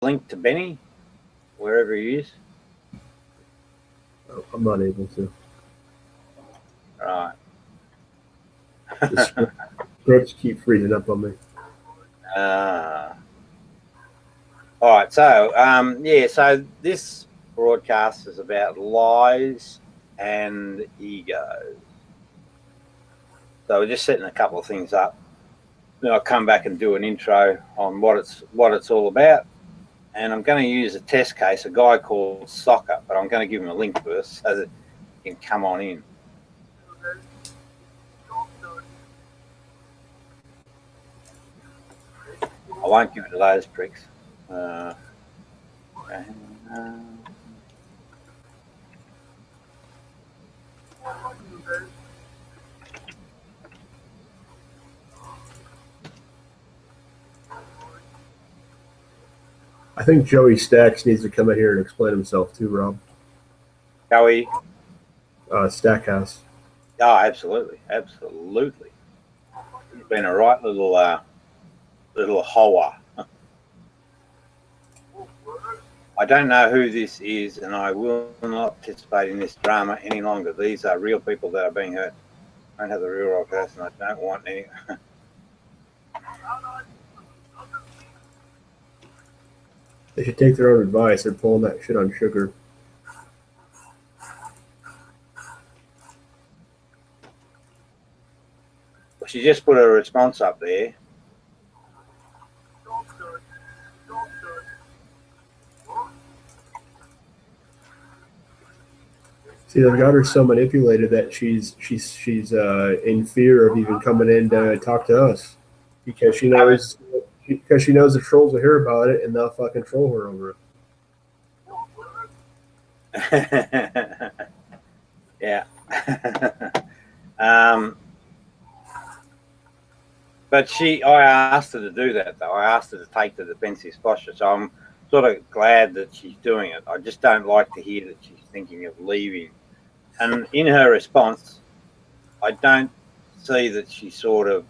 link to Benny, wherever he is? Oh, I'm not able to. Right. The scripts keep freezing up on me. uh, all right. So, yeah. So this broadcast is about lies and egos. So we're just setting a couple of things up. Then I'll come back and do an intro on what it's all about. And I'm going to use a test case, a guy called Soccer, but I'm going to give him a link first so that he can come on in. I won't give it to those pricks. I think Joey Stacks needs to come in here and explain himself too, Rob. Joey? Stackhouse. Oh, absolutely. Absolutely. He's been a right little hoa. I don't know who this is, and I will not participate in this drama any longer. These are real people that are being hurt. I don't have the real right person. I don't want any. They should take their own advice. They're pulling that shit on sugar. She just put a response up there. See, they've got her so manipulated that she's in fear of even coming in to talk to us because she knows the trolls will hear about it and they'll fucking troll her over it. Yeah. But I asked her to do that, though. I asked her to take the defensive posture. So I'm sort of glad that she's doing it. I just don't like to hear that she's thinking of leaving. And in her response, I don't see that she sort of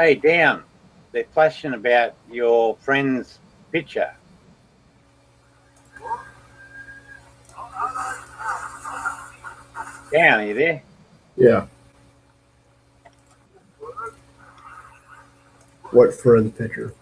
Hey, Dan, they're flashing about your friend's picture. Dan, are you there? Yeah. What friend's picture?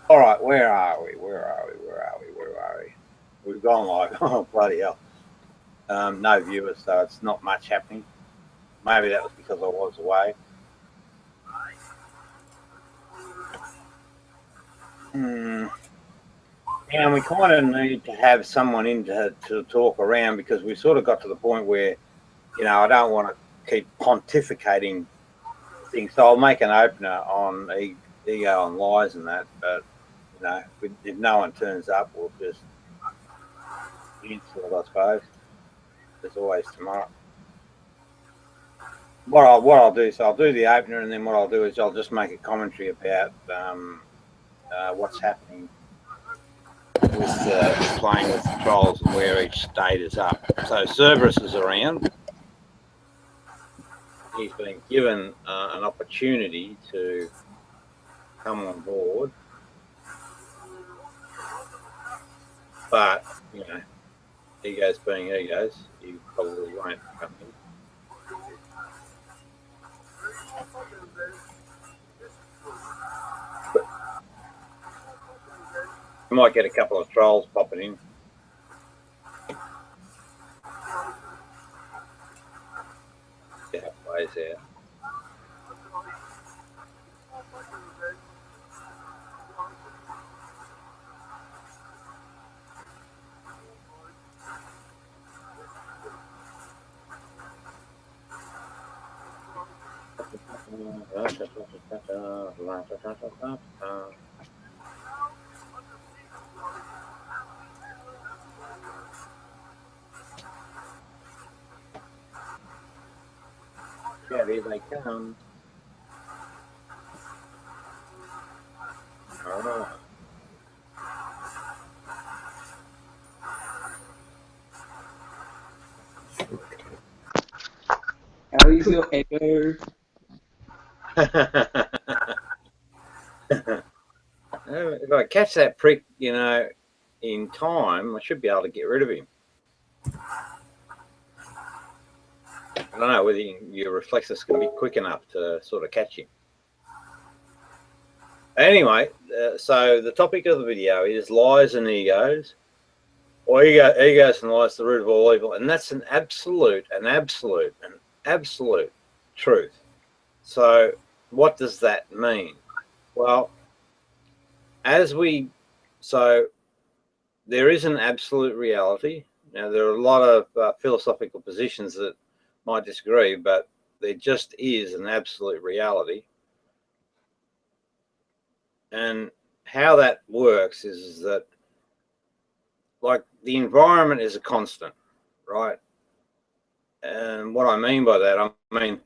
All right, where are we? We've gone like, oh, bloody hell. No viewers, so it's not much happening. Maybe that was because I was away. And we kind of need to have someone in to talk around, because we sort of got to the point where, I don't want to keep pontificating things. So I'll make an opener on ego and lies and that. But, if no one turns up, we'll just cancel it, I suppose. There's always tomorrow. What I'll do, so I'll do the opener, and then what I'll do is I'll just make a commentary about what's happening with playing with the trolls and where each state is up. So Cerberus is around. He's been given an opportunity to come on board, but egos being egos, he probably won't come in. We might get a couple of trolls popping in. See how it plays out. Yeah, here they come. All right. How is your echo? If I catch that prick, in time, I should be able to get rid of him. I don't know whether your reflexes can be quick enough to sort of catch him. Anyway, so the topic of the video is lies and egos, or egos and lies, the root of all evil, and that's an absolute truth. So what does that mean? Well, so there is an absolute reality. Now, there are a lot of philosophical positions that might disagree, but there just is an absolute reality. And how that works is that, like, the environment is a constant, right? And what I mean by that, I mean,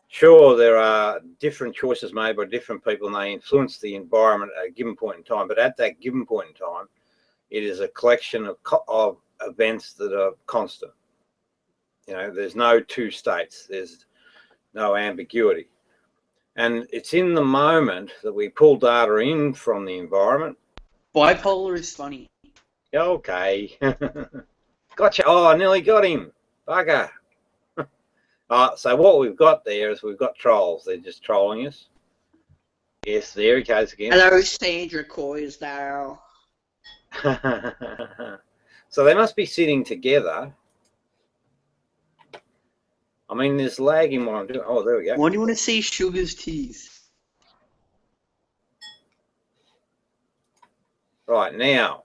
sure, there are different choices made by different people, and they influence the environment at a given point in time. But at that given point in time, it is a collection of events that are constant. There's no two states. There's no ambiguity. And it's in the moment that we pull data in from the environment. Bipolar is funny. Okay. Gotcha. Oh, I nearly got him. Bugger. So what we've got there is we've got trolls. They're just trolling us. Yes, there he goes again. Hello, Sandra Coysdale. So they must be sitting together. I mean, there's lag in what I'm doing. Oh, there we go. Why do you want to see Sugar's teeth? Right, now.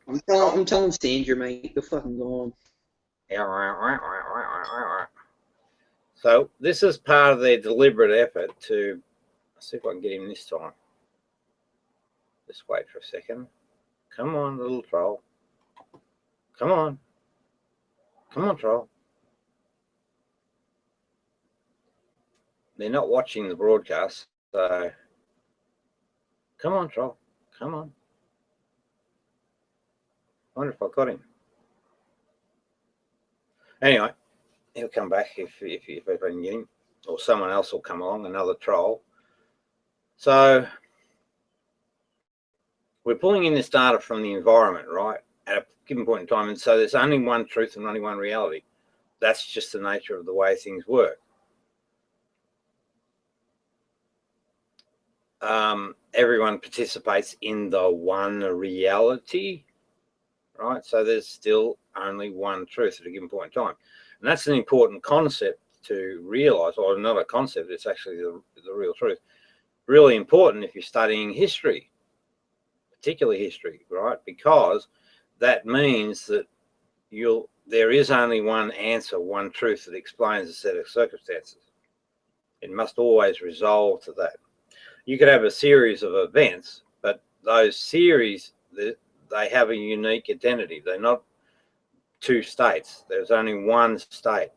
I'm telling Sandra, mate, you're fucking gone. So this is part of their deliberate effort to... Let's see if I can get him this time. Just wait for a second. Come on, little troll. Come on. Come on, troll. They're not watching the broadcast, so... Come on, troll. Come on. I wonder if I got him. Anyway, he'll come back if I can get him. Or someone else will come along, another troll. So we're pulling in this data from the environment, right, at a given point in time. And so there's only one truth and only one reality. That's just the nature of the way things work. everyone participates in the one reality, right? So there's still only one truth at a given point in time. And that's an important concept to realize, or not a concept, it's actually the real truth. Really important if you're studying history, particularly history, right? Because that means that there is only one answer, one truth that explains a set of circumstances. It must always resolve to that. You could have a series of events, but those series, they have a unique identity. They're not two states. There's only one state,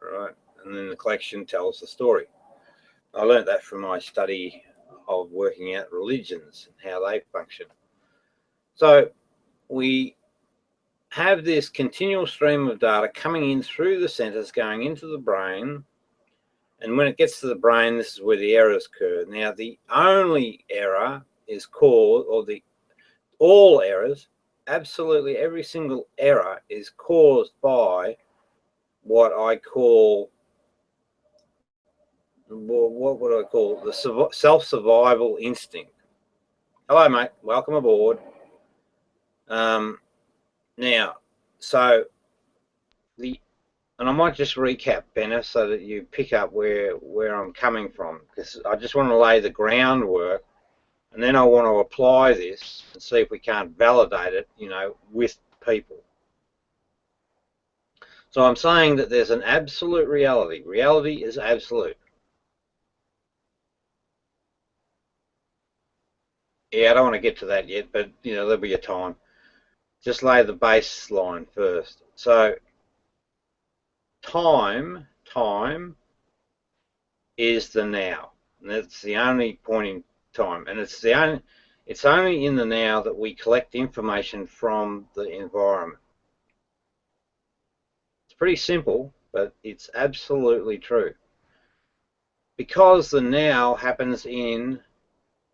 right? And then the collection tells the story. I learned that from my study of working out religions and how they function. So we have this continual stream of data coming in through the centers, going into the brain. And when it gets to the brain, this is where the errors occur. Now, the only error is caused, or all errors, absolutely every single error is caused by what I call, what would I call, the self-survival instinct. Hello, mate. Welcome aboard. Now, so and I might just recap, Benna, so that you pick up where I'm coming from, because I just want to lay the groundwork, and then I want to apply this and see if we can't validate it, you know, with people. So I'm saying that there's an absolute reality. Reality is absolute. Yeah, I don't want to get to that yet, but, you know, there'll be a time. Just lay the baseline first. So time is the now, and that's the only point in time, and it's only in the now that we collect information from the environment. It's pretty simple, but it's absolutely true, because the now happens in,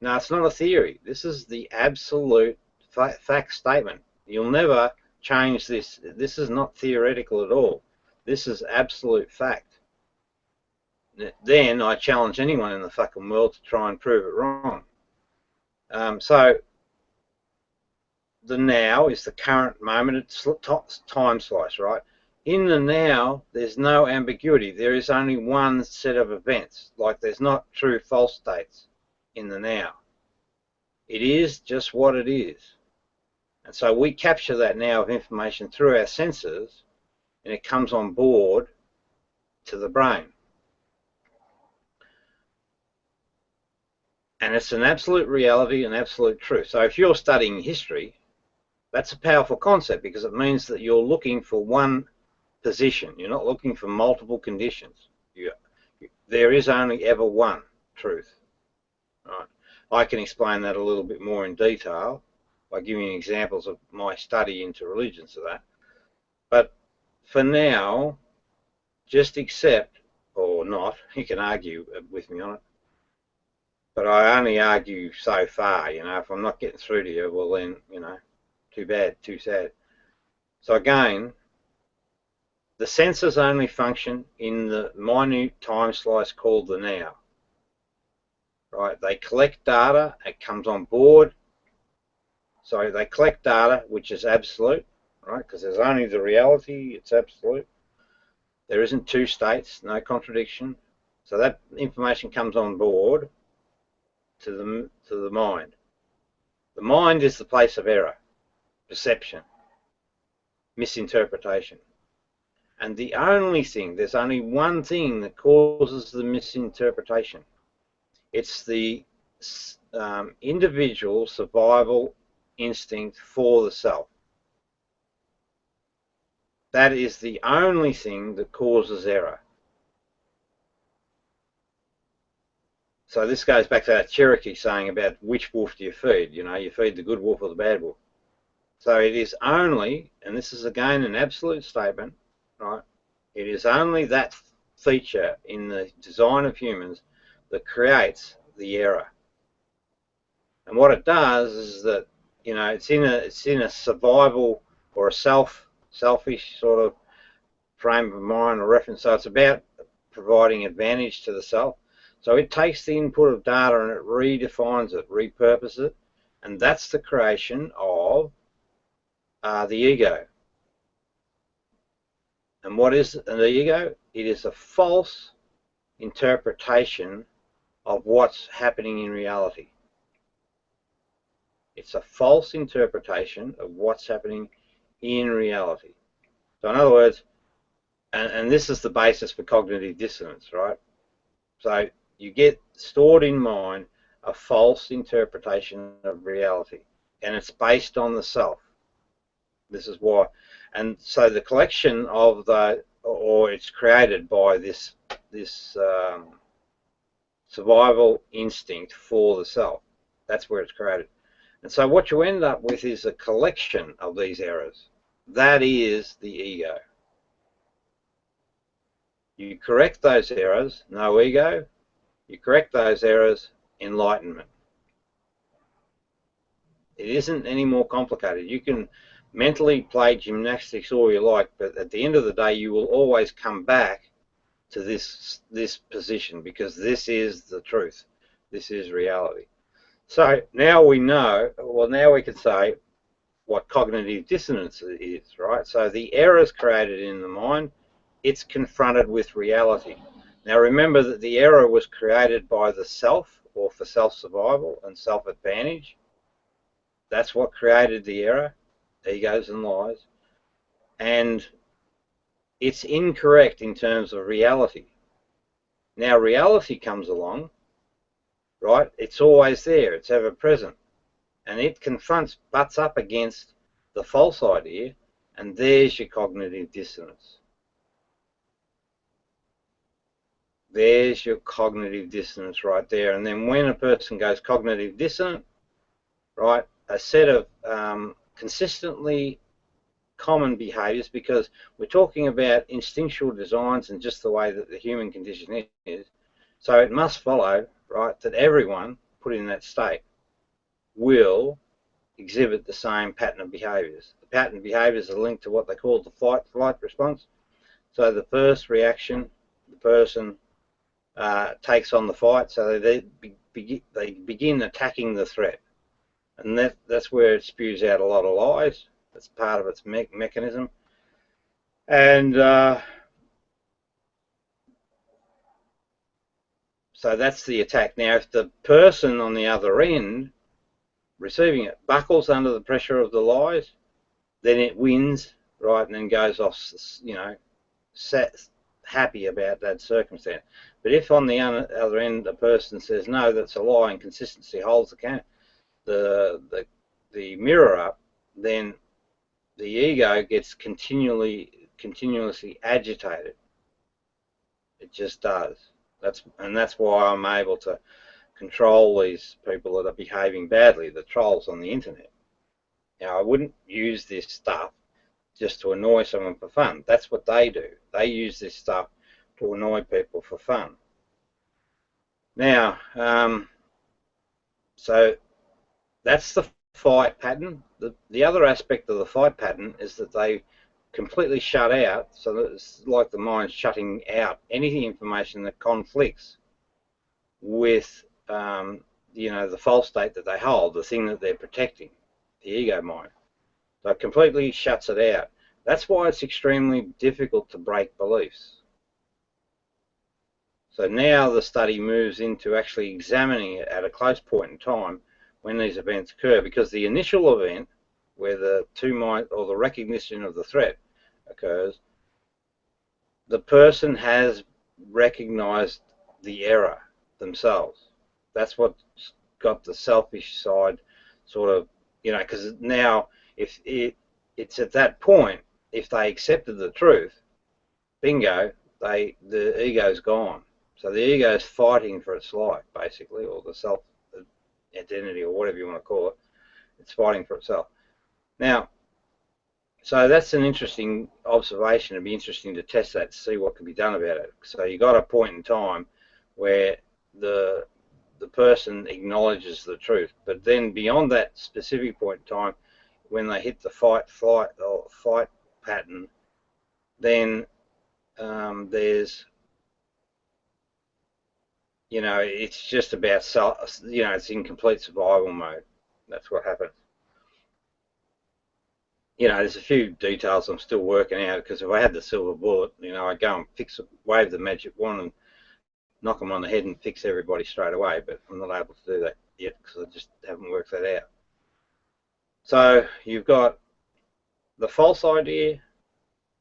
now it's not a theory, this is the absolute fact statement. You'll never change this. This is not theoretical at all. This is absolute fact. Then I challenge anyone in the fucking world to try and prove it wrong. So the now is the current moment, time slice, right? In the now, there's no ambiguity. There is only one set of events. Like, there's not true false states in the now. It is just what it is. And so we capture that now of information through our senses, and it comes on board to the brain. And it's an absolute reality, an absolute truth. So if you're studying history, that's a powerful concept, because it means that you're looking for one position. You're not looking for multiple conditions. There is only ever one truth. Right? I can explain that a little bit more in detail by giving examples of my study into religions of that. But for now, just accept, or not, you can argue with me on it, but I only argue so far, you know. If I'm not getting through to you, well then, you know, too bad, too sad. So again, the senses only function in the minute time slice called the now. Right? They collect data, it comes on board. So they collect data, which is absolute, right? Because there's only the reality, it's absolute. There isn't two states, no contradiction. So that information comes on board to the mind. The mind is the place of error, perception, misinterpretation. And the only thing, there's only one thing that causes the misinterpretation. It's the individual survival instinct for the self. That is the only thing that causes error. So this goes back to that Cherokee saying about which wolf do you feed? You know, you feed the good wolf or the bad wolf. So it is only, and this is again an absolute statement, right? It is only that feature in the design of humans that creates the error. And what it does is that, you know, it's in a survival or a selfish sort of frame of mind or reference. So it's about providing advantage to the self. So it takes the input of data and it redefines it, repurposes it, and that's the creation of the ego. And what is the ego? It is a false interpretation of what's happening in reality. It's a false interpretation of what's happening in reality. So in other words, and this is the basis for cognitive dissonance, right? So you get stored in mind a false interpretation of reality, and it's based on the self. This is why. And so the collection of or it's created by this survival instinct for the self. That's where it's created. And so what you end up with is a collection of these errors. That is the ego. You correct those errors, no ego. You correct those errors, enlightenment. It isn't any more complicated. You can mentally play gymnastics all you like, but at the end of the day, you will always come back to this position, because this is the truth. This is reality. So now we know, well, now we can say what cognitive dissonance is, right? So the errors created in the mind, it's confronted with reality. Now remember that the error was created by the self, or for self-survival and self-advantage. That's what created the error, egos and lies. And it's incorrect in terms of reality. Now reality comes along, right? It's always there, it's ever present. And it confronts, butts up against the false idea, and there's your cognitive dissonance. There's your cognitive dissonance right there. And then when a person goes cognitive dissonant, right, a set of consistently common behaviors, because we're talking about instinctual designs and just the way that the human condition is. So it must follow, right, that everyone put in that state will exhibit the same pattern of behaviors. The pattern of behaviors are linked to what they call the fight-flight response. So the first reaction, the person takes on the fight, so they begin attacking the threat. And that's where it spews out a lot of lies. That's part of its mechanism. And so that's the attack. Now, if the person on the other end receiving it buckles under the pressure of the lies, then it wins, right, and then goes off, you know, happy about that circumstance. But if on the other end the person says, no, that's a lie, and consistency holds the mirror up, then the ego gets continuously agitated. It just does. That's why I'm able to control these people that are behaving badly, the trolls on the internet. Now, I wouldn't use this stuff just to annoy someone for fun. That's what they do. They use this stuff to annoy people for fun. Now, so that's the fight pattern. The other aspect of the fight pattern is that they completely shut out, so that it's like the mind shutting out any information that conflicts with you know, the false state that they hold, the thing that they're protecting, the ego mind. So it completely shuts it out. That's why it's extremely difficult to break beliefs. So now the study moves into actually examining it at a close point in time when these events occur, because the initial event where the two mind, or the recognition of the threat occurs, the person has recognized the error themselves. That's what's got the selfish side sort of, you know, because now if it's at that point, if they accepted the truth, bingo, the ego's gone. So the ego's fighting for its life, basically, or the self identity, or whatever you want to call it. It's fighting for itself. Now, so that's an interesting observation. It'd be interesting to test that, to see what can be done about it. So you got a point in time where the person acknowledges the truth, but then beyond that specific point in time, when they hit the fight pattern, then there's, you know, it's just about, it's in complete survival mode. That's what happens. You know, there's a few details I'm still working out, because if I had the silver bullet, you know, I'd go and wave the magic wand and knock them on the head and fix everybody straight away, but I'm not able to do that yet because I just haven't worked that out. So you've got the false idea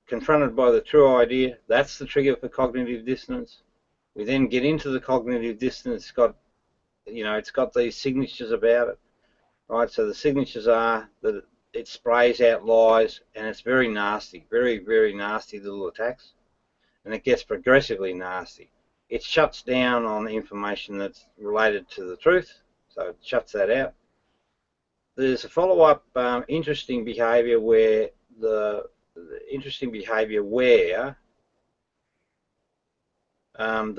confronted by the true idea. That's the trigger for cognitive dissonance. We then get into the cognitive dissonance. It's got, you know, it's got these signatures about it, right? So the signatures are that it sprays out lies, and it's very nasty, very, very nasty little attacks, and it gets progressively nasty. It shuts down on information that's related to the truth, so it shuts that out. There's a follow-up interesting behaviour where the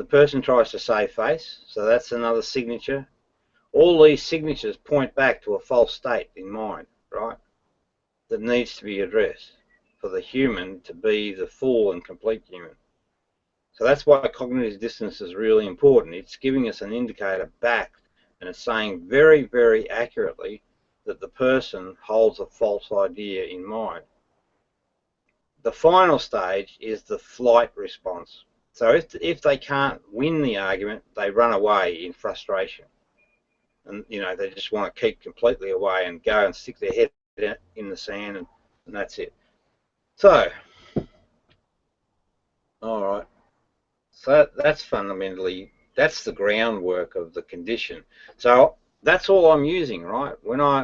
person tries to save face, so that's another signature. All these signatures point back to a false state in mind, right, that needs to be addressed for the human to be the full and complete human. So that's why cognitive dissonance is really important. It's giving us an indicator back, and it's saying very, very accurately that the person holds a false idea in mind. The final stage is the flight response. So if they can't win the argument, they run away in frustration. And, you know, they just want to keep completely away and go and stick their head in the sand, and that's it. So, all right. So that's fundamentally, that's the groundwork of the condition. So that's all I'm using, right?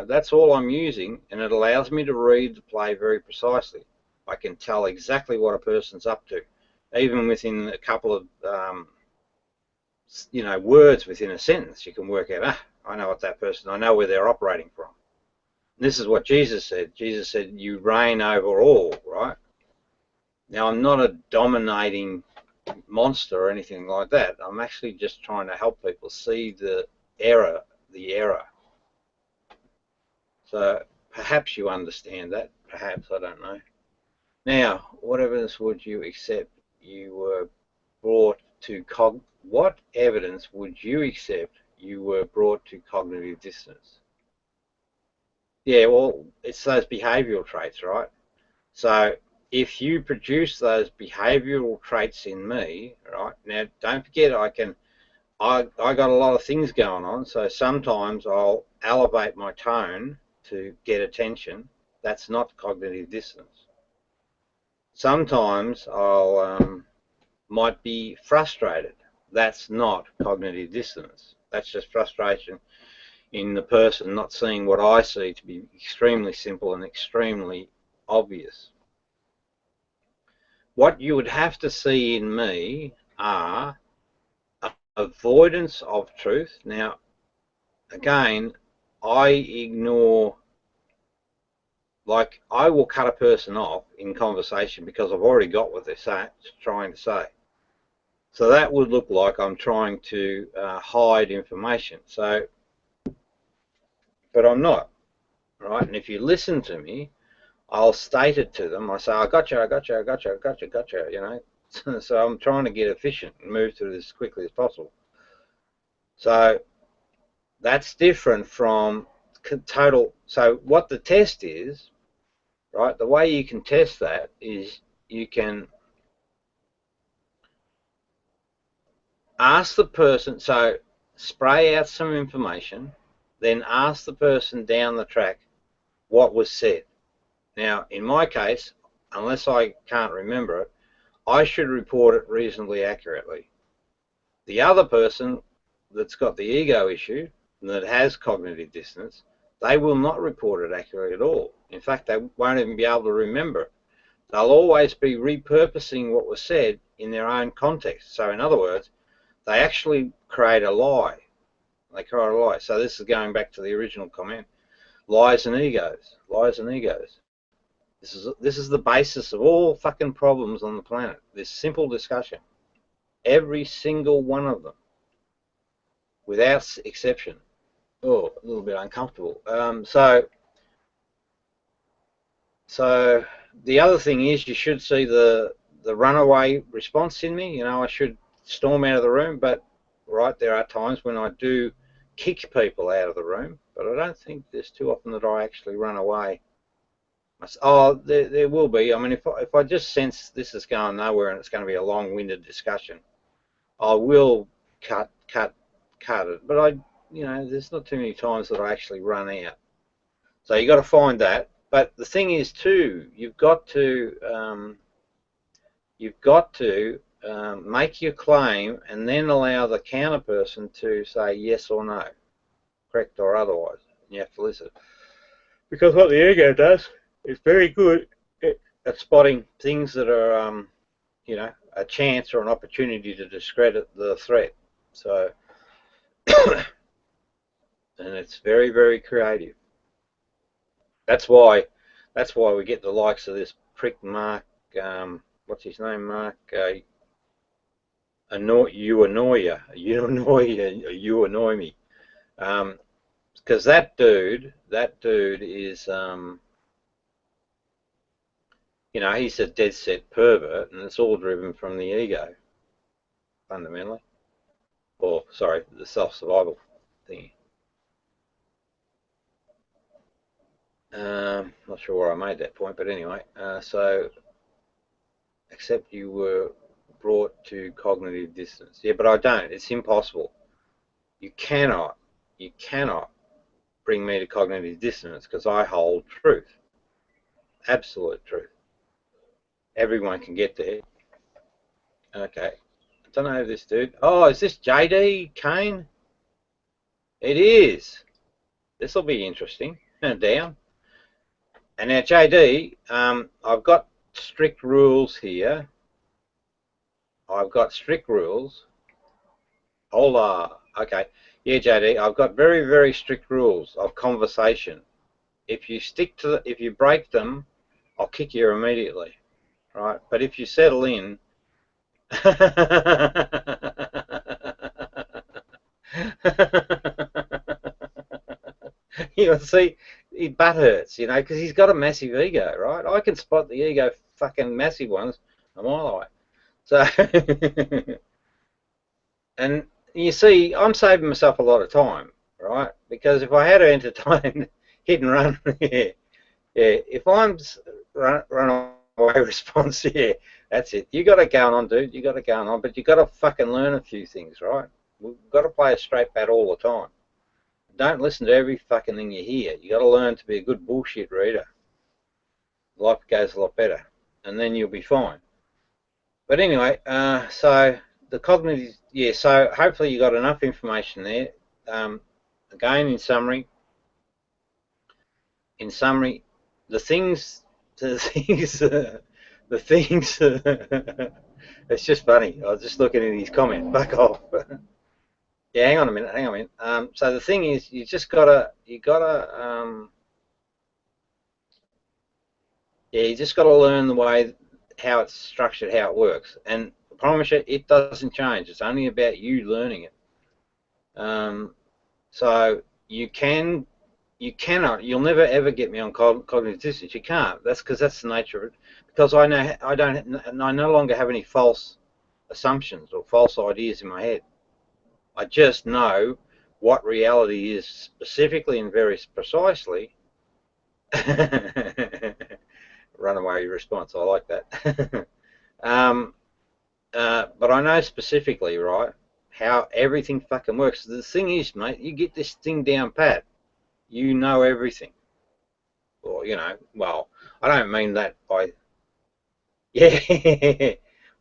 That's all I'm using, and it allows me to read the play very precisely. I can tell exactly what a person's up to, even within a couple of, you know, words within a sentence. You can work out, I know what that person, I know where they're operating from. And this is what Jesus said. Jesus said, you reign over all, right? Now, I'm not a dominating monster or anything like that. I'm actually just trying to help people see the error. So perhaps you understand that, perhaps, I don't know. Now, what evidence would you accept you were brought to what evidence would you accept you were brought to cognitive dissonance? Yeah, well, it's those behavioral traits, right? So if you produce those behavioral traits in me, right? Now, don't forget, I got a lot of things going on, so sometimes I'll elevate my tone to get attention. That's not cognitive dissonance. Sometimes I'll might be frustrated. That's not cognitive dissonance. That's just frustration in the person not seeing what I see to be extremely simple and extremely obvious. What you would have to see in me are avoidance of truth. Now, again, I ignore, like, I will cut a person off in conversation because I've already got what they're trying to say. So that would look like I'm trying to hide information. So, but I'm not, right? And if you listen to me, I'll state it to them. I say, I got you, I got you, I got you, I got you, got you, you know. So I'm trying to get efficient and move through this as quickly as possible. So that's different from total. So what the test is, right, the way you can test that is you can ask the person, so spray out some information, then ask the person down the track what was said. Now, in my case, unless I can't remember it, I should report it reasonably accurately. The other person that's got the ego issue, that has cognitive dissonance, they will not report it accurately at all. In fact, they won't even be able to remember it. They'll always be repurposing what was said in their own context. So in other words, they actually create a lie. They create a lie. So this is going back to the original comment. Lies and egos. Lies and egos. This is the basis of all fucking problems on the planet. This simple discussion. Every single one of them, without exception. Oh, a little bit uncomfortable. So the other thing is, you should see the runaway response in me. You know, I should storm out of the room, but right, there are times when I do kick people out of the room, but I don't think there's too often that I actually run away. Oh, there will be. I mean, if I just sense this is going nowhere and it's going to be a long-winded discussion, I will cut it. But there's not too many times that I actually run out. So you got to find that. But the thing is too, you've got to make your claim and then allow the counter person to say yes or no, correct or otherwise. And you have to listen. Because what the ego does is very good at spotting things that are, a chance or an opportunity to discredit the threat. So, and it's very, very creative. That's why we get the likes of this prick Mark. What's his name? Mark. You annoy me. Because that dude is, he's a dead set pervert, and it's all driven from the ego, fundamentally. Or, sorry, the self-survival thing. Not sure where I made that point, but anyway, so, except you were brought to cognitive dissonance. Yeah, but I don't. It's impossible. You cannot bring me to cognitive dissonance because I hold truth. Absolute truth. Everyone can get there. Okay. I don't know this dude. Oh, is this JD Kane? It is. This will be interesting. Down. And now, JD, I've got strict rules here. Hold on. Okay. Yeah, JD, I've got very, very strict rules of conversation. If you break them, I'll kick you immediately. Right? But if you settle in, see, he butt hurts, because he's got a massive ego, right? I can spot the ego fucking massive ones a mile away. So, and you see, I'm saving myself a lot of time, right? Because if I had to entertain hit and run, if I'm run away response, that's it. You got it going on, dude. You got it going on, but you got to fucking learn a few things, right? We've got to play a straight bat all the time. Don't listen to every fucking thing you hear. You got to learn to be a good bullshit reader. Life goes a lot better, and then you'll be fine. But anyway, so the cognitive, so hopefully you got enough information there. Again, in summary, the things, it's just funny. I was just looking at his comment. Back off. Yeah, hang on a minute. So the thing is, you just gotta learn the way, how it's structured, how it works. And I promise you, it doesn't change. It's only about you learning it. So you'll never ever get me on cognitive dissonance. You can't. That's because that's the nature of it. Because I no longer have any false assumptions or false ideas in my head. I just know what reality is specifically and very precisely. Runaway response. I like that. But I know specifically, right, how everything fucking works. The thing is, mate, you get this thing down pat, you know everything. Or, well, I don't mean that by,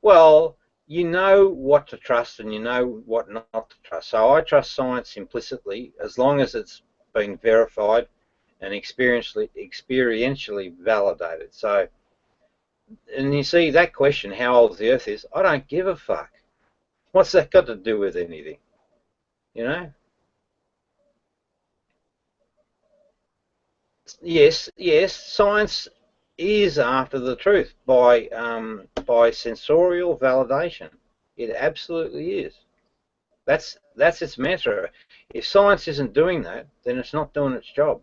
well, you know what to trust and you know what not to trust. So I trust science implicitly as long as it's been verified and experientially validated. So, and you see that question, how old the Earth is, I don't give a fuck. What's that got to do with anything? Yes, science is after the truth by sensorial validation. It absolutely is. That's its mantra. If science isn't doing that, then it's not doing its job.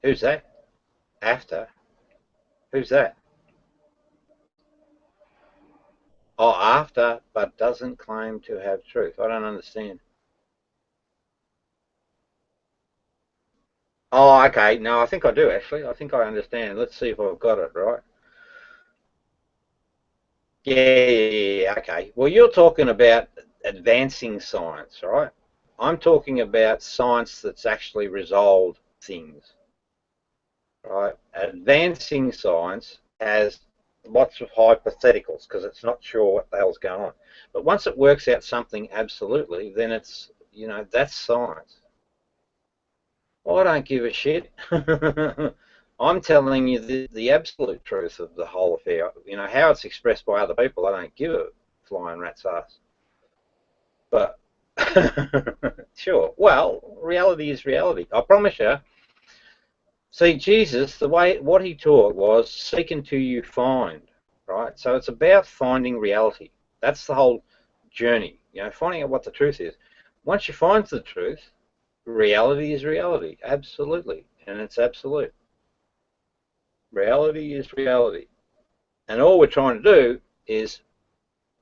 Who's that? After? Who's that? Oh, after, but doesn't claim to have truth. I don't understand. Oh, okay. No, I think I do, actually. I think I understand. Let's see if I've got it right. Yeah, okay. Well, you're talking about advancing science, right? I'm talking about science that's actually resolved things, right? Advancing science has lots of hypotheticals because it's not sure what the hell's going on. But once it works out something absolutely, then it's, that's science. I don't give a shit. I'm telling you the absolute truth of the whole affair. How it's expressed by other people, I don't give a flying rat's ass. But sure, well, reality is reality. I promise you. See, Jesus, what he taught was seek until you find, right? So it's about finding reality. That's the whole journey, finding out what the truth is. Once you find the truth, reality is reality, absolutely, and it's absolute. Reality is reality. And all we're trying to do is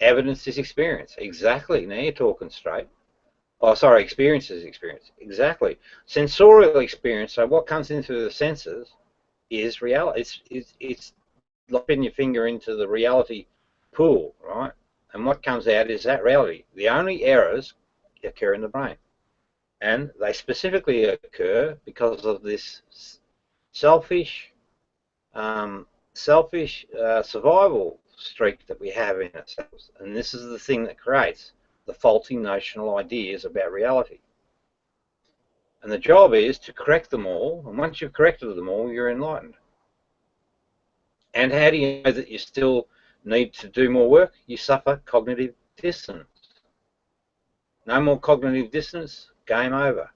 evidence this experience. Exactly. Now you're talking straight. Oh, sorry, experience is experience. Exactly. Sensorial experience, so what comes in through the senses is reality. It's like putting your finger into the reality pool, right? And what comes out is that reality. The only errors occur in the brain. And they specifically occur because of this selfish survival streak that we have in ourselves. And this is the thing that creates the faulty notional ideas about reality. And the job is to correct them all. And once you've corrected them all, you're enlightened. And how do you know that you still need to do more work? You suffer cognitive dissonance. No more cognitive dissonance, game over.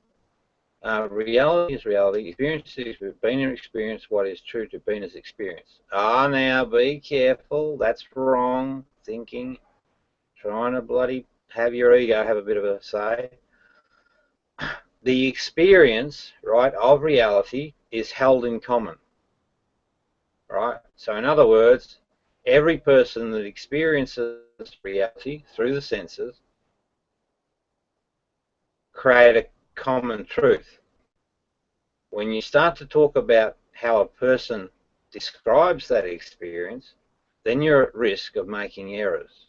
Reality is reality. Experience is been in experience. What is true to been is experience. Now be careful. That's wrong thinking. Trying to bloody have your ego have a bit of a say. The experience, right, of reality is held in common. Right? So in other words, every person that experiences reality through the senses create a common truth. When you start to talk about how a person describes that experience, then you're at risk of making errors.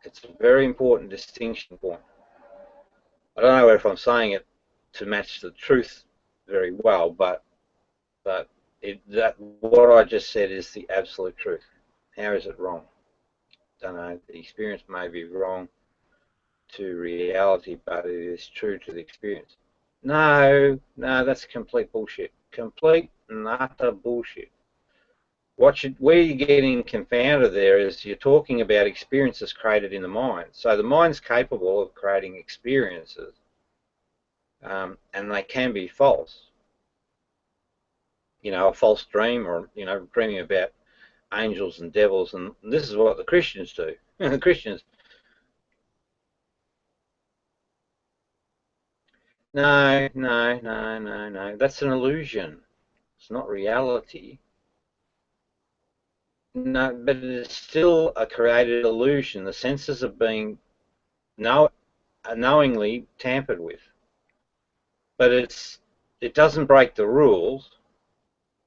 It's a very important distinction point. I don't know if I'm saying it to match the truth very well, but what I just said is the absolute truth. How is it wrong? Don't know. The experience may be wrong to reality, but it is true to the experience. No, that's complete bullshit. Complete and utter bullshit. Where you're getting confounded there is you're talking about experiences created in the mind. So the mind's capable of creating experiences, and they can be false. A false dream, or dreaming about angels and devils, and this is what the Christians do. The Christians. No. That's an illusion. It's not reality. No, but it's still a created illusion. The senses are being knowingly tampered with. But it doesn't break the rules.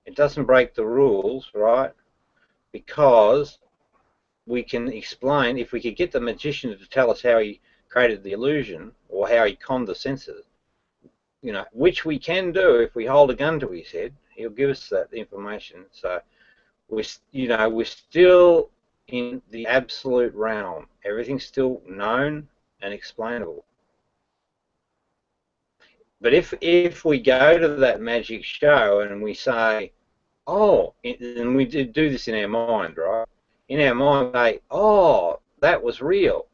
It doesn't break the rules, right? Because we can explain, if we could get the magician to tell us how he created the illusion or how he conned the senses, which we can do if we hold a gun to his head, he'll give us that information. So we're still in the absolute realm. Everything's still known and explainable. But if we go to that magic show and we say, oh, and we do this in our mind, right? In our mind, we say, oh, that was real.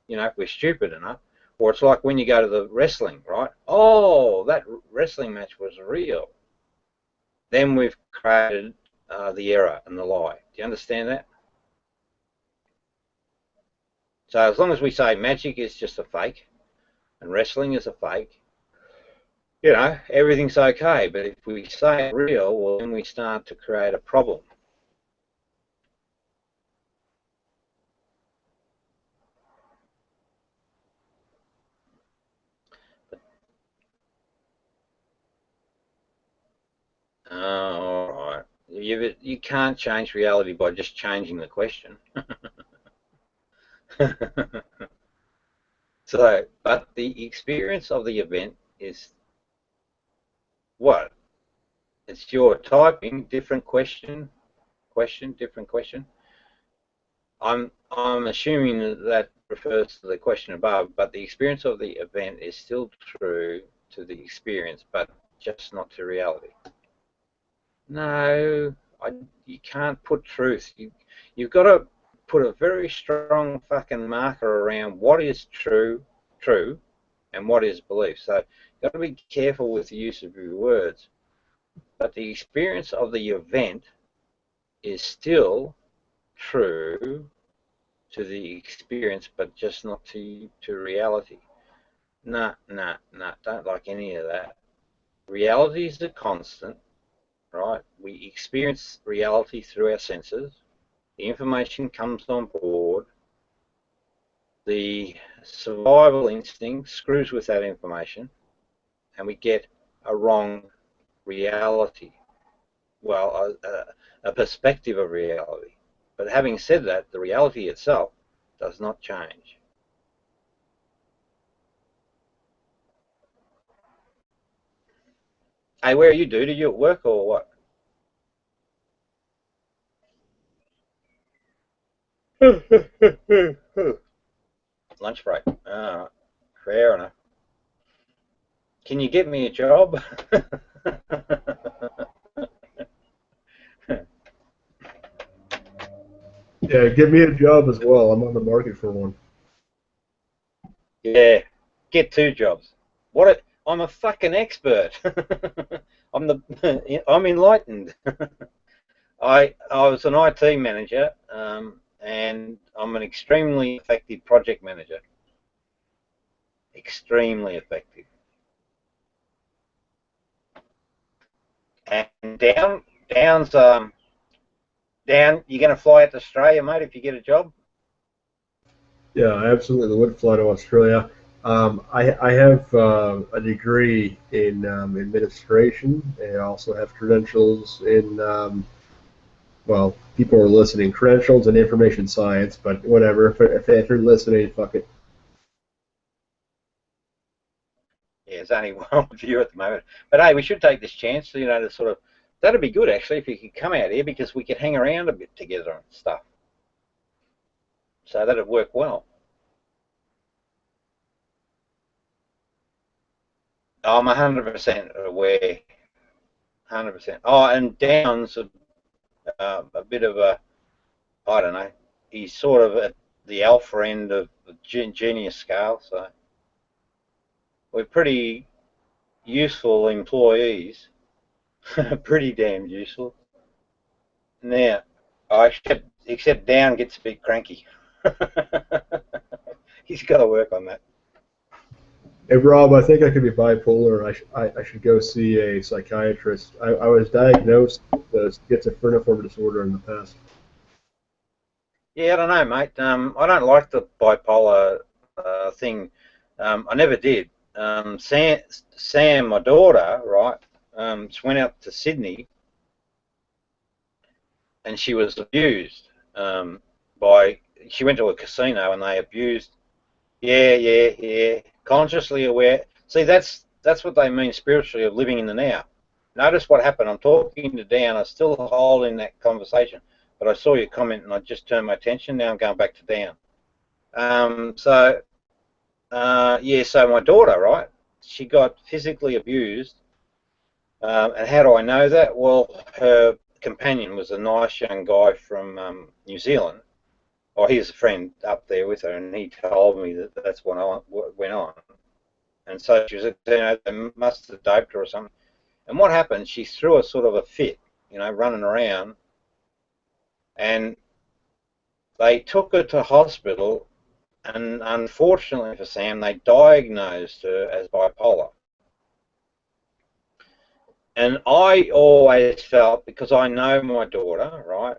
If we're stupid enough. Or it's like when you go to the wrestling, right? Oh, that wrestling match was real. Then we've created the error and the lie. Do you understand that? So as long as we say magic is just a fake and wrestling is a fake, everything's okay. But if we say real, well, then we start to create a problem. All right. You can't change reality by just changing the question. So, but the experience of the event is what? It's your typing, different question, different question. I'm assuming that refers to the question above, but the experience of the event is still true to the experience, but just not to reality. No, you can't put truth. You've got to put a very strong fucking marker around what is true, and what is belief. So you've got to be careful with the use of your words. But the experience of the event is still true to the experience, but just not to reality. Nah, don't like any of that. Reality is a constant, right? We experience reality through our senses. The information comes on board. The survival instinct screws with that information, and we get a wrong reality. Well, a perspective of reality. But having said that, the reality itself does not change. Hey, where are you, dude? Are you at work or what? Lunch break. Fair enough. Can you get me a job? Yeah, give me a job as well. I'm on the market for one. Yeah, get 2 jobs. I'm a fucking expert. I'm enlightened. I was an IT manager, and I'm an extremely effective project manager. Extremely effective. And Down's Down. You're going to fly out to Australia, mate, if you get a job. Yeah, I absolutely would fly to Australia. I have a degree in administration, and I also have credentials in, well, people are listening, credentials in information science, but whatever. If they're listening, fuck it. Yeah, there's only one view at the moment. But hey, we should take this chance, to sort of. That'd be good actually if you could come out here because we could hang around a bit together and stuff. So that'd work well. I'm 100% aware. 100%. Oh, and Down's a bit of a, I don't know. He's sort of at the alpha end of the genius scale, so we're pretty useful employees. Pretty damn useful. Now, except Down gets a bit cranky. He's got to work on that. Hey, Rob, I think I could be bipolar. I should go see a psychiatrist. I was diagnosed with schizophreniform disorder in the past. Yeah, I don't know, mate. I don't like the bipolar thing. I never did. Sam, my daughter, right, she went out to Sydney and she was abused by. She went to a casino and they abused. Yeah. Consciously aware. See, that's what they mean spiritually of living in the now. Notice what happened. I'm talking to Dan. I'm still holding that conversation, but I saw your comment and I just turned my attention. Now I'm going back to Dan. So my daughter, right? She got physically abused. And how do I know that? Well, her companion was a nice young guy from New Zealand. Or he was a friend up there with her, and he told me that that's what went on. And so she was, they must have doped her or something. And what happened? She threw a sort of a fit, running around, and they took her to hospital. And unfortunately for Sam, they diagnosed her as bipolar. And I always felt, because I know my daughter, right?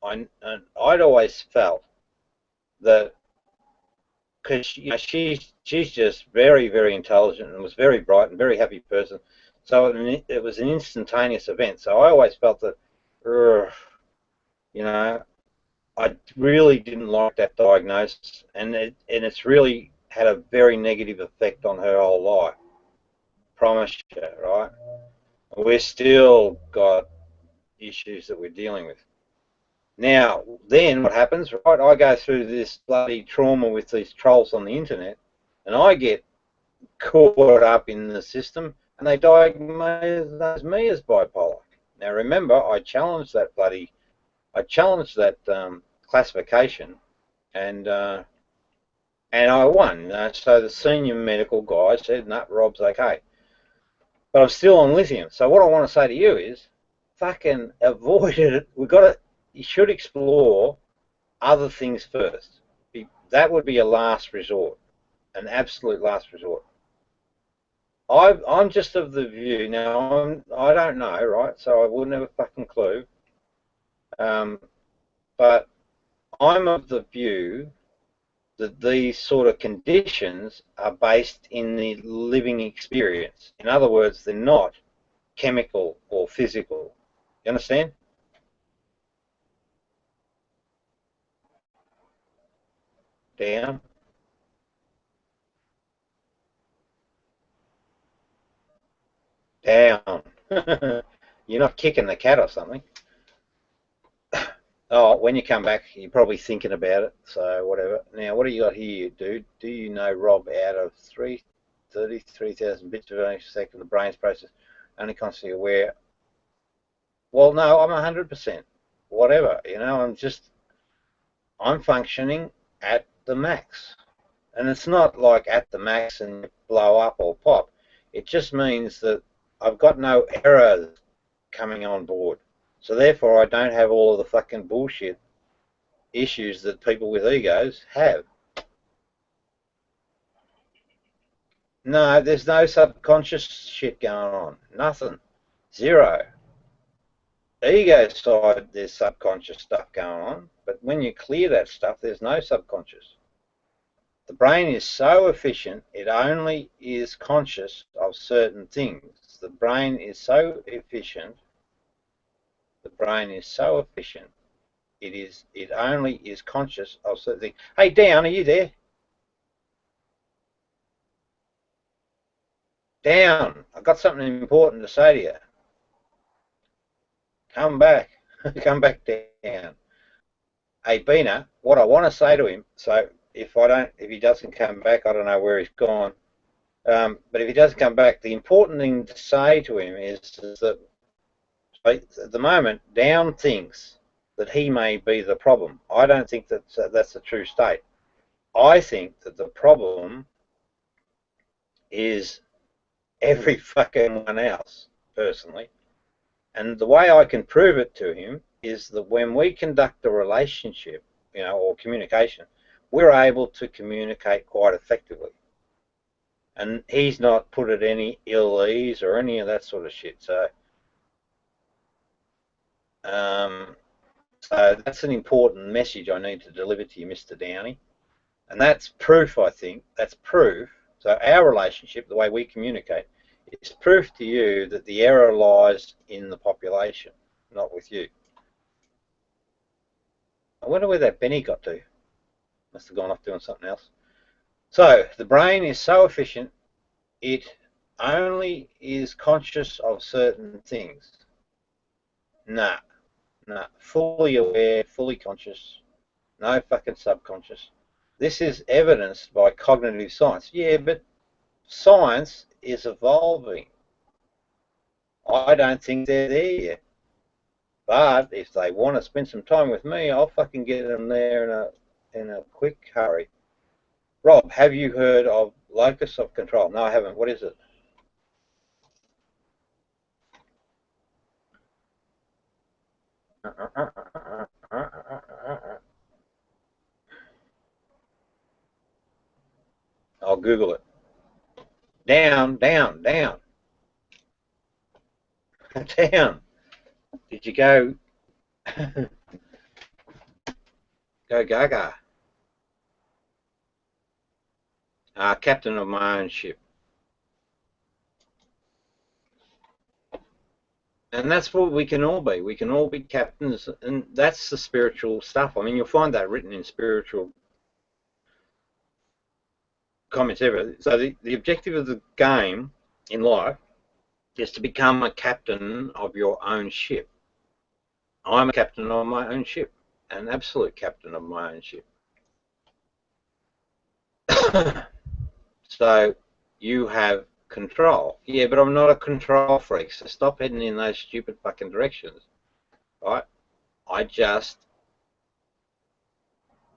I'd always felt that because you know she's just very, very intelligent and was very bright and very happy person. So it was an instantaneous event. So I always felt that, you know, I really didn't like that diagnosis, and it's really had a very negative effect on her whole life. Promise you, right? We're still got issues that we're dealing with. Now, then what happens, right? I go through this bloody trauma with these trolls on the internet, and I get caught up in the system, and they diagnose me as bipolar. Now, remember, I challenged that classification, and I won. So the senior medical guy said, "No, Rob's okay," but I'm still on lithium. So what I want to say to you is, fucking avoid it. You should explore other things first. That would be a last resort, an absolute last resort. I'm just of the view now. I don't know, right? So I wouldn't have a fucking clue. But I'm of the view that these sort of conditions are based in the living experience. In other words, they're not chemical or physical. You understand? Down. Down. You're not kicking the cat or something. Oh, when you come back, you're probably thinking about it, so whatever. Now, what do you got here, dude? Do you know, Rob, out of 33,000 bits per second, the brain's process only constantly aware? Well, no, I'm 100%. Whatever, you know, I'm functioning at the max. And it's not like at the max and blow up or pop. It just means that I've got no errors coming on board. So therefore, I don't have all of the fucking bullshit issues that people with egos have. No, there's no subconscious shit going on. Nothing. Zero. Ego side, there's subconscious stuff going on. But when you clear that stuff, there's no subconscious. The brain is so efficient, it only is conscious of certain things. The brain is so efficient. It only is conscious of certain things. Hey, Dan, are you there? Dan, I've got something important to say to you. Come back. Come back down. Hey, Bina, what I want to say to him, so if he doesn't come back, I don't know where he's gone. But if he doesn't come back, the important thing to say to him is that at the moment, Down thinks that he may be the problem. I don't think that's the true state. I think that the problem is every fucking one else, personally. And the way I can prove it to him is that when we conduct a relationship, you know, or communication, we're able to communicate quite effectively. And he's not put at any ill ease or any of that sort of shit. So that's an important message I need to deliver to you, Mr. Downey. And that's proof, I think. That's proof. So our relationship, the way we communicate, is proof to you that the error lies in the population, not with you. I wonder where that Benny got to. Must have gone off doing something else. So the brain is so efficient, it only is conscious of certain things. Nah. Fully aware, fully conscious, no fucking subconscious. This is evidenced by cognitive science. Yeah, but science is evolving. I don't think they're there yet. But if they want to spend some time with me, I'll fucking get them there in a quick hurry. Rob, have you heard of locus of control? No, I haven't. What is it? I'll Google it. Down. Down. Did you go go gaga? Captain of my own ship. And that's what we can all be. We can all be captains, and that's the spiritual stuff. I mean, you'll find that written in spiritual comments ever. So the objective of the game in life is to become a captain of your own ship. I'm a captain of my own ship, an absolute captain of my own ship. So you have control. Yeah, but I'm not a control freak, so stop heading in those stupid fucking directions. Right?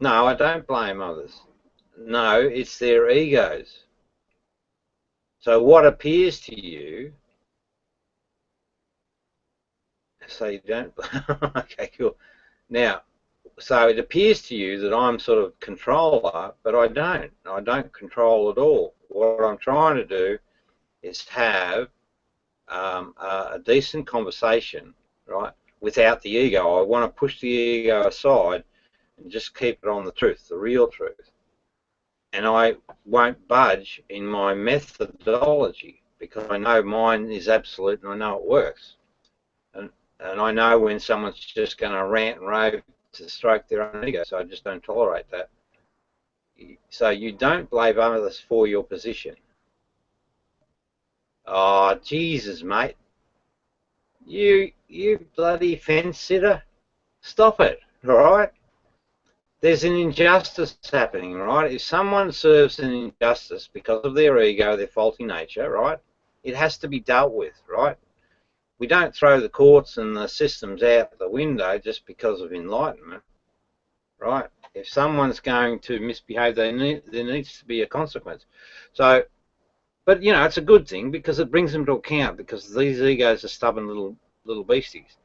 No, I don't blame others. No, it's their egos. So what appears to you, so you don't, okay, cool. Now, so it appears to you that I'm sort of controller, but I don't control at all. What I'm trying to do is have a decent conversation, right, without the ego. I want to push the ego aside and just keep it on the truth, the real truth. And I won't budge in my methodology because I know mine is absolute and I know it works. And I know when someone's just going to rant and rave to stroke their own ego, so I just don't tolerate that. So you don't blame others for your position. Oh, Jesus, mate. You bloody fence sitter. Stop it, all right? There's an injustice happening, right? If someone serves an injustice because of their ego, their faulty nature, right, it has to be dealt with, right? We don't throw the courts and the systems out the window just because of enlightenment, right? If someone's going to misbehave, there needs to be a consequence. So, but you know, it's a good thing because it brings them to account, because these egos are stubborn little beasties.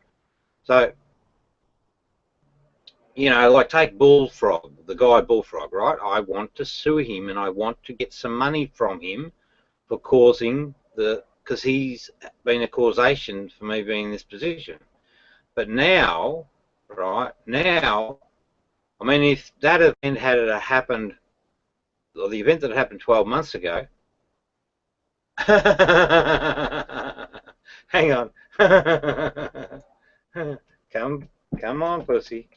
So, you know, like take Bullfrog, the guy Bullfrog, right? I want to sue him and I want to get some money from him for causing because he's been a causation for me being in this position. But now, right, now, I mean, if that event had happened, or the event that happened 12 months ago, hang on, come on, pussy.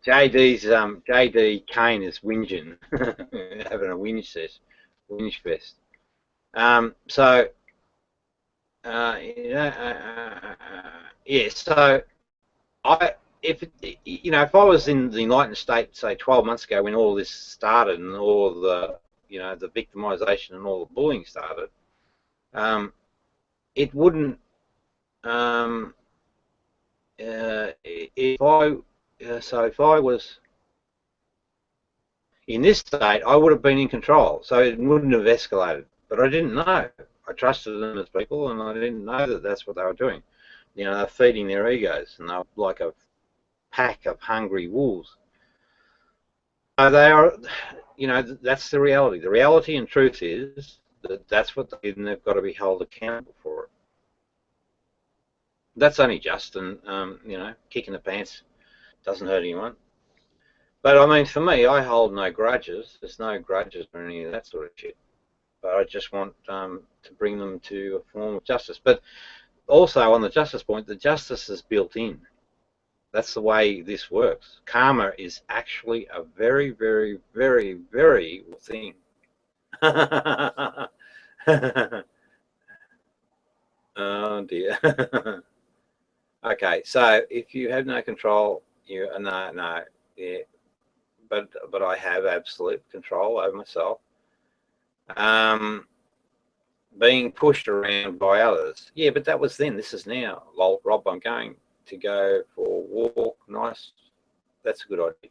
JD Kane is whinging, having a whinge fest. So yeah. So if I was in the enlightened state, say 12 months ago when all this started and all the the victimization and all the bullying started, it wouldn't. If I was in this state, I would have been in control, so it wouldn't have escalated. But I didn't know. I trusted them as people, and I didn't know that that's what they were doing. They're feeding their egos, and they're like a pack of hungry wolves. So they are, that's the reality. The reality and truth is that that's what they did, and they've got to be held accountable for it. That's only just, and kicking the pants doesn't hurt anyone. But I mean, for me, I hold no grudges. There's no grudges or any of that sort of shit. But I just want to bring them to a form of justice. But also on the justice point, the justice is built in. That's the way this works. Karma is actually a very, very, very, very thing. Oh dear. Okay, so if you have no control, no, yeah, but I have absolute control over myself. Being pushed around by others, yeah, but that was then. This is now. Lol, Rob, I'm going to go for a walk. Nice, that's a good idea.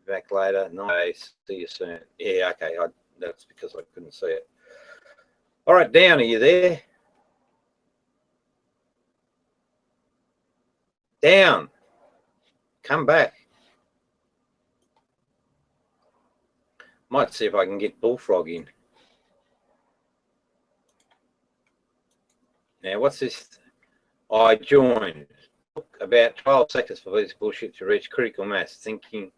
Back later. Nice. See you soon. Yeah, okay. That's because I couldn't see it. All right, Dan, are you there? Down. Come back. Might see if I can get Bullfrog in. Now, what's this? I joined. about 12 seconds for this bullshit to reach critical mass. Think I'll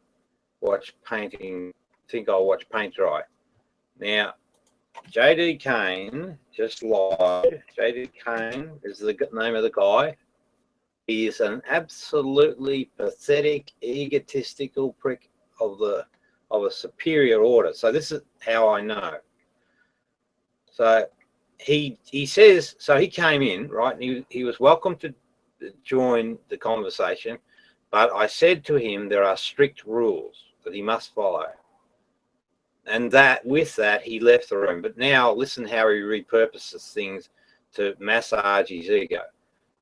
watch paint dry. Now, JD Kane just lied. JD Kane is the name of the guy. He is an absolutely pathetic, egotistical prick of a superior order. So this is how I know. So he says, so he came in, right, and he was welcome to join the conversation, but I said to him there are strict rules that he must follow. And with that, he left the room. But now listen how he repurposes things to massage his ego.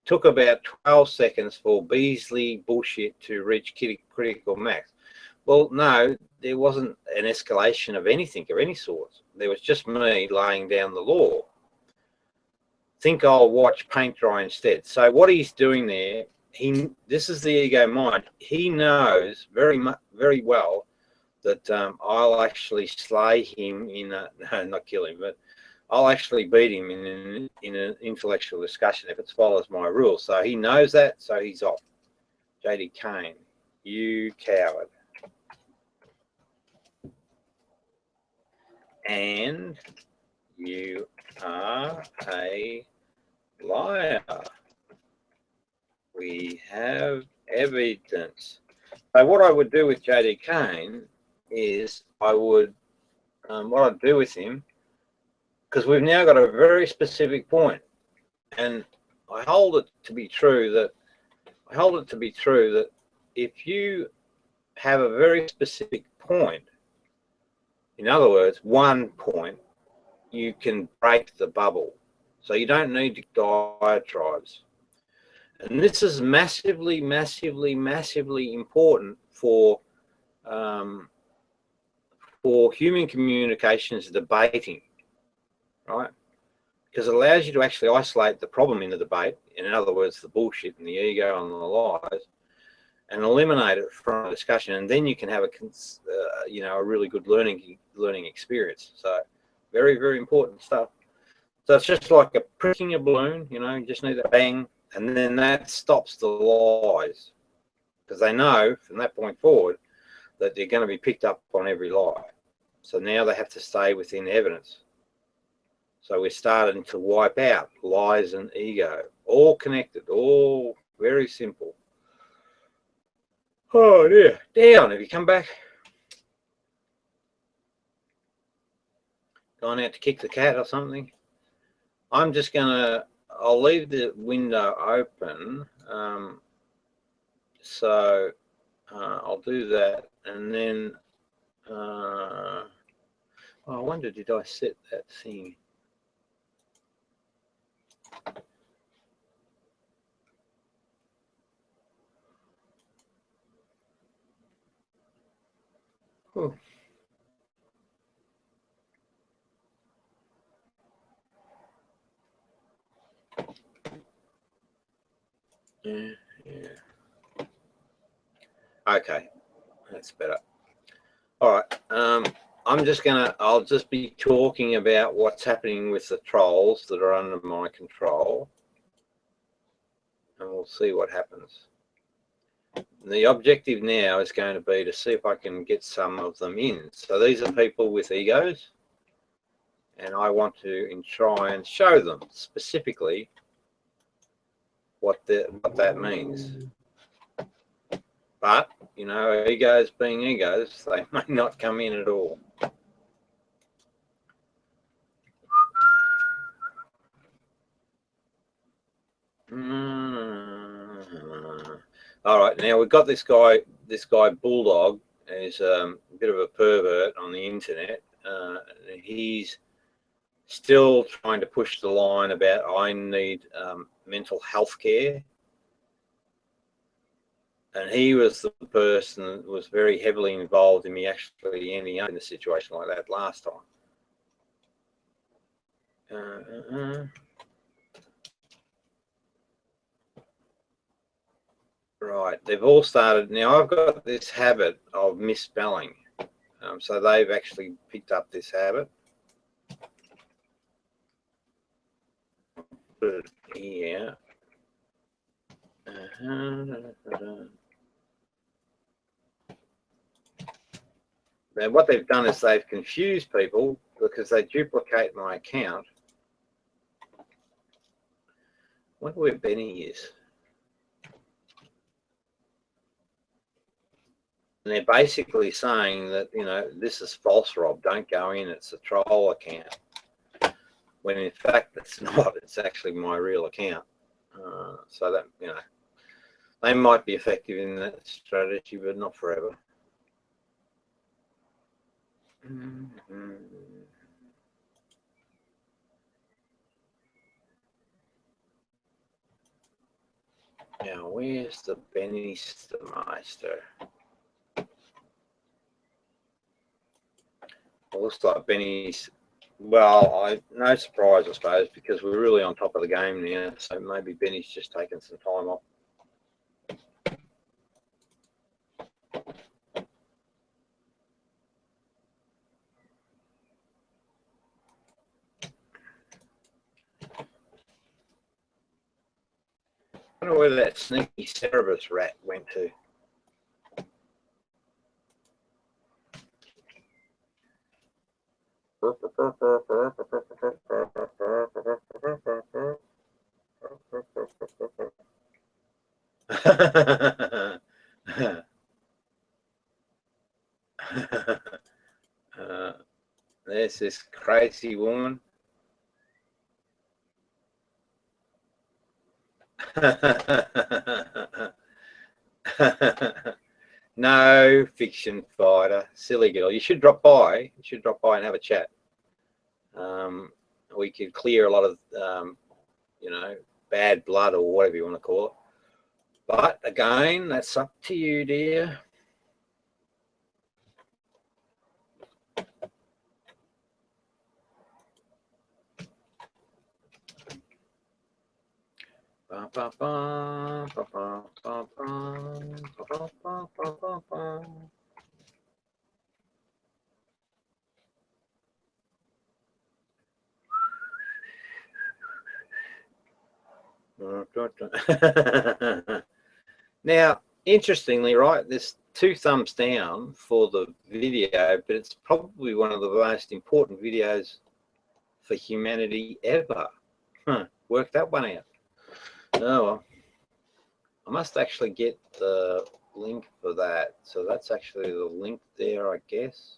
Took about 12 seconds for Beasley bullshit to reach critical max. Well, no, there wasn't an escalation of anything of any sort. There was just me laying down the law. Think I'll watch paint dry instead. So what he's doing there, this is the ego mind. He knows very well that I'll actually slay him no, not kill him, but I'll actually beat him in an intellectual discussion if it follows my rules. So he knows that, so he's off. JD Kane, you coward. And you are a liar. We have evidence. So what I would do with JD Kane is what I'd do with him, because we've now got a very specific point, and I hold it to be true that if you have a very specific point, in other words, one point, you can break the bubble. So you don't need diatribes. And this is massively, massively, massively important for human communications debating, right? Because it allows you to actually isolate the problem in the debate, in other words, the bullshit and the ego and the lies, and eliminate it from a discussion, and then you can have a really good learning experience. So very, very important stuff. So it's just like a pricking a balloon, you just need a bang, and then that stops the lies, because they know from that point forward that they're going to be picked up on every lie. So now they have to stay within evidence. So we're starting to wipe out lies and ego, all connected, all very simple. Oh dear, down, have you come back? Gone out to kick the cat or something? I'll leave the window open. So I'll do that, and then, I wonder, did I set that thing? Oh. Yeah. Okay, that's better. All right. I'll just be talking about what's happening with the trolls that are under my control, and we'll see what happens. The objective now is going to be to see if I can get some of them in. So these are people with egos, and I want to try and show them specifically what that means. But, egos being egos, they may not come in at all. All right, now we've got this guy Bulldog, is a bit of a pervert on the internet. He's still trying to push the line about I need mental health care. And he was the person that was very heavily involved in me actually ending up in a situation like that last time. Right, they've all started. Now I've got this habit of misspelling. So they've actually picked up this habit. Put it here. Now, what they've done is they've confused people because they duplicate my account. I wonder where Benny is. And they're basically saying that, you know, this is false, Rob. Don't go in. It's a troll account. When in fact it's not. It's actually my real account. So that, you know, they might be effective in that strategy, but not forever. Now, where's the Benny Meister? Looks like Benny's, well, no surprise, I suppose, because we're really on top of the game now. So maybe Benny's just taken some time off. I wonder where that sneaky Cerebus rat went to. There's this crazy woman. No, fiction fighter, silly girl. You should drop by. You should drop by and have a chat. We could clear a lot of, you know, bad blood or whatever you want to call it. But again, that's up to you, dear. Now, interestingly, right, there's 2 thumbs down for the video, but it's probably one of the most important videos for humanity ever. Work that one out. Oh, well. I must actually get the link for that. So that's actually the link there, I guess.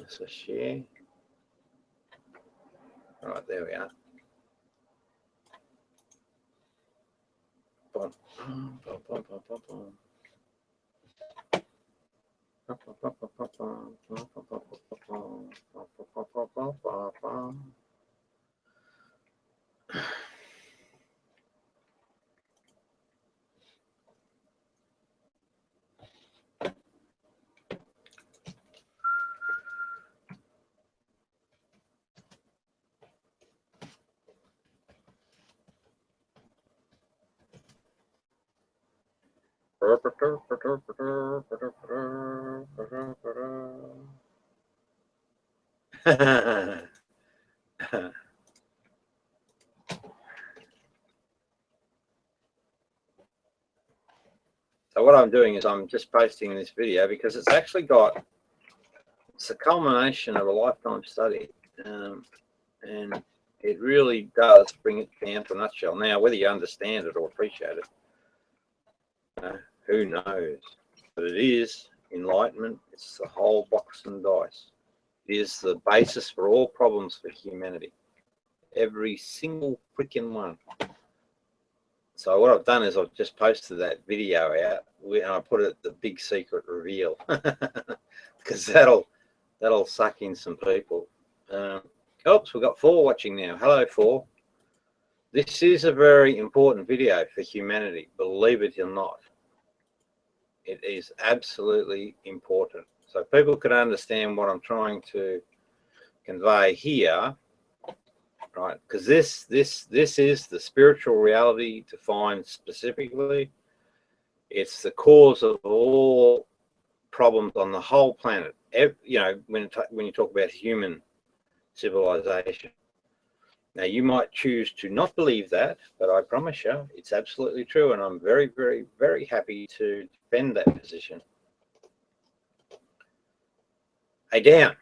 So share. All right, there we are. So what I'm doing is I'm just posting this video because it's actually got, it's a culmination of a lifetime study, and it really does bring it down to a nutshell. Now, whether you understand it or appreciate it, who knows? But it is enlightenment. It's the whole box and dice. It is the basis for all problems for humanity. Every single freaking one. So what I've done is I've just posted that video out, and I put it the big secret reveal, because that'll suck in some people. Oops, we've got 4 watching now. Hello, 4. This is a very important video for humanity, believe it or not. It is absolutely important. So people can understand what I'm trying to convey here, right? Because this is the spiritual reality defined specifically. It's the cause of all problems on the whole planet. You know, when you talk about human civilization. Now, you might choose to not believe that, but I promise you it's absolutely true, and I'm very, very, very happy to defend that position. Hey, down. Are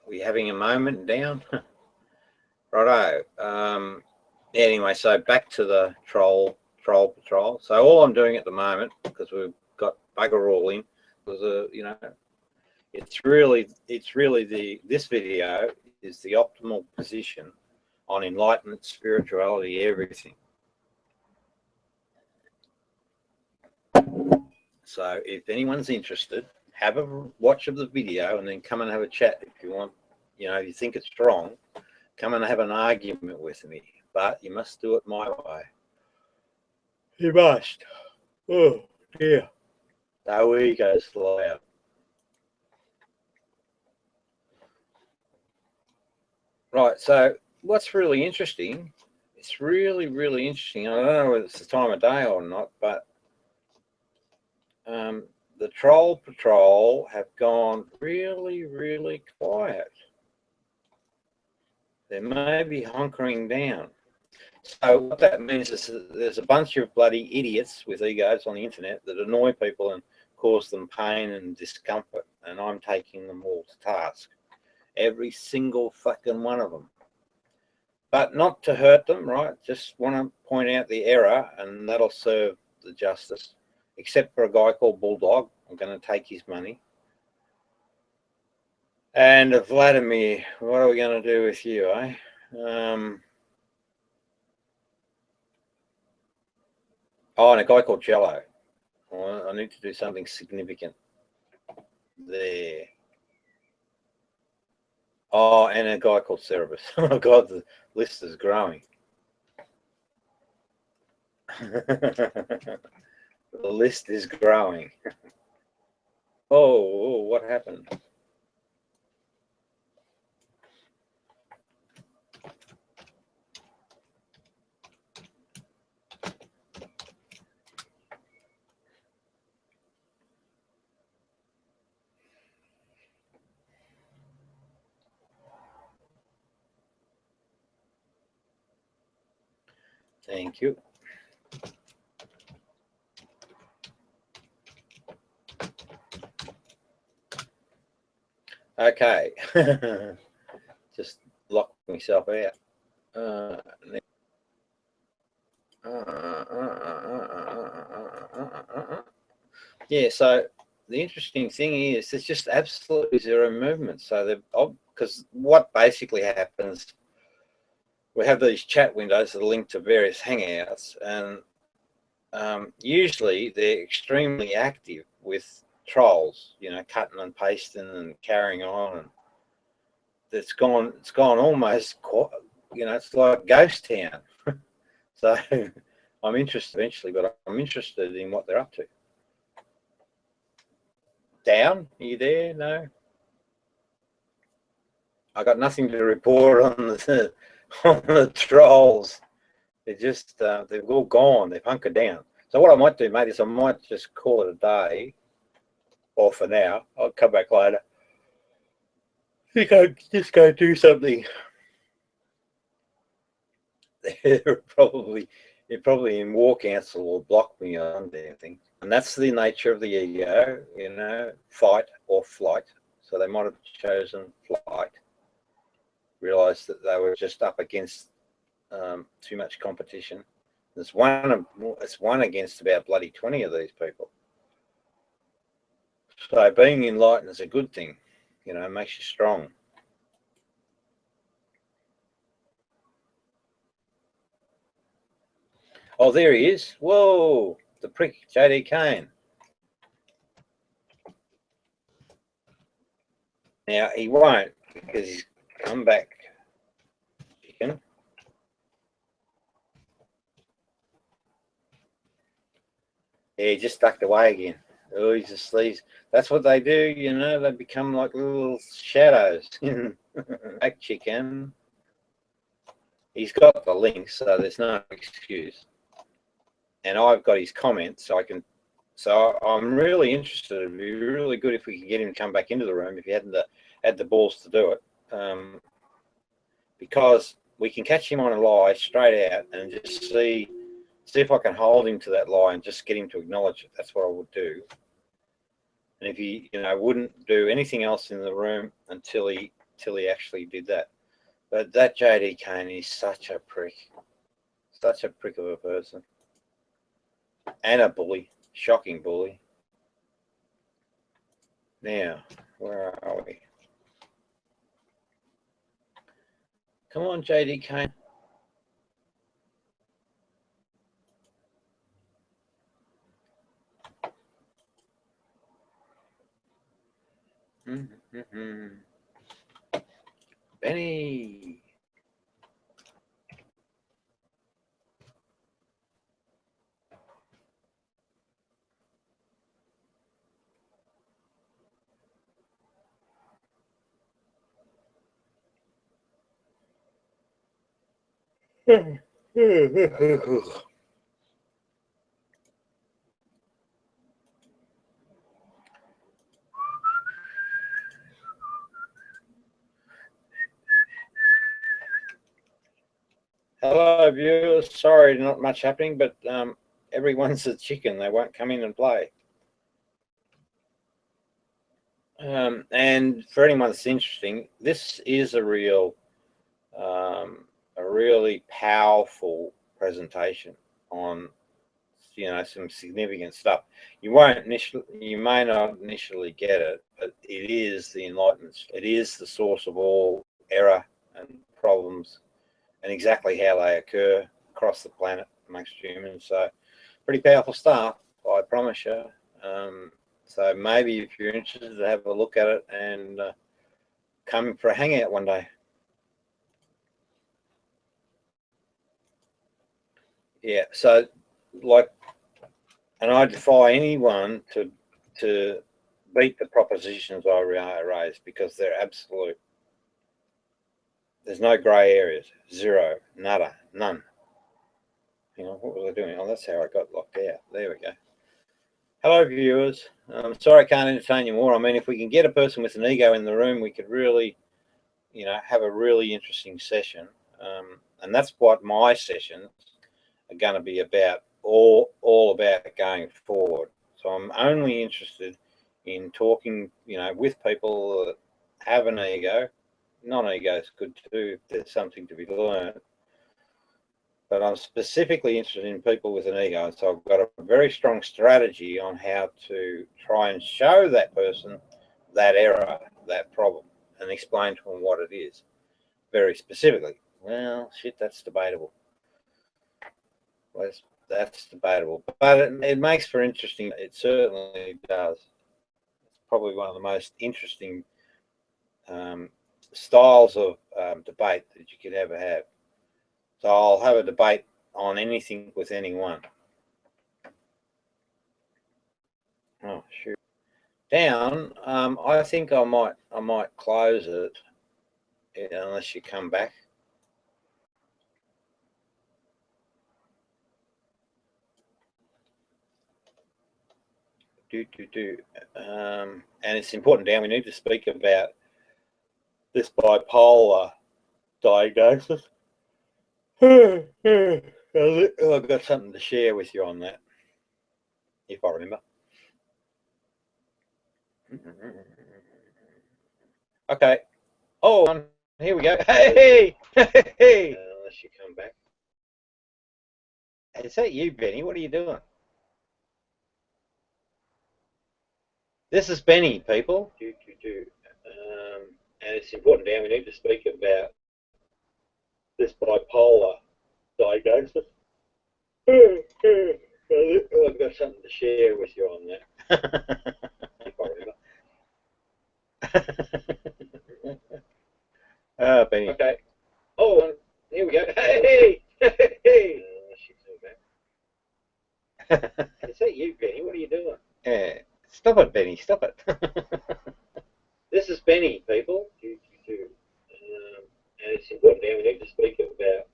we having a moment down? Righto. Anyway, so back to the troll patrol. So all I'm doing at the moment, because we've got bugger all in, was you know, it's really this video is the optimal position on enlightenment, spirituality, everything. So if anyone's interested, have a watch of the video and then come and have a chat if you want. You know, if you think it's wrong, come and have an argument with me. But you must do it my way. You must. Oh dear. No egos allowed. Right, so what's really interesting, it's really, really interesting. I don't know whether it's the time of day or not, but the troll patrol have gone really, really quiet. They may be hunkering down. So what that means is there's a bunch of bloody idiots with egos on the internet that annoy people and cause them pain and discomfort, and I'm taking them all to task. Every single fucking one of them. But not to hurt them, right? Just want to point out the error, and that'll serve the justice. Except for a guy called Bulldog. I'm going to take his money. And Vladimir, what are we going to do with you, eh? Oh, and a guy called Jello. Well, I need to do something significant there. Oh, and a guy called Cerebus. Oh, God, the list is growing. The list is growing. Oh, what happened? Thank you. Okay. Just locked myself out. Yeah, so the interesting thing is there's just absolutely zero movement. So they've, because what basically happens, we have these chat windows that are linked to various hangouts, and usually they're extremely active with trolls, you know, cutting and pasting and carrying on, and it's gone almost, you know, it's like ghost town. So I'm interested eventually, but I'm interested in what they're up to. Down? Are you there? No. I got nothing to report on the trolls. They're just they've all gone. They've hunkered down. So what I might do, mate, is I might just call it a day, or for now. I'll come back later. I think I'll just go do something. They're probably in war council or block me on their thing. And that's the nature of the ego, you know, fight or flight. So they might have chosen flight, realised that they were just up against too much competition. It's one against about bloody 20 of these people. So being enlightened is a good thing, you know, it makes you strong. Oh, there he is. Whoa, the prick, JD Kane. Now, he won't, because he's come back. Chicken. Yeah, he just ducked away again. Oh, he's asleep. That's what they do, you know, they become like little shadows. Back, chicken. He's got the link, so there's no excuse. And I've got his comments, so I can So I'm really interested. It'd be really good if we could get him to come back into the room if he had the balls to do it, because we can catch him on a lie straight out and just see if I can hold him to that lie and just get him to acknowledge it. That's what I would do. And if he, wouldn't do anything else in the room until he actually did that. But that JD Kane is such a prick of a person, and a bully, shocking bully. Now, where are we? Come on, JD Kane. Benny. Hello, viewers. Sorry, not much happening, but everyone's a chicken. They won't come in and play. And for anyone that's interesting, this is a really powerful presentation on some significant stuff. You may not initially get it, but it is the Enlightenment. It is the source of all error and problems, and exactly how they occur across the planet amongst humans. So pretty powerful stuff, I promise you. So maybe if you're interested to have a look at it and come for a hangout one day. Yeah, so and I defy anyone to beat the propositions I raise, because they're absolute. There's no grey areas. Zero. Nada. None. Hang on, what was I doing? Oh, that's how I got locked out. There we go. Hello, viewers. Sorry I can't entertain you more. I mean, if we can get a person with an ego in the room, we could really, have a really interesting session. And that's what my sessions are going to be about, all about going forward. So I'm only interested in talking, with people that have an ego. Non-ego is good too, if there's something to be learned. But I'm specifically interested in people with an ego, and so I've got a very strong strategy on how to try and show that person that error, that problem, and explain to them what it is very specifically. Well, shit, that's debatable. Well, that's debatable, but it makes for interesting. It certainly does. It's probably one of the most interesting styles of debate that you could ever have. So I'll have a debate on anything with anyone. Oh shoot! Down. I think I might close it unless you come back. And it's important, Dan. We need to speak about this bipolar diagnosis. I've got something to share with you on that, if I remember. Okay. Oh, here we go. Hey! Unless you come back. Is that you, Benny? What are you doing? This is Benny, people. And it's important, Dan. We need to speak about this bipolar diagnosis. I've got something to share with you on that. If I remember. Benny. Okay. Oh, here we go. Hey! Is that you, Benny? What are you doing? Yeah. Stop it, Benny. Stop it. This is Benny, people. And it's important now. We need to speak about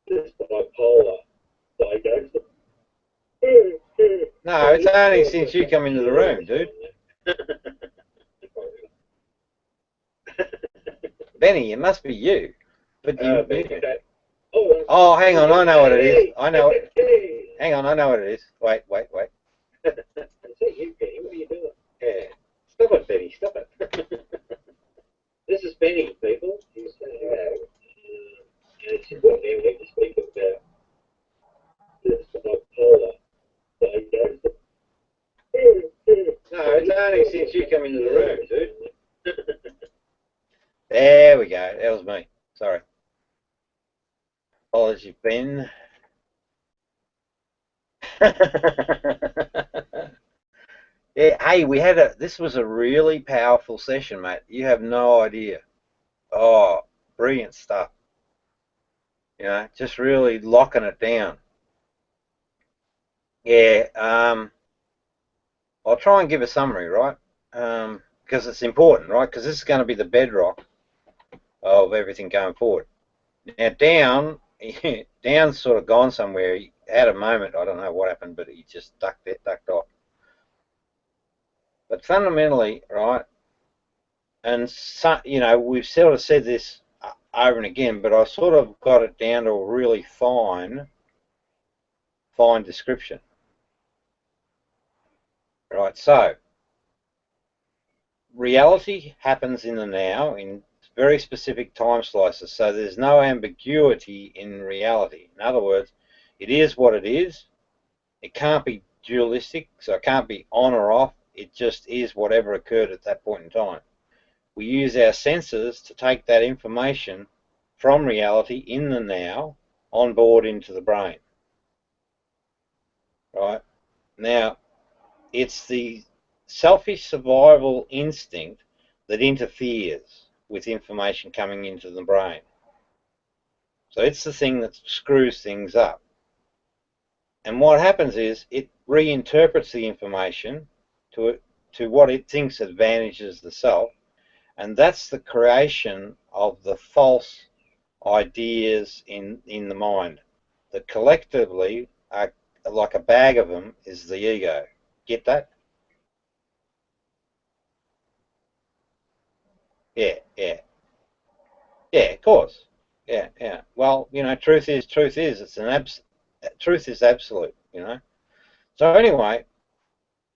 this bipolar diagnosis. No, No, it's only since you come into the room, dude. Benny, it must be you. But you. Oh, hang on, I know what it is. I know it. Hang on, I know what it is. Wait. Is that you, Benny? What are you doing? Yeah. Stop it, Benny. Stop it. This is Benny, people. She's she's got me here to speak about this bipolar diagnosis. No, it's only since you come into the room, dude. There we go. That was me. Sorry. Apologies, Ben. Yeah, hey, this was a really powerful session, mate. You have no idea. Oh, brilliant stuff. You know, just really locking it down. Yeah, I'll try and give a summary, right? Because it's important, right? Because this is going to be the bedrock of everything going forward. Now, Down's sort of gone somewhere. He had a moment, I don't know what happened, but he just ducked off. But fundamentally, right, and so, you know, we've sort of said this over and again, but I sort of got it down to a really fine description. Right, so reality happens in the now in very specific time slices, so there's no ambiguity in reality. In other words, it is what it is. It can't be dualistic, so it can't be on or off. It just is whatever occurred at that point in time. We use our senses to take that information from reality in the now on board into the brain. Right? Now, it's the selfish survival instinct that interferes with information coming into the brain. So it's the thing that screws things up. And what happens is it reinterprets the information to what it thinks advantages the self, and that's the creation of the false ideas in the mind that collectively are like a bag of them is the ego. Get that? Yeah, of course. Yeah. Well, you know, truth is. It's an truth is absolute. You know. So anyway,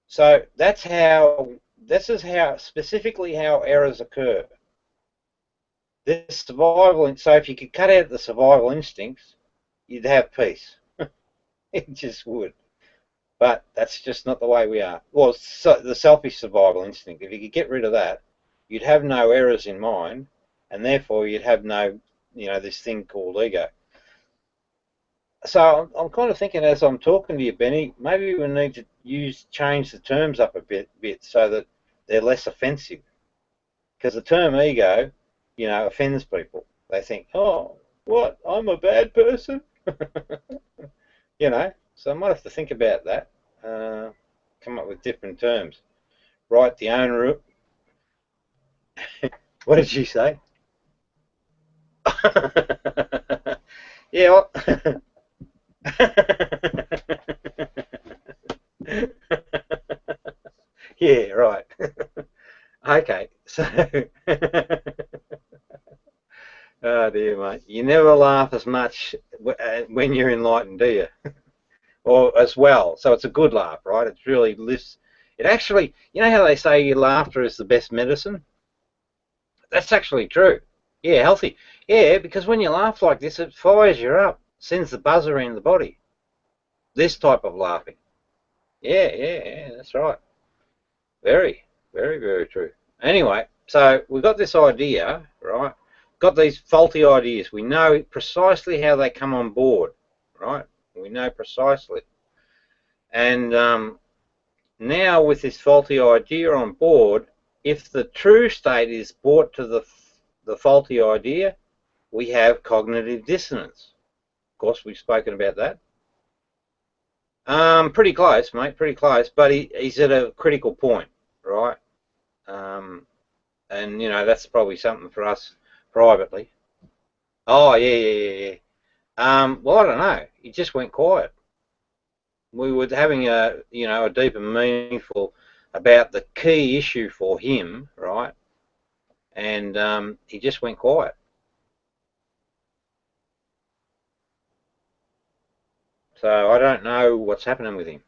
so this is how specifically how errors occur. This survival. So if you could cut out the survival instincts, you'd have peace. It just would. But that's just not the way we are. Well, so the selfish survival instinct. If you could get rid of that, you'd have no errors in mind, and therefore you'd have no, you know, this thing called ego. So I'm kind of thinking as I'm talking to you, Benny, maybe we need to change the terms up a bit so that they're less offensive. Because the term ego, you know, offends people. They think, oh, what? I'm a bad person? You know, so I might have to think about that. Come up with different terms. Right, the owner. What did she say? Yeah. Well, yeah, right. Okay, so oh dear, mate, you never laugh as much when you're enlightened, do you? Or as well, so it's a good laugh, right? It really lifts. It actually, you know how they say laughter is the best medicine? That's actually true. Yeah, healthy. Yeah, because when you laugh like this, it fires you up, sends the buzz around the body. This type of laughing. Yeah, that's right. Very, very, very true. Anyway, so we've got this idea, right? Got these faulty ideas. We know precisely how they come on board, right? We know precisely. And now with this faulty idea on board, if the true state is brought to the faulty idea, we have cognitive dissonance. Of course, we've spoken about that. Pretty close, mate, pretty close, but he's at a critical point, right? And, you know, that's probably something for us privately. Oh, yeah. Well, I don't know. He just went quiet. we were having a deep and meaningful about the key issue for him, right? And he just went quiet. So I don't know what's happening with him,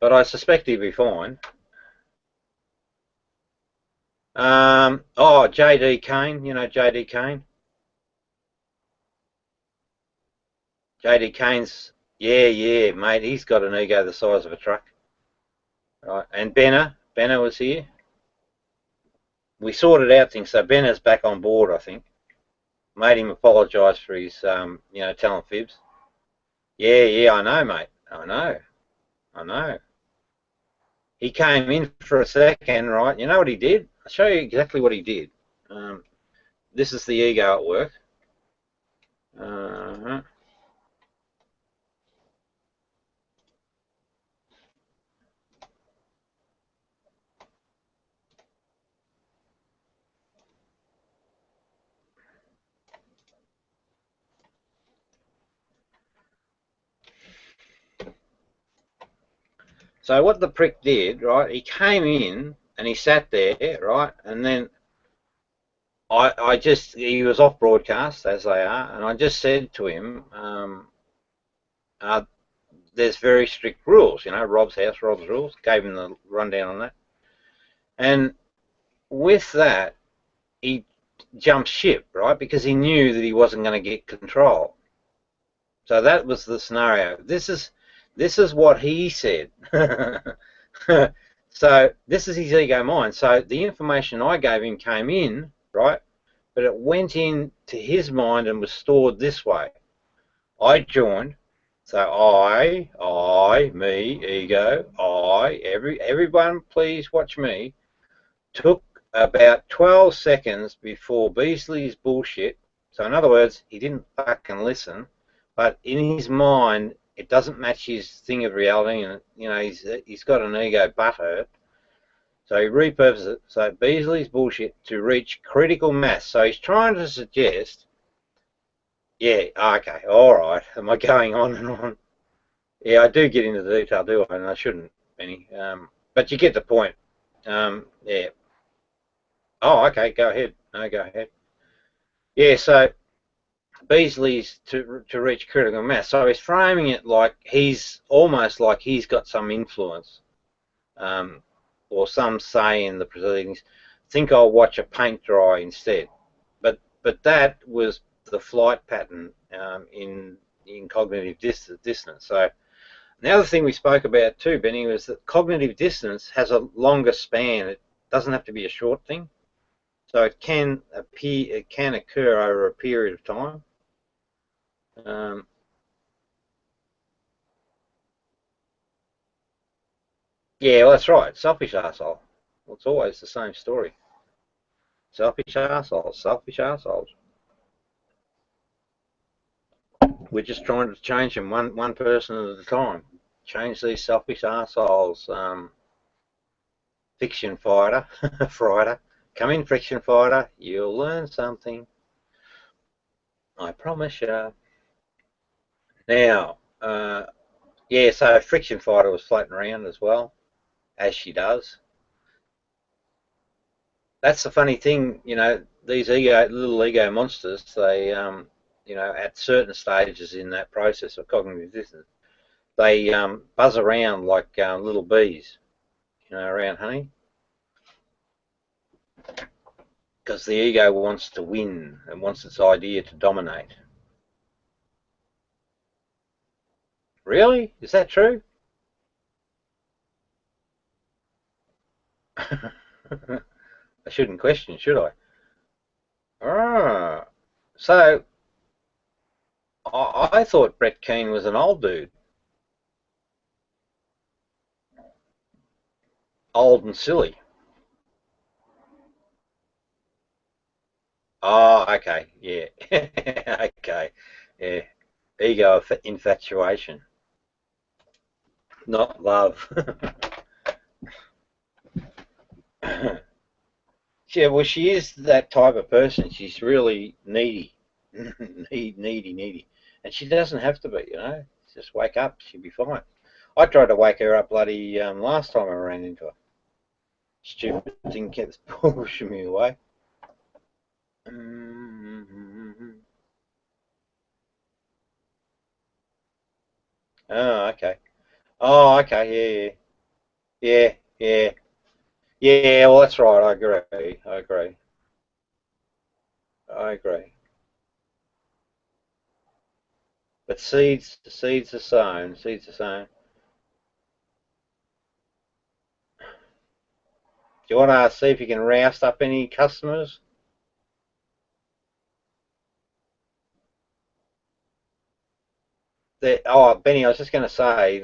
but I suspect he'll be fine. J.D. Kane, you know J.D. Kane? J.D. Kane's, yeah, mate, he's got an ego the size of a truck. Right, and Benner was here. We sorted out things, so Benner's back on board, I think. Made him apologise for his, telling fibs. Yeah, I know, mate. I know. He came in for a second, right? You know what he did? I'll show you exactly what he did. This is the ego at work. So what the prick did, right, he came in and he sat there, right, and then he was off broadcast, as they are, and I just said to him, there's very strict rules, Rob's house, Rob's rules, gave him the rundown on that. And with that, he jumped ship, right, because he knew that he wasn't going to get control. So that was the scenario. This is what he said. So this is his ego mind. So the information I gave him came in, right, but it went into his mind and was stored this way. I joined. So me, ego, everyone please watch me, took about 12 seconds before Beasley's bullshit. So in other words, he didn't fucking listen, but in his mind, it doesn't match his thing of reality, and he's got an ego butthurt. So he repurposes it. So Beasley's bullshit to reach critical mass. So he's trying to suggest, yeah, okay, all right. Am I going on and on? Yeah, I do get into the detail, do I? And I shouldn't, Benny. But you get the point. Yeah. Oh, okay, go ahead. No, go ahead. Yeah, so Beasley's to reach critical mass. So he's framing it like he's almost like he's got some influence, or some say in the proceedings, think I'll watch a paint dry instead. But that was the flight pattern in cognitive dissonance. So the other thing we spoke about too, Benny, was that cognitive dissonance has a longer span. It doesn't have to be a short thing. So it can occur over a period of time. Yeah, well, that's right. Selfish arsehole. Well, it's always the same story. Selfish arseholes, selfish arseholes. We're just trying to change them one person at a time. Change these selfish arseholes. Fiction fighter, Friday. Come in, friction fighter. You'll learn something. I promise you. Now, yeah, so friction fighter was floating around as well, as she does. That's the funny thing, these little ego monsters, they, at certain stages in that process of cognitive dissonance, they buzz around like little bees, around honey. Because the ego wants to win and wants its idea to dominate. Really? Is that true? I shouldn't question, should I? So I thought Brett Keane was an old dude. Old and silly. Oh, okay, yeah. Okay, yeah. Ego infatuation, not love. Yeah, well, she is that type of person. She's really needy. needy. And she doesn't have to be, you know. Just wake up, she'll be fine. I tried to wake her up bloody last time I ran into her. Stupid thing kept pushing me away. Oh, okay. Oh, okay. Yeah, yeah, yeah. Yeah, well, that's right. I agree. I agree. I agree. But seeds are sown. Seeds are sown. Do you want to see if you can roust up any customers? Oh, Benny, I was just going to say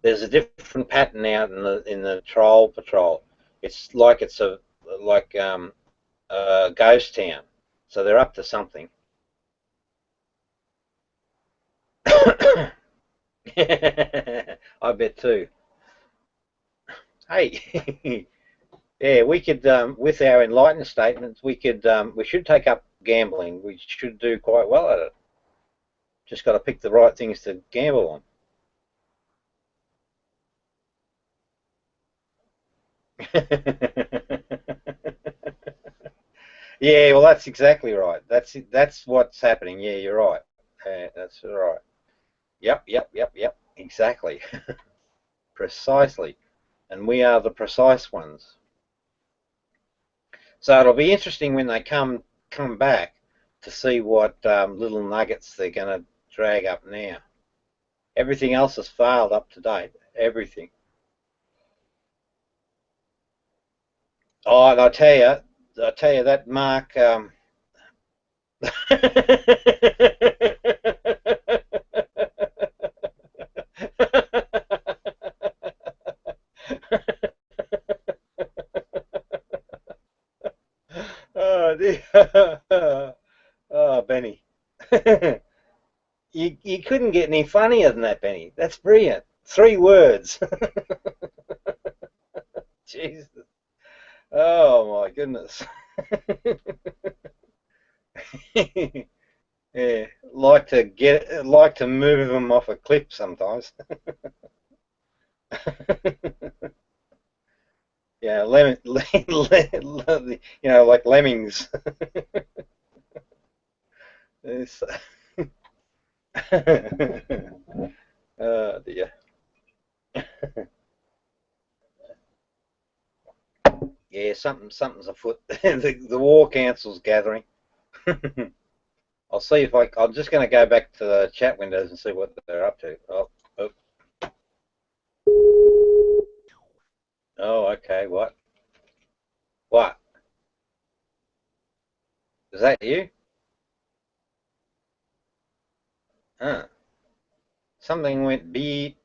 there's a different pattern out in the troll patrol. It's like it's like a ghost town, so they're up to something. I bet too. Hey, yeah, we could with our enlightened statements, we should take up gambling. We should do quite well at it. Just got to pick the right things to gamble on. Yeah, well, that's exactly right. That's what's happening. Yeah, you're right. That's right. Yep, yep, yep, yep. Exactly. Precisely. And we are the precise ones. So it'll be interesting when they come back to see what little nuggets they're going to drag up now. Everything else has failed up to date. Everything. Oh, and I tell you that Mark. Oh, dear. Oh, Benny. You couldn't get any funnier than that, Benny. That's brilliant. 3 words. Jesus. Oh my goodness. Yeah, like to move them off a cliff sometimes. Yeah, like lemmings. Oh dear. Yeah, something's afoot. The war council's gathering. I'll see if I'm just going to go back to the chat windows and see what they're up to. Oh, oh, okay. What? What? Is that you? Huh. Something went beep.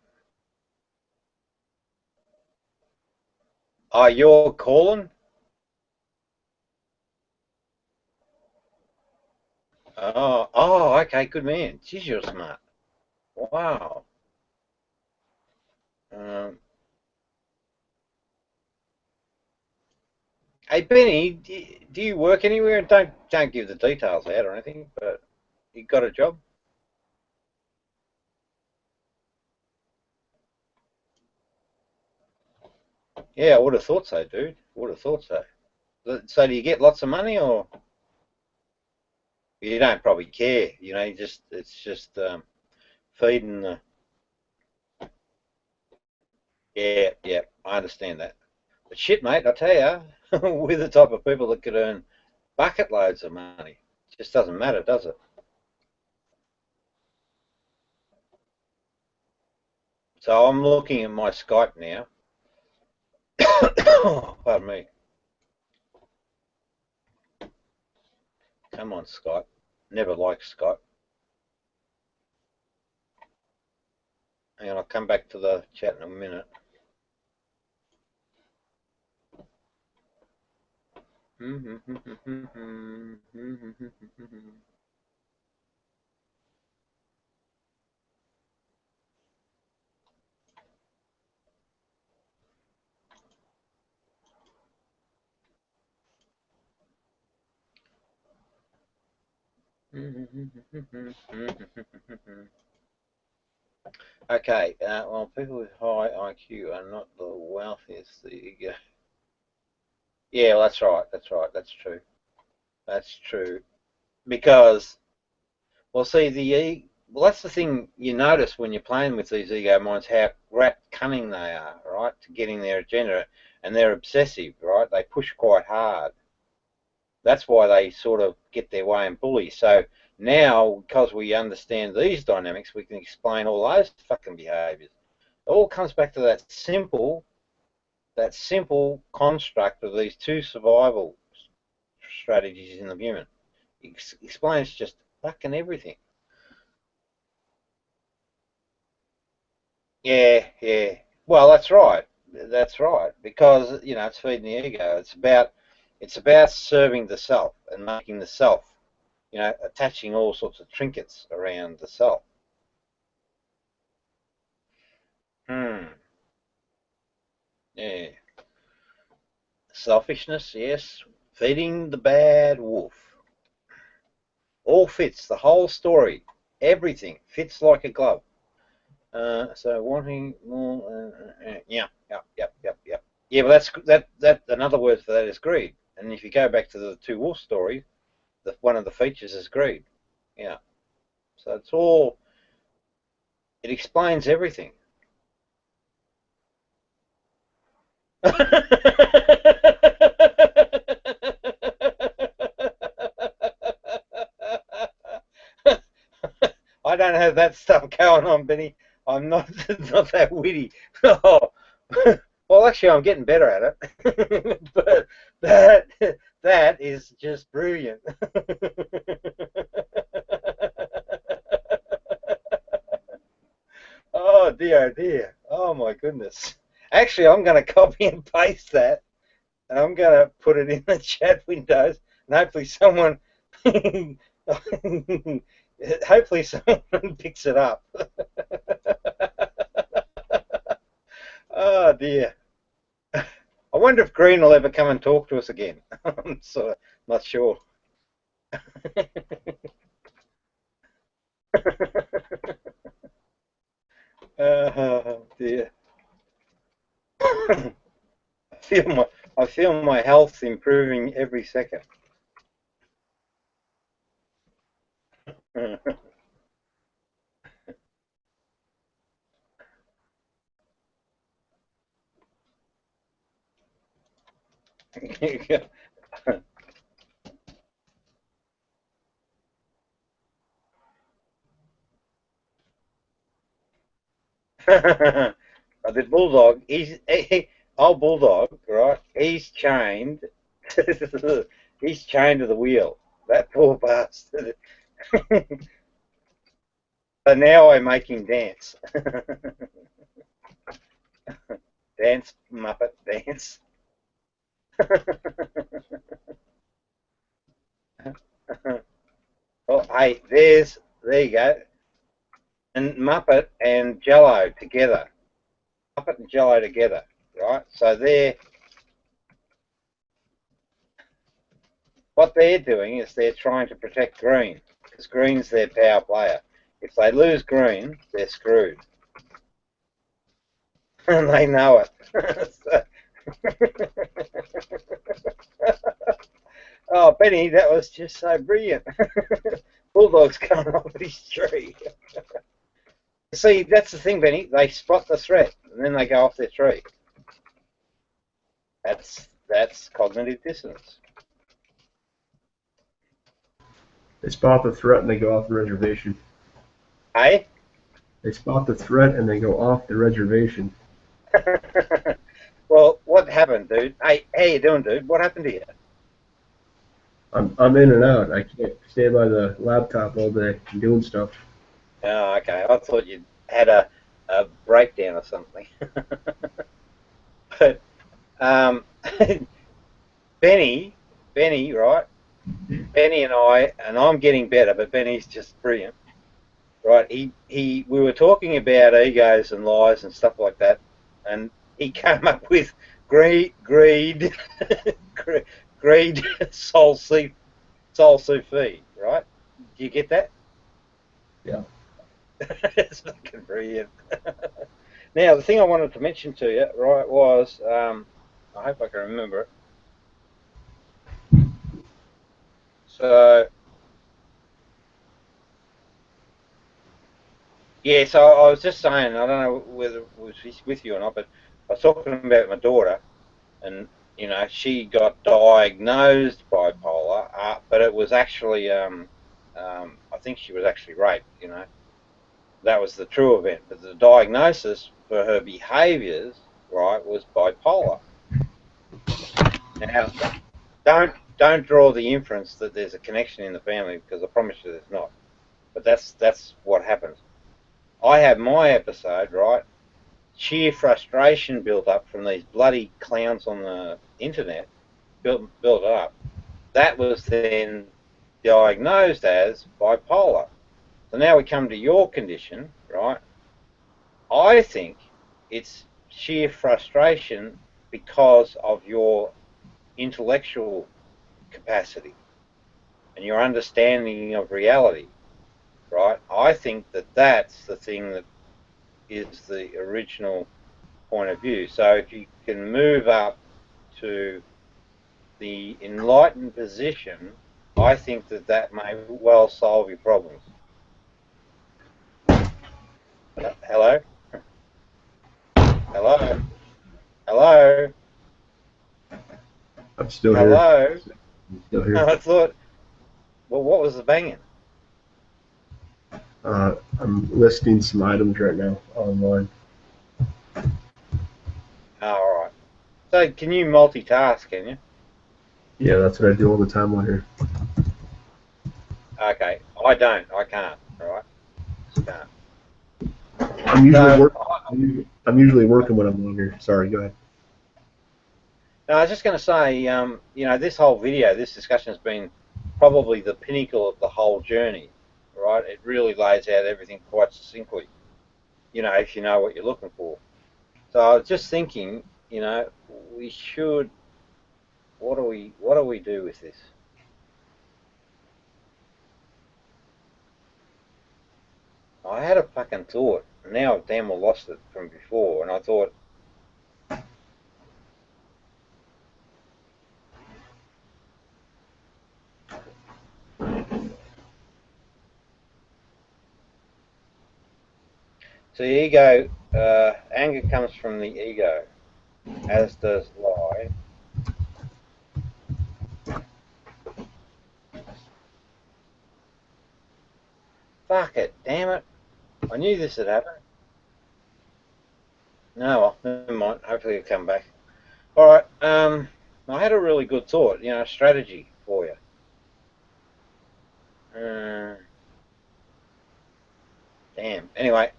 Oh, you're calling? Oh, okay. Good man. Geez, you're smart. Wow. Um, hey, Benny, do you work anywhere? Don't give the details out or anything, but you got a job? Yeah, I would have thought so, dude. Would have thought so. So do you get lots of money, or you don't probably care? You know, it's just feeding the. Yeah, yeah, I understand that. But shit, mate, I tell you, we're the type of people that could earn bucket loads of money. It just doesn't matter, does it? So I'm looking at my Skype now. Pardon me. Come on, Skype. Never liked Skype. Hang on, I'll come back to the chat in a minute. Okay, well, people with high IQ are not the wealthiest. There you go. Yeah, well, that's right. That's right. That's true. That's true. Because, well, see, well, that's the thing you notice when you're playing with these ego minds, how rat cunning they are, right, to getting their agenda, and they're obsessive, right? They push quite hard. That's why they sort of get their way and bully. So now, because we understand these dynamics, we can explain all those fucking behaviours. It all comes back to that simple construct of these two survival strategies in the human. It explains just fucking everything. Yeah, yeah. Well, that's right. That's right. Because it's feeding the ego. It's about serving the self and making the self, attaching all sorts of trinkets around the self. Hmm. Yeah. Selfishness, yes. Feeding the bad wolf. All fits. The whole story. Everything fits like a glove. So wanting more. Yeah. Yeah, but that. Another word for that is greed. And if you go back to the two wolf stories, one of the features is greed. Yeah. So it's all. It explains everything. I don't have that stuff going on, Benny. I'm not not that witty. Oh. Well, actually, I'm getting better at it. But that is just brilliant. Oh dear, oh dear. Oh my goodness. Actually, I'm going to copy and paste that, and I'm going to put it in the chat windows, and hopefully someone picks it up. Oh dear. I wonder if Green will ever come and talk to us again. I'm sort of not sure. Oh dear. I feel my health improving every second. The bulldog, old bulldog, right? He's chained. He's chained to the wheel. That poor bastard. So now I make him dance. Dance, Muppet, dance. Oh, hey, there you go. And Muppet and Jello together. Muppet and Jello together, right? So what they're doing is they're trying to protect Green, because Green's their power player. If they lose Green, they're screwed. And they know it. Oh, Benny, that was just so brilliant. Bulldog's coming off his tree. See, that's the thing, Benny. They spot the threat, and then they go off their tree. That's cognitive dissonance. They spot the threat and they go off the reservation. Hey? They spot the threat and they go off the reservation. Well, what happened, dude? Hey, how you doing, dude? What happened to you? I'm in and out. I can't stay by the laptop all day doing stuff. Oh, okay. I thought you had a breakdown or something. But Benny, right? Benny and I'm getting better, but Benny's just brilliant, right? We were talking about egos and lies and stuff like that, and he came up with greed, greed, soul sufi, right? Do you get that? Yeah. It's fucking brilliant. Now, the thing I wanted to mention to you, right, was I hope I can remember it. So, yeah, so I was just saying, I don't know whether it was with you or not, but I was talking about my daughter, and you know, she got diagnosed bipolar, but it was actually, I think she was actually raped. You know, that was the true event, but the diagnosis for her behaviours, right, was bipolar. Now, don't draw the inference that there's a connection in the family, because I promise you there's not. But that's what happens. I had my episode, right? Sheer frustration built up from these bloody clowns on the internet, built it up. That was then diagnosed as bipolar. So now we come to your condition, right? I think it's sheer frustration because of your intellectual capacity and your understanding of reality, right? I think that that's the thing that is the original point of view. So if you can move up to the enlightened position, I think that that may well solve your problems. Hello? Hello? Hello? I'm still Hello? here. I'm still here. I thought, well, what was the banging? I'm listing some items right now online. Oh, all right. So can you multitask, can you? Yeah, that's what I do all the time on here. Okay. I don't. I can't. All right. Just can't. I'm usually So, working. I'm usually working when I'm on here. Sorry, go ahead. no, I was just going to say, you know, this whole video, this discussion has been probably the pinnacle of the whole journey, right? It really lays out everything quite succinctly, you know, if you know what you're looking for. So I was just thinking, you know, we should, what do we do with this? I had a fucking thought, and now I've damn well lost it from before, and I thought, so the ego, anger comes from the ego, as does lie. Fuck it, damn it. I knew this would happen. No, well, never mind. Hopefully it'll come back. All right. I had a really good thought, you know, strategy for you. Damn. Anyway,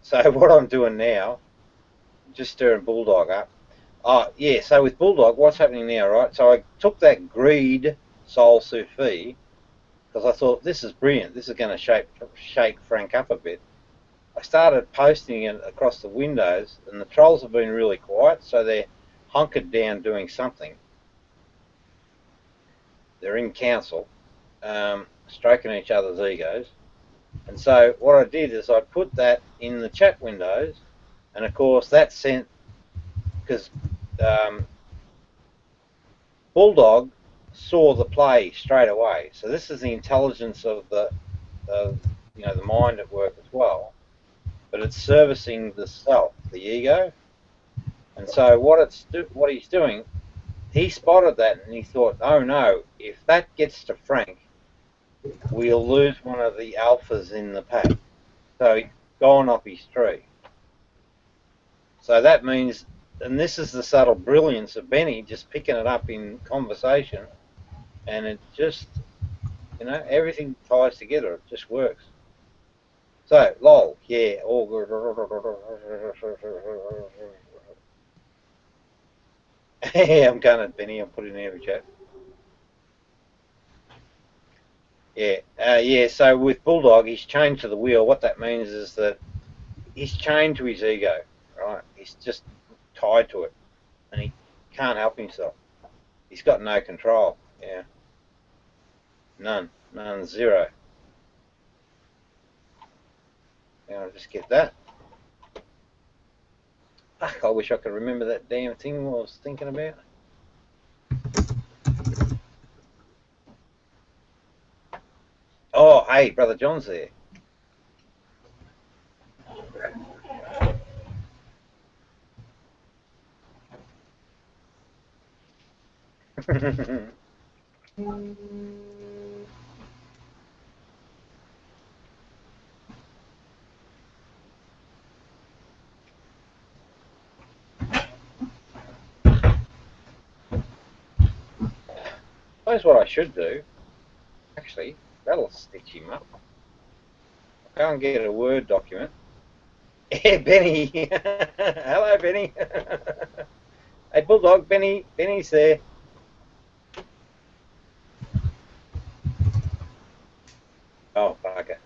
so what I'm doing now, just stirring Bulldog up. Oh, yeah, so with Bulldog, what's happening now, right? So I took that greed soul Sufi, because I thought, this is brilliant. This is going to shake Frank up a bit. I started posting it across the windows, and the trolls have been really quiet, so they're hunkered down doing something. They're in council, stroking each other's egos. And so what I did is I put that in the chat windows, and of course that sent, because Bulldog saw the play straight away. So this is the intelligence of the you know, the mind at work as well, but it's servicing the self, the ego. And so what he's doing, he spotted that and he thought, oh no, if that gets to Frank, we'll lose one of the alphas in the pack. So he's gone off his tree. So that means, and this is the subtle brilliance of Benny, just picking it up in conversation, and it just, you know, everything ties together. It just works. So, lol, yeah, all good. Yeah, I'm going to Benny. I'm putting in every chat. Yeah, yeah. So with Bulldog, he's chained to the wheel. What that means is that he's chained to his ego, right? He's just tied to it, and he can't help himself. He's got no control. Yeah, none, zero. I'll just get that. Fuck, I wish I could remember that damn thing I was thinking about. Oh, hey, Brother John's there. That's what I should do. Actually, that'll stitch him up. I can't get a Word document. Yeah, Benny. Hello, Benny. Hey, Bulldog, Benny. Benny's there. Oh, bugger.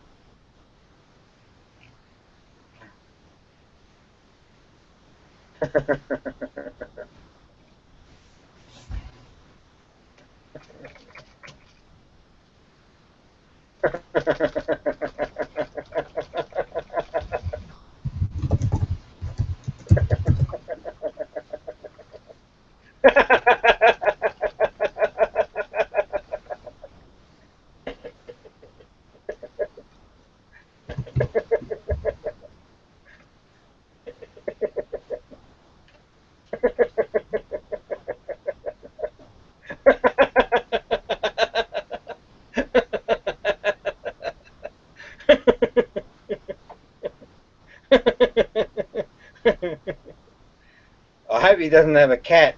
I hope he doesn't have a cat.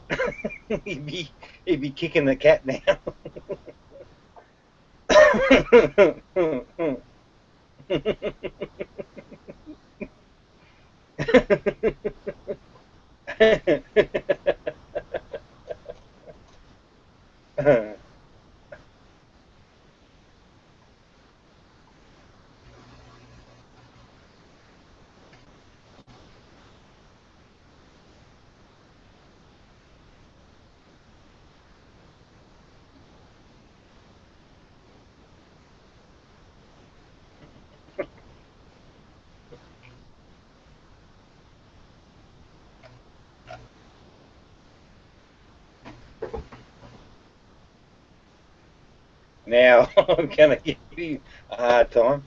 he'd be kicking the cat now. Now I'm gonna give you a hard time.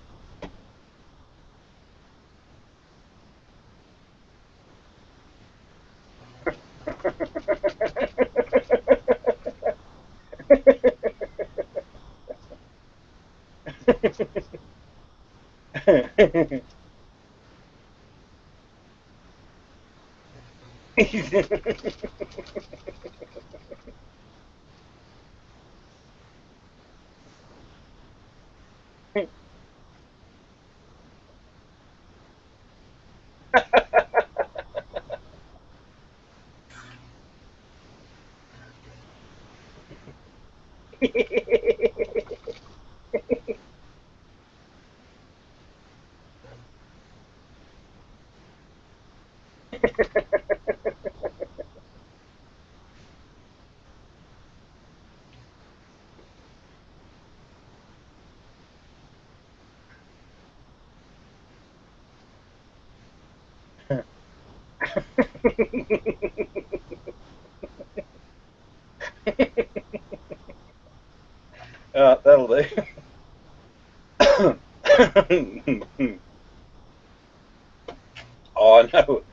That'll do. Oh no.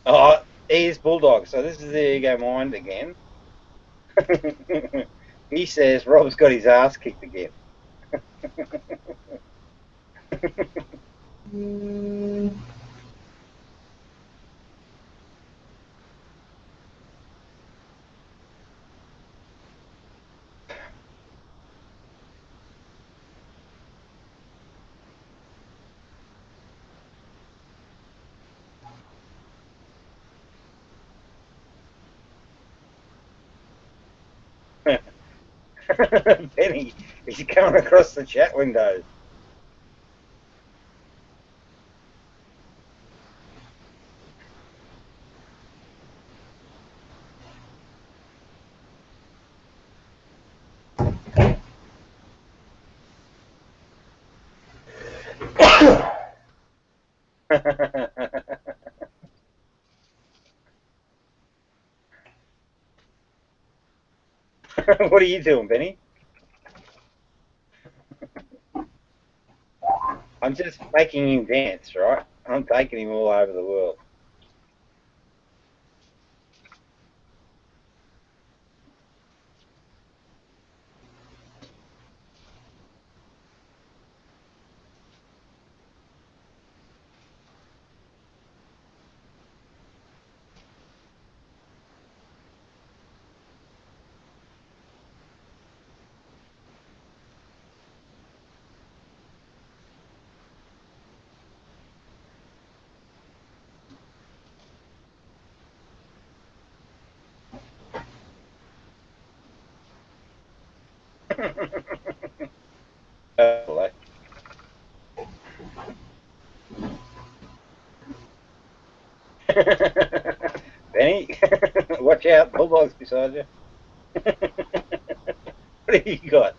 Oh, here's Bulldog. So this is the ego mind again. He says Rob's got his ass kicked again. Benny, he's coming across the chat window. What are you doing, Benny? I'm just making him dance, right? I'm taking him all over the world. Oh, Benny, watch out, Bulldog's beside you. What have you got?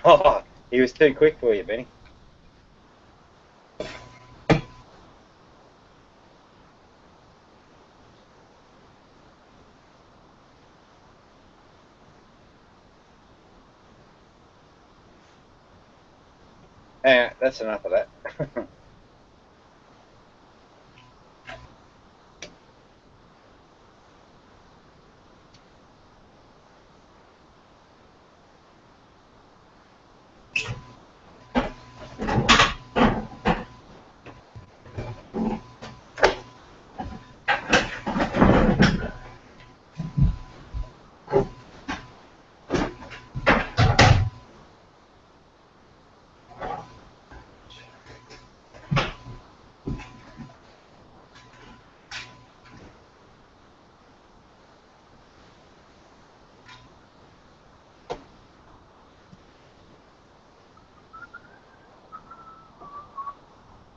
Oh, he was too quick for you, Benny. That's enough of that.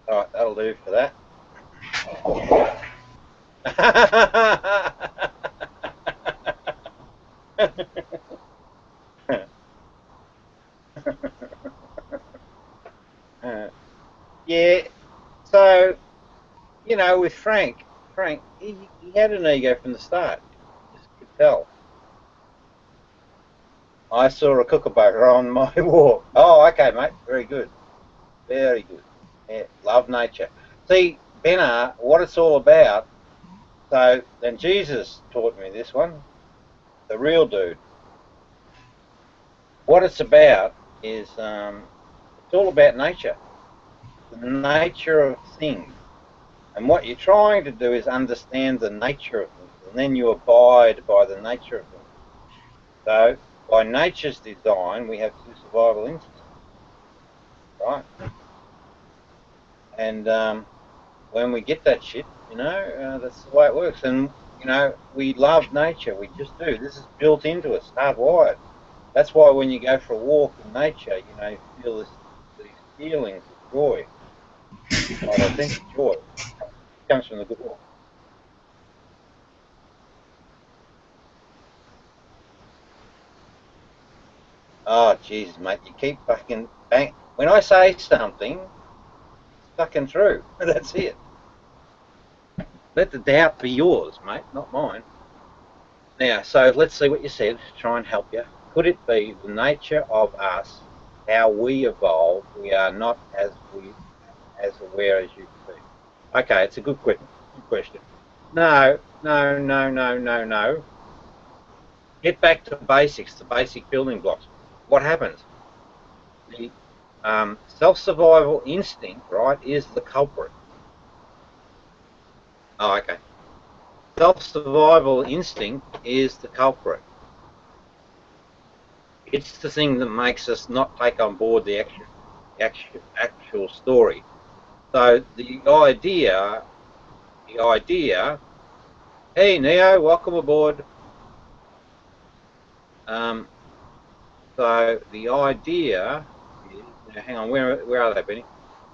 All right, that'll do for that. Yeah, so, with Frank, he had an ego from the start. You just could tell. I saw a kookaburra on my walk. Oh, okay, mate. Very good. Very good. Yeah, love nature. See, Benna, what it's all about. So, then Jesus taught me this one, the real dude. What it's about is it's all about nature, the nature of things. And what you're trying to do is understand the nature of things, and then you abide by the nature of things. So, by nature's design, we have two survival instincts, right? And when we get that shit, that's the way it works. And we love nature. We just do. This is built into us, hardwired. That's why when you go for a walk in nature, you feel these feelings of joy, like authentic joy. It comes from the good walk. Oh, Jesus, mate, you keep fucking bang. When I say something, it's fucking true. That's it. Let the doubt be yours, mate, not mine. Now, so let's see what you said. Try and help you. Could it be the nature of us, how we evolve? We are not as aware as you could be. Okay, it's a good question. Good question. No, no, no, no, no, no. Get back to basics, the basic building blocks. What happens? The self-survival instinct, right, is the culprit. Oh, okay. Self-survival instinct is the culprit. It's the thing that makes us not take on board the actual story. So the idea, hey Neo, welcome aboard. So the idea is, hang on, where are they, Benny?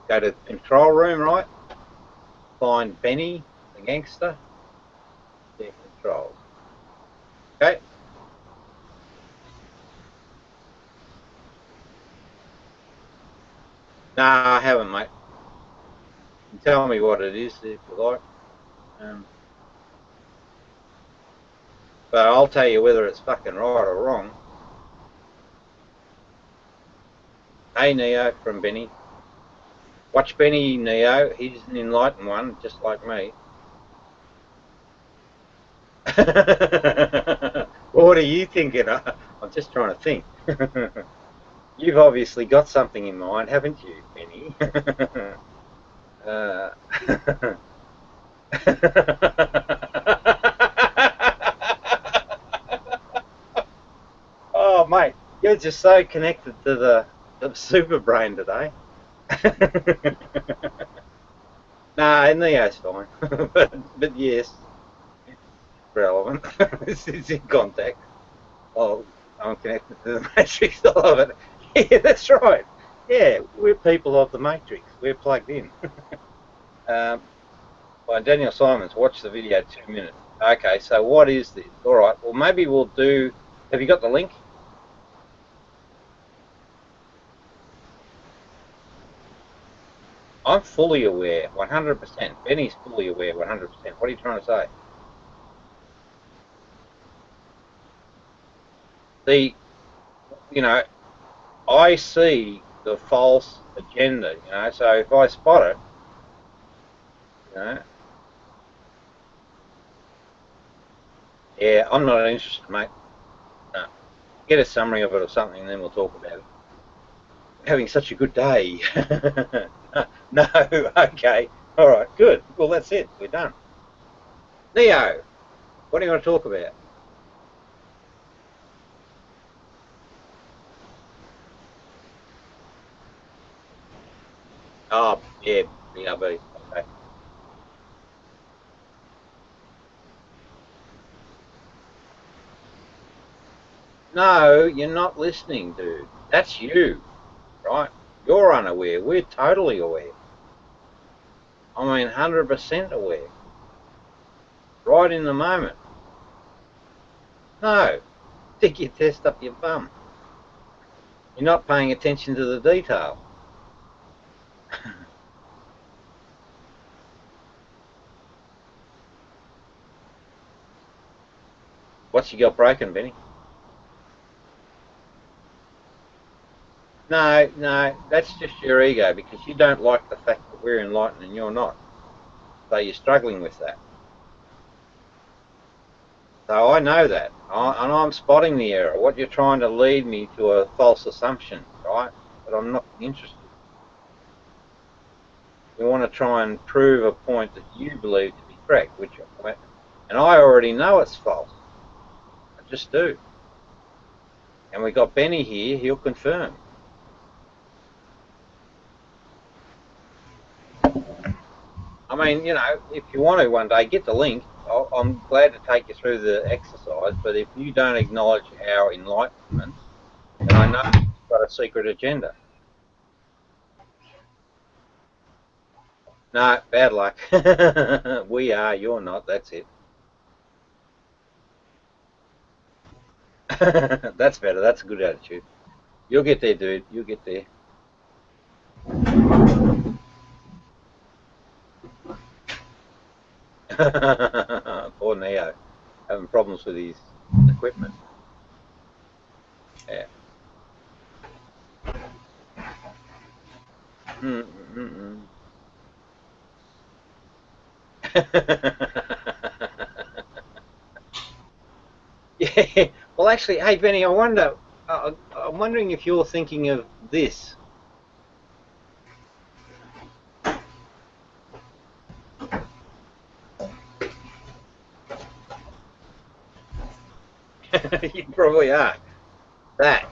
Go to the control room, right? Find Benny, the gangster. Their controls. Okay. No, I haven't, mate. tell me what it is if you like. But I'll tell you whether it's fucking right or wrong. Hey Neo from Benny. Watch Benny, Neo. He's an enlightened one, just like me. What are you thinking? I'm just trying to think. You've obviously got something in mind, haven't you, Benny? Oh, mate, you're just so connected to the super brain today. Nah, Neo's fine. but yes, it's relevant. It's in contact. Oh, I'm connected to the Matrix. I love it. Yeah, that's right. Yeah, we're people of the Matrix. We're plugged in. By Daniel Simons, watch the video 2 minutes. Okay, so what is this? All right, well, maybe we'll do... Have you got the link? I'm fully aware, 100%. Benny's fully aware, 100%. What are you trying to say? The, you know, I see the false agenda, you know, so if I spot it, you know, yeah, I'm not interested, mate. No. Get a summary of it or something, and then we'll talk about it. Having such a good day. No, okay, all right, good. Well, that's it. We're done. Neo, what do you want to talk about? Oh, yeah, BRB. Okay. No, you're not listening, dude. That's you, right? You're unaware. We're totally aware. I mean, 100% aware. Right in the moment. No, stick your test up your bum. You're not paying attention to the detail. What's you got broken, Benny? No, no, that's just your ego because you don't like the fact that we're enlightened and you're not. So you're struggling with that. So I know that, and I'm spotting the error. What you're trying to lead me to a false assumption, right? But I'm not interested. You want to try and prove a point that you believe to be correct, and I already know it's false. I just do. And we got Benny here; he'll confirm. I mean, you know, if you want to one day, get the link. I'm glad to take you through the exercise, but if you don't acknowledge our enlightenment, then I know you've got a secret agenda. No, bad luck. We are, you're not, that's it. That's better, that's a good attitude. You'll get there, dude, you'll get there. Poor Neo, having problems with his equipment. Yeah. Yeah. Well, actually, hey Benny, I'm wondering if you're thinking of this. You probably are. That.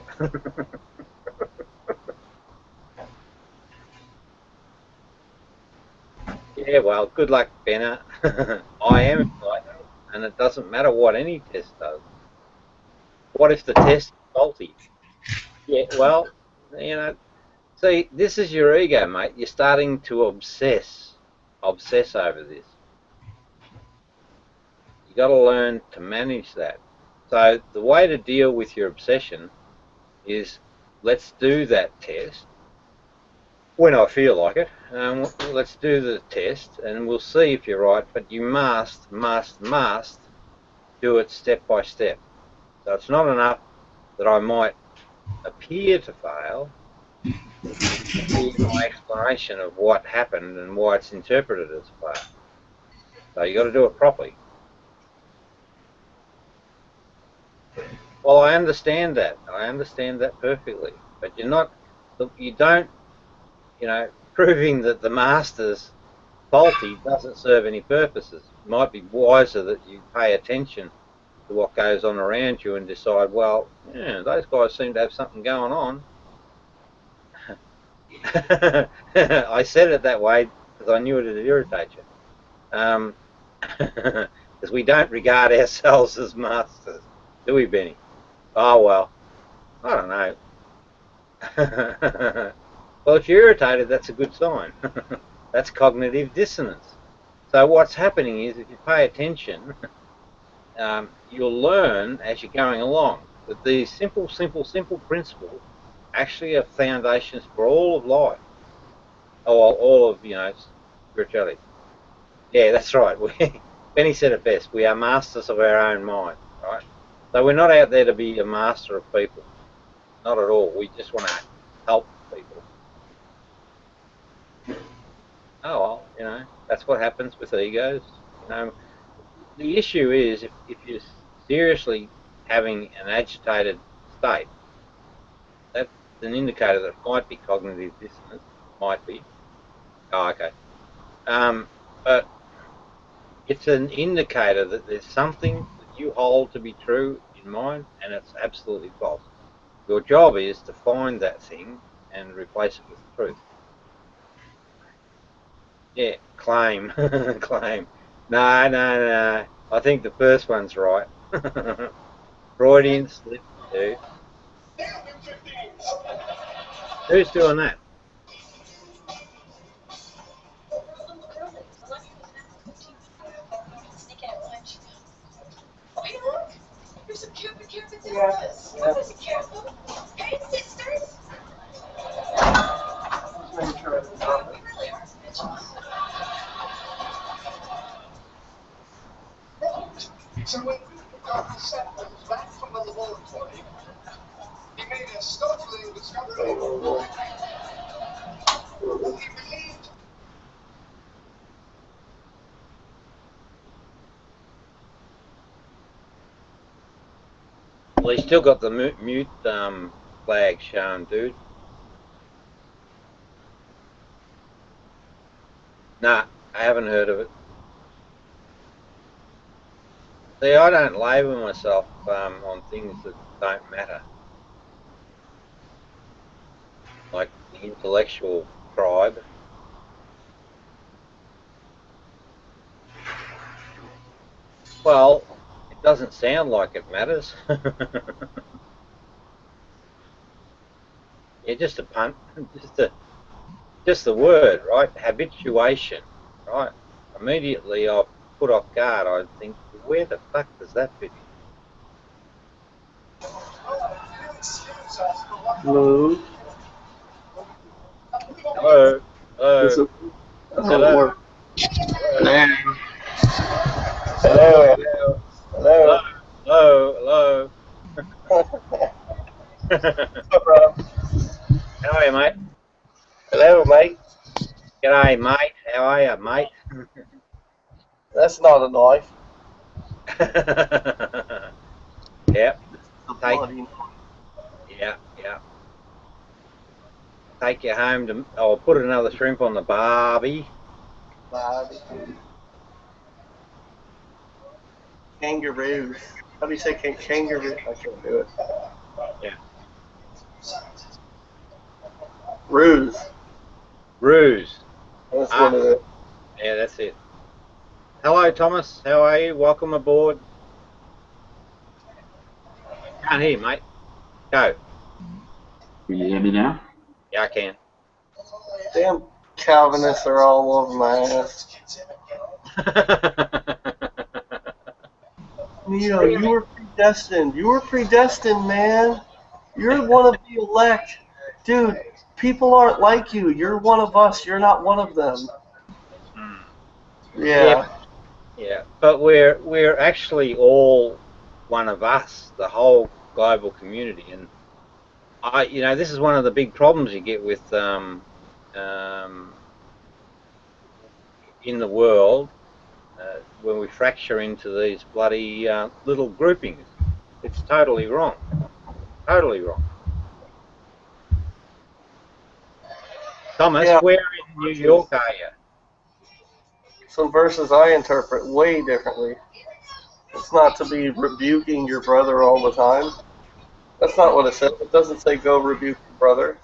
Yeah, well, good luck, Benna. I am enlightened, and it doesn't matter what any test does. What if the test is faulty? Yeah, well, you know, see, this is your ego, mate. You're starting to obsess over this. You got to learn to manage that. So the way to deal with your obsession is let's do that test. when I feel like it. Let's do the test, and we'll see if you're right. But you must do it step by step. So it's not enough that I might appear to fail. Give my explanation of what happened and why it's interpreted as a fail. So you got to do it properly. Well, I understand that. I understand that perfectly. But you don't, proving that the master's faulty doesn't serve any purposes. It might be wiser that you pay attention to what goes on around you and decide, well, yeah, those guys seem to have something going on. I said it that way because I knew it would irritate you. Because we don't regard ourselves as masters, do we, Benny? Oh, well, I don't know. Well, if you're irritated, that's a good sign. That's cognitive dissonance. So what's happening is, if you pay attention, you'll learn as you're going along that these simple principles actually are foundations for all of life. All of, spirituality. Yeah, that's right. Benny said it best. We are masters of our own mind, right? So we're not out there to be a master of people. Not at all. We just want to help people. Oh, well, that's what happens with egos. The issue is if you're seriously having an agitated state, that's an indicator that it might be cognitive dissonance. Might be. Oh, okay. But it's an indicator that there's something that you hold to be true in mind, and it's absolutely false. Your job is to find that thing and replace it with truth. Yeah, claim. Claim. No. I think the first one's right. Freudian slip, dude. Who's doing that? So when Dr. Seth was back from the laboratory, he made a startling discovery. He believed. Well, he's still got the mute flag shown, dude. Nah, I haven't heard of it. See, I don't label myself on things that don't matter. Like the intellectual tribe. Well, it doesn't sound like it matters. Yeah, just a punt, just the word, right? Habituation, right? Immediately I put off guard. I think, where the fuck does that fit in? Hello. Hello. Hello. Hello. Hello. Hello. Hello. What's up, Rob? How are you, mate? Hello, mate. G'day, mate. How are you, mate? That's not a knife. Yep. Bloody Yeah. Take you home to. I'll put another shrimp on the barbie. Bobby. Kangaroo. How do you say kangaroo? I can't do it. Yeah. Ruse. That's what it is. Yeah, that's it. Hello, Thomas. How are you? Welcome aboard. Can't hear you, mate. Go. Can you hear me now? Yeah, I can. Damn Calvinists are all over my ass. Neo, you were predestined. You were predestined, man. You're one of the elect. dude, people aren't like you. You're one of us. You're not one of them. Yeah. Yeah, but we're actually all one of us, the whole global community, and this is one of the big problems you get with in the world when we fracture into these bloody little groupings. It's totally wrong. Totally wrong. Thomas, Yeah. where in New York are you? Some verses I interpret way differently. It's not to be rebuking your brother all the time. That's not what it says. It doesn't say go rebuke your brother.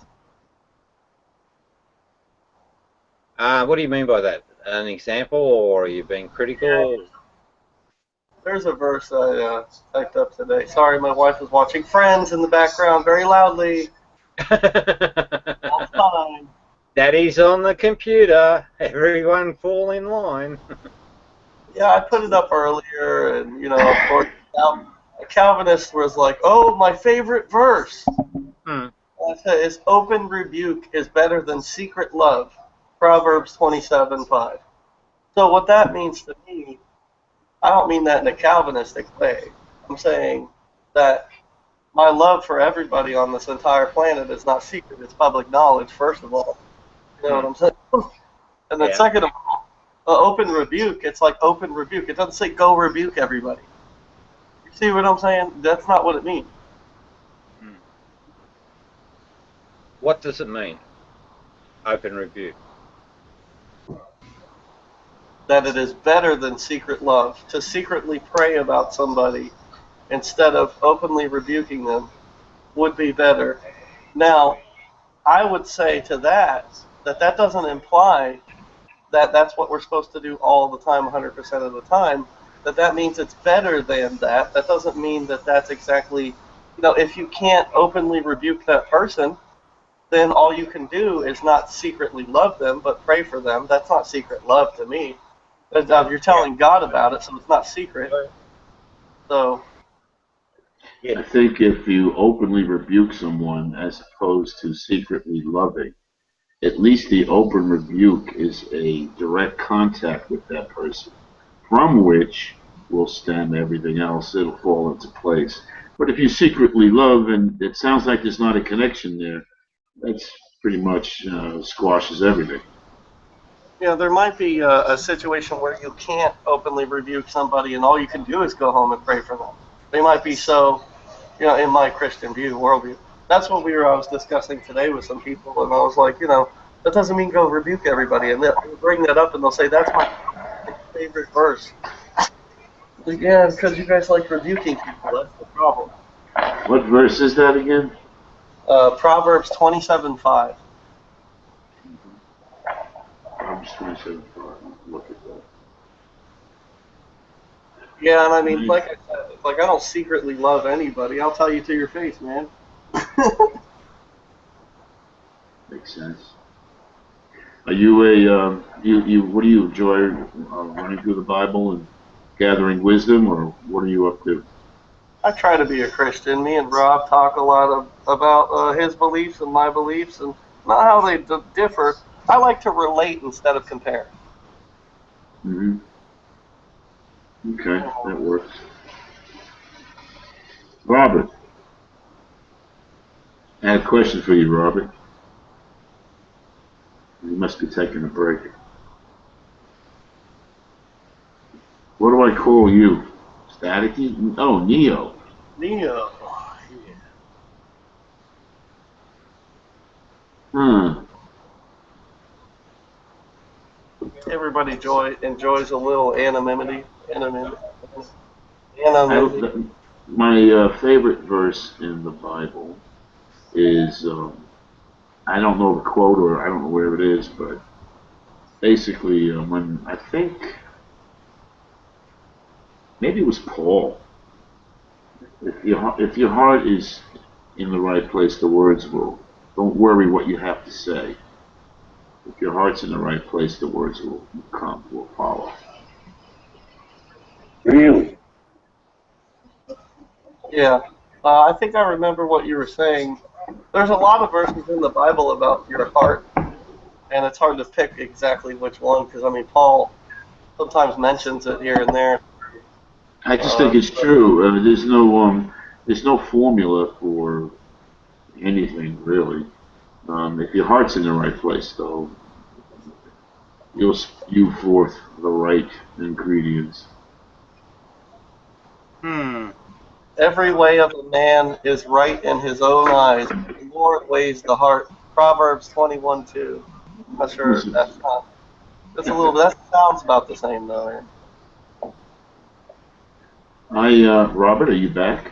What do you mean by that? An example, or are you being critical? There's a verse I typed up today. Sorry, my wife is watching Friends in the background very loudly. All the time. Daddy's on the computer. Everyone fall in line. Yeah, I put it up earlier, and of course, a Calvinist was like, "Oh, my favorite verse." Hmm. I said, "Is open rebuke is better than secret love." Proverbs 27:5. So what that means to me, I don't mean that in a Calvinistic way. I'm saying that my love for everybody on this entire planet is not secret. It's public knowledge, first of all. You know what I'm saying? And then second of all, open rebuke, it's like open rebuke. It doesn't say go rebuke everybody. You see what I'm saying? That's not what it means. What does it mean? Open rebuke. That it is better than secret love. To secretly pray about somebody instead of openly rebuking them would be better. Now, I would say to that doesn't imply that that's what we're supposed to do all the time, 100% of the time. That means it's better than that. That doesn't mean that that's exactly, if you can't openly rebuke that person, then all you can do is not secretly love them, but pray for them. That's not secret love to me. You're telling God about it, so it's not secret. So. I think if you openly rebuke someone as opposed to secretly loving, at least the open rebuke is a direct contact with that person, from which will stem everything else. It'll fall into place. But if you secretly love and it sounds like there's not a connection there, that's pretty much squashes everything. There might be a situation where you can't openly rebuke somebody and all you can do is go home and pray for them. They might be so, in my Christian worldview. That's what I was discussing today with some people, and I was like, that doesn't mean go rebuke everybody. And they'll bring that up and they'll say, that's my favorite verse. Like, yeah, because you guys like rebuking people. That's the problem. What verse is that again? Proverbs 27:5. Proverbs 27:5. Look at that. Yeah, and I mean, like I said, I don't secretly love anybody. I'll tell you to your face, man. Makes sense. Are you what do you enjoy, running through the Bible and gathering wisdom, or what are you up to? I try to be a Christian. Me and Rob talk a lot about his beliefs and my beliefs, and not how they differ. I like to relate instead of compare. Mm-hmm. Okay, that works. Robert, I had a question for you, Robert. You must be taking a break. What do I call you? Staticky? Oh, Neo. Neo. Everybody enjoys a little anonymity. My favorite verse in the Bible is, I don't know the quote or I don't know where it is, but basically when I think maybe it was Paul. If your heart is in the right place, the words will. Don't worry what you have to say. If your heart's in the right place, the words will follow. Yeah. I think I remember what you were saying. There's a lot of verses in the Bible about your heart, and it's hard to pick exactly which one because I mean Paul sometimes mentions it here and there. I just think it's true. I mean, there's no formula for anything really. If your heart's in the right place, though, you'll spew forth the right ingredients. Every way of a man is right in his own eyes. The Lord weighs the heart. Proverbs 21:2. I'm not sure that's not. That's a little. That sounds about the same though. Robert, are you back?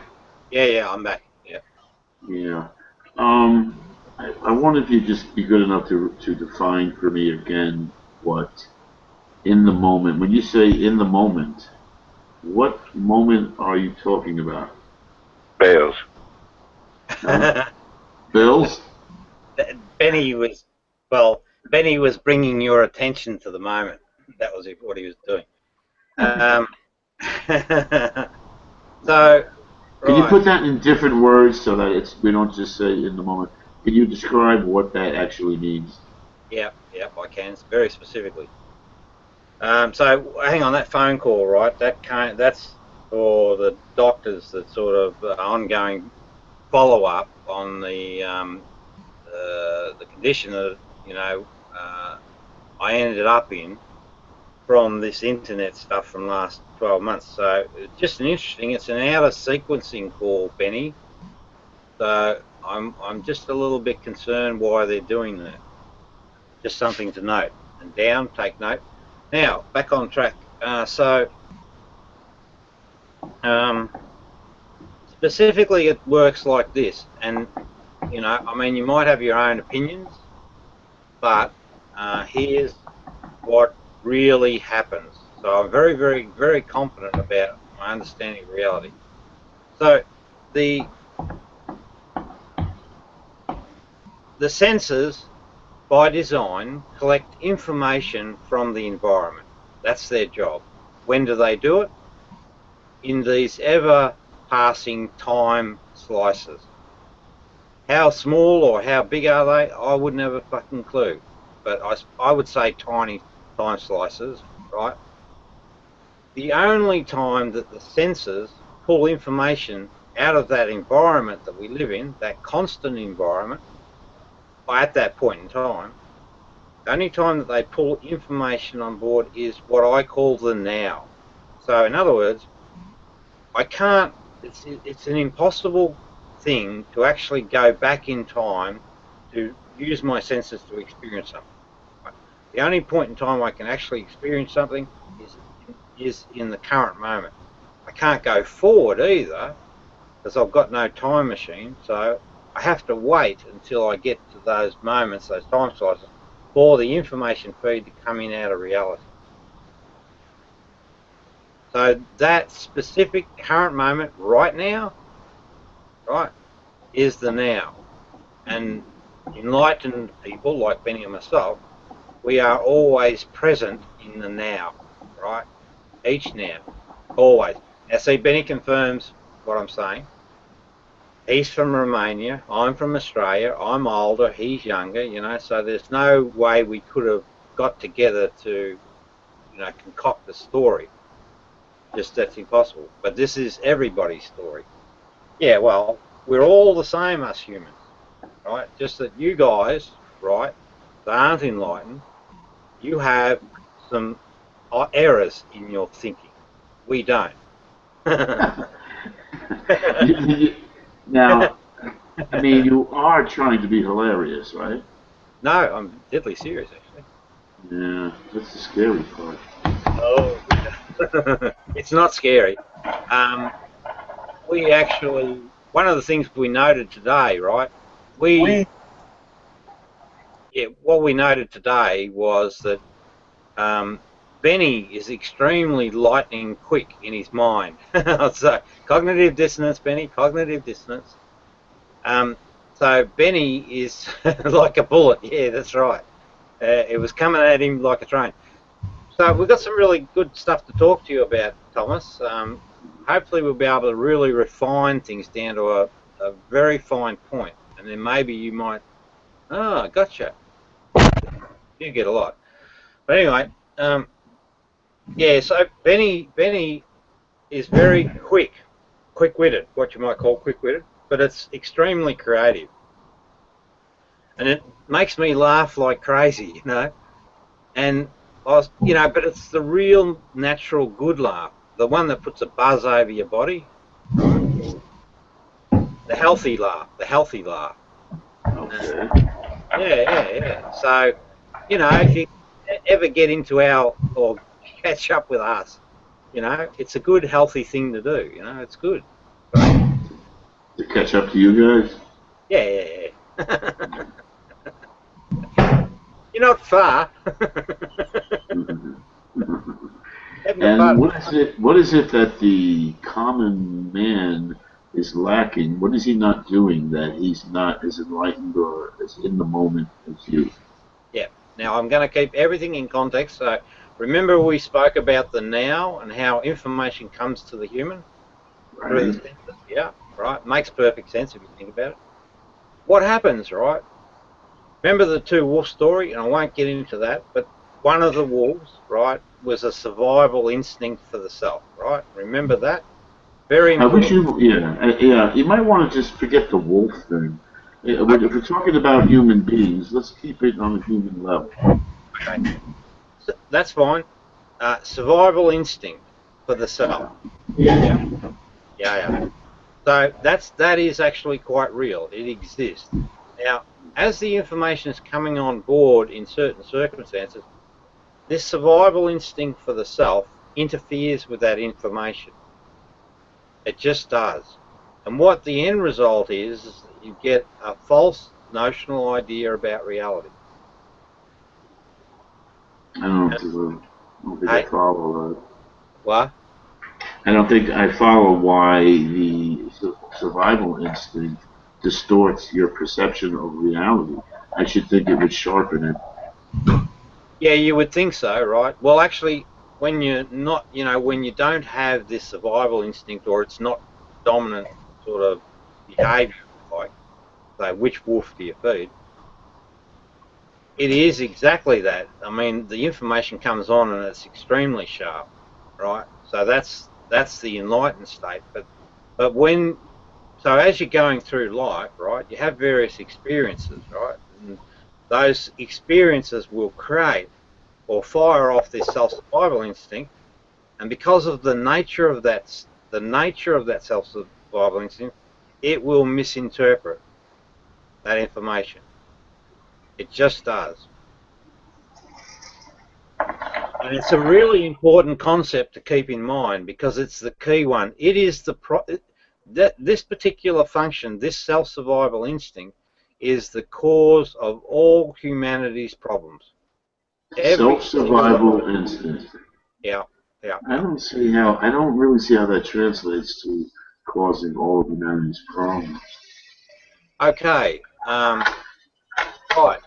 Yeah, I'm back. Yeah. Yeah. I wonder if you'd just be good enough to define for me again what in the moment. When you say in the moment, what moment are you talking about? Bills. Bills? Benny was bringing your attention to the moment. That was what he was doing. So, Can you right. put that in different words so that we don't just say in the moment? Can you describe what that actually means? Yeah, I can very specifically. So hang on, that phone call, right? That's for the doctors. That sort of ongoing follow-up on the condition that I ended up in from this internet stuff from last 12 months. So it's just it's an out of sequencing call, Benny. So I'm just a little bit concerned why they're doing that. Just something to note. And take note. Now back on track. Specifically, it works like this, and I mean, you might have your own opinions, but here's what really happens. So I'm very, very, very confident about my understanding of reality. So the sensors, by design, collect information from the environment. That's their job. When do they do it? In these ever-passing time slices. How small or how big are they? I wouldn't have a fucking clue. But I would say tiny time slices, right? The only time that the sensors pull information out of that environment that we live in, that constant environment, at that point in time, the only time that they pull information on board is what I call the now. So in other words, I can't, it's an impossible thing to actually go back in time to use my senses to experience something. The only point in time I can actually experience something is in the current moment. I can't go forward either because I've got no time machine, so I have to wait until I get to those moments, those time slices, for the information feed to come in out of reality. So that specific current moment right now, right, is the now. And enlightened people like Benny and myself, we are always present in the now, right? Each now, always. Now see, Benny confirms what I'm saying. He's from Romania, I'm from Australia, I'm older, he's younger, so there's no way we could have got together to, concoct a story. Just that's impossible. But this is everybody's story. Yeah, well, we're all the same, us humans, right? Just that you guys, right, that aren't enlightened, you have some errors in your thinking. We don't. Now, I mean, you are trying to be hilarious, right? No, I'm deadly serious, actually. Yeah, that's the scary part. Oh, it's not scary. We actually, one of the things we noted today, right? What we noted today was that Benny is extremely lightning quick in his mind. So cognitive dissonance, Benny, cognitive dissonance. So Benny is like a bullet. Yeah, that's right. It was coming at him like a train. So we've got some really good stuff to talk to you about, Thomas. Hopefully we'll be able to really refine things down to a very fine point. and then maybe you might, oh, gotcha. You get a lot. But anyway, yeah, so Benny is very quick-witted, what you might call quick-witted, but it's extremely creative. And it makes me laugh like crazy, you know. And, you know, but it's the real natural good laugh, the one that puts a buzz over your body. The healthy laugh, Okay. Yeah. So, you know, if you ever get into or catch up with us, you know, it's a good, healthy thing to do. You know, it's good. To catch up to you guys? Yeah. You're not far. And what is it that the common man is lacking? What is he not doing that he's not as enlightened or as in the moment as you? Yeah. Now, I'm going to keep everything in context. So remember we spoke about the now and how information comes to the human through the senses? Yeah, right. Makes perfect sense if you think about it. What happens, right? Remember the two wolf story? And I won't get into that, but one of the wolves, right, was a survival instinct for the self, right? Remember that? Very important. Yeah. You might want to just forget the wolf thing. If we're talking about human beings, let's keep it on a human level. Okay. So that's fine. Survival instinct for the self. Yeah. So that is actually quite real. It exists. Now, as the information is coming on board in certain circumstances, this survival instinct for the self interferes with that information. It just does. And what the end result is you get a false notional idea about reality. I don't think I follow that. What? I don't think I follow why the survival instinct distorts your perception of reality. I should think it would sharpen it. Yeah, you would think so, right? Well, actually, when you're not, you know, when you don't have this survival instinct or it's not dominant sort of behavior, like, say, which wolf do you feed? It is exactly that. I mean, the information comes on and it's extremely sharp, right? So that's the enlightened state. But when, so as you're going through life, right, you have various experiences, right? And those experiences will create or fire off this self-survival instinct, and because of the nature of that self-survival instinct, it will misinterpret that information. It just does. And it's a really important concept to keep in mind because it's the key one. It is this particular function, this self-survival instinct, is the cause of all humanity's problems. Self-survival instinct. Yeah. I don't really see how that translates to causing all of humanity's problems. Okay. Right.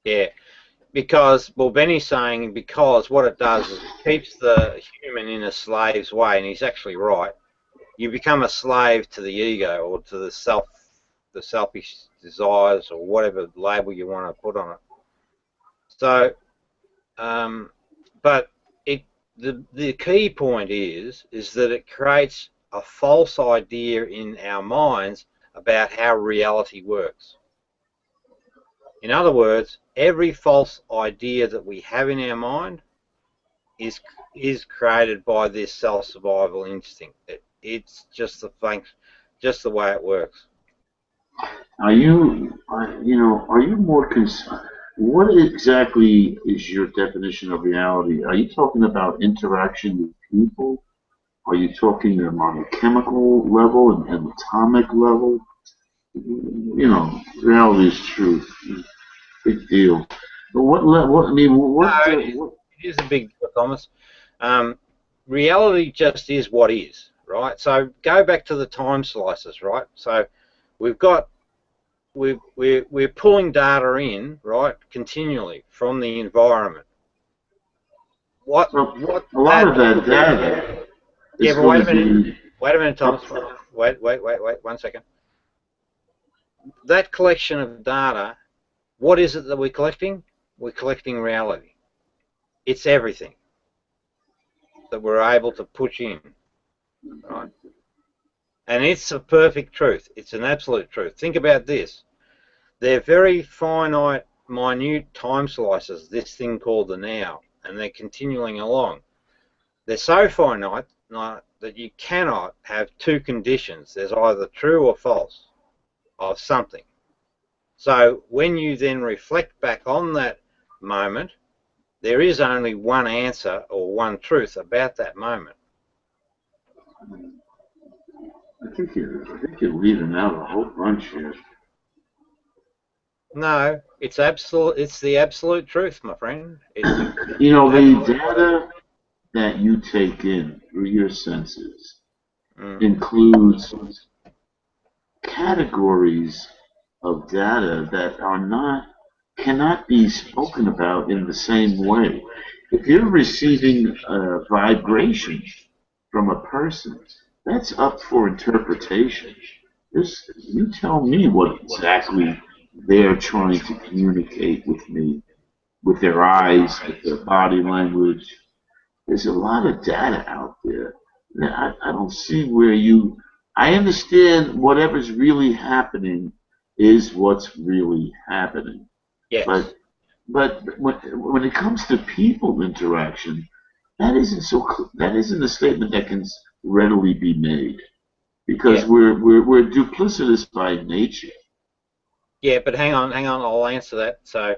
Yeah. Because, well, Benny's saying because what it does is it keeps the human in a slave's way, and he's actually right. You become a slave to the ego or to the selfish desires or whatever label you want to put on it. So, but the key point is that it creates a false idea in our minds about how reality works. In other words, every false idea that we have in our mind is created by this self-survival instinct. It's just the way it works. Are you more concerned? What exactly is your definition of reality? Are you talking about interaction with people? Are you talking on a chemical level and atomic level? You know, reality is truth. Big deal. But It is a big deal, Thomas. Reality just is what is, right? So go back to the time slices, right? So we've got we're pulling data in, right, continually from the environment. A lot of that data is but going to be... Wait a minute, Thomas. Wait 1 second. That collection of data, what is it that we're collecting? We're collecting reality. It's everything that we're able to push in, right? And it's a perfect truth. It's an absolute truth. Think about this. They're very finite, minute time slices, this thing called the now, and they're continuing along. They're so finite that you cannot have two conditions. There's either true or false of something. So when you then reflect back on that moment, there is only one answer or one truth about that moment. I think you're leaving out a whole bunch here. No, it's the absolute truth, my friend. You know, the data that you take in through your senses includes categories of data that cannot be spoken about in the same way. If you're receiving a vibration from a person, that's up for interpretation. You tell me what exactly they're trying to communicate with me, with their eyes, with their body language. There's a lot of data out there. I don't see where I understand whatever's really happening is what's really happening. Yes. But when it comes to people interaction, that isn't a statement that can readily be made, because we're duplicitous by nature. Yeah, but hang on, I'll answer that. So,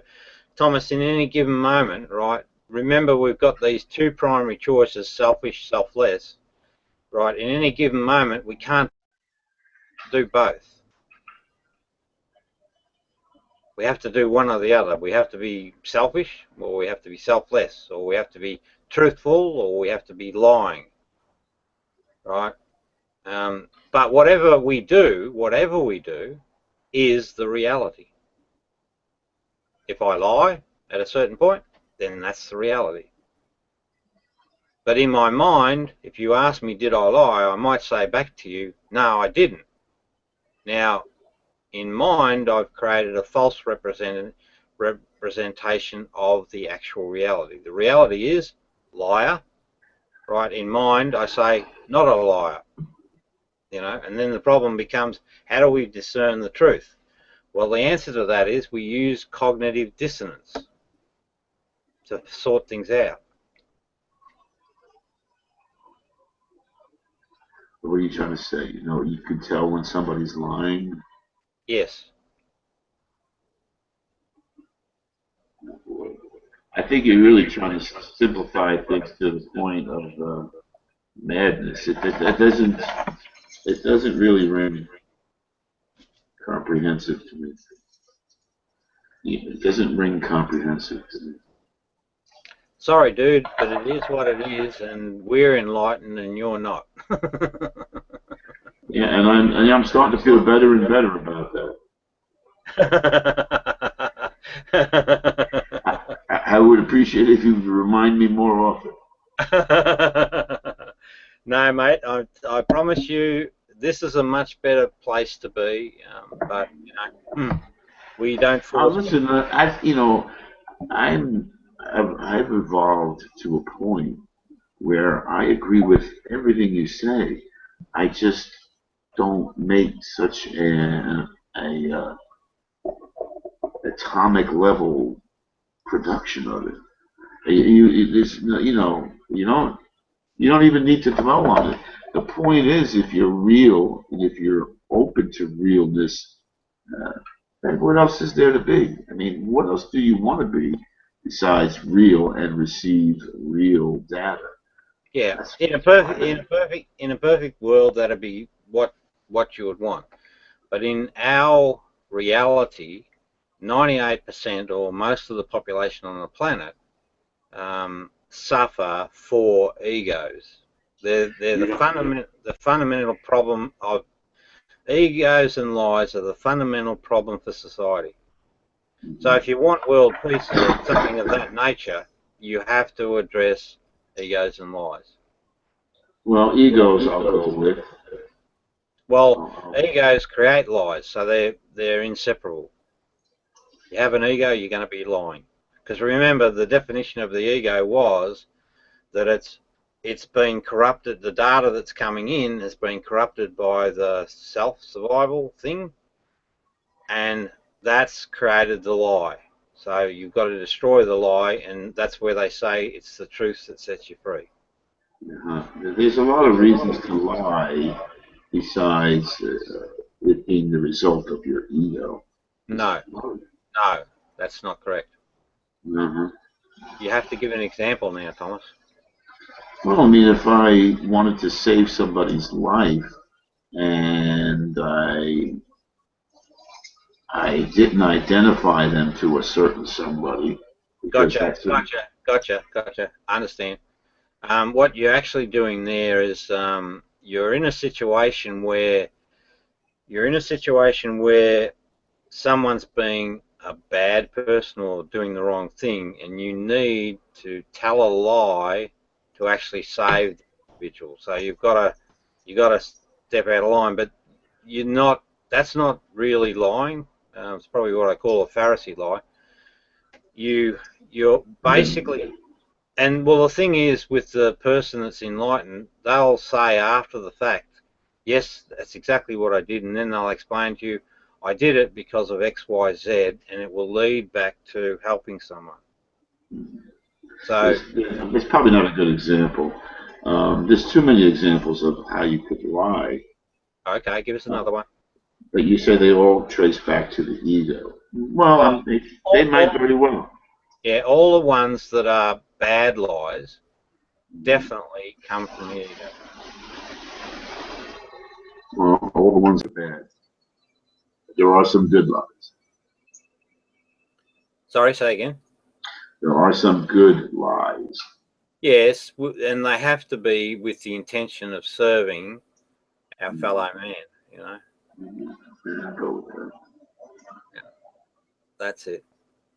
Thomas, in any given moment, right, remember we've got these two primary choices, selfish, selfless, right? In any given moment, we can't do both. We have to do one or the other. We have to be selfish, or we have to be selfless, or we have to be truthful, or we have to be lying, right? But whatever we do is the reality. If I lie at a certain point, then that's the reality. But in my mind, if you ask me, did I lie, I might say back to you, no, I didn't. Now, in mind, I've created a false representation of the actual reality. The reality is liar, right? In mind, I say, not a liar, you know, and then the problem becomes, how do we discern the truth? Well, the answer to that is we use cognitive dissonance to sort things out. What are you trying to say? You know, you can tell when somebody's lying? Yes. I think you're really trying to simplify things to the point of madness. It doesn't really ring comprehensive to me. It doesn't ring comprehensive to me. Sorry, dude, but it is what it is, and we're enlightened and you're not. Yeah, and I'm starting to feel better and better about that. I would appreciate it if you would remind me more often. No, mate, I promise you, this is a much better place to be. But you know, we don't force. Listen, I've evolved to a point where I agree with everything you say. I just don't make such a atomic level production of it. You don't even need to dwell on it. The point is, if you're real and if you're open to realness, then what else is there to be? I mean, what else do you want to be besides real and receive real data? Yeah, in a perfect world, that'd be what you would want. But in our reality, 98% or most of the population on the planet suffer for egos. They're the fundamental problem of egos and lies are the fundamental problem for society. So if you want world peace or something of that nature, you have to address egos and lies. Well, egos I'll go with. Well, egos create lies, so they're inseparable. You have an ego, you're going to be lying. Because remember, the definition of the ego was that it's been corrupted. The data that's coming in has been corrupted by the self-survival thing, and that's created the lie. So you've got to destroy the lie, and that's where they say it's the truth that sets you free. There's a lot of reasons to lie besides it being the result of your ego. No, that's not correct. Uh-huh. You have to give an example now, Thomas. Well, I mean, if I wanted to save somebody's life and I didn't identify them to a certain somebody. Gotcha. I understand. What you're actually doing there is you're in a situation where someone's being a bad person or doing the wrong thing, and you need to tell a lie to actually save the individual. So you've got to step out of line, but that's not really lying. It's probably what I call a Pharisee lie. You're basically, and well, the thing is with the person that's enlightened, they'll say after the fact, yes, that's exactly what I did, and then they'll explain to you, I did it because of X, Y, Z, and it will lead back to helping someone. So it's probably not a good example. There's too many examples of how you could lie. Okay, give us another one. But you say they all trace back to the ego. Well, they might very well. Yeah, all the ones that are bad lies definitely come from the ego. Well, all the ones are bad. There are some good lies. Sorry, say again. There are some good lies. Yes, and they have to be with the intention of serving our fellow man, you know. Yeah, go with that. Yeah, that's it.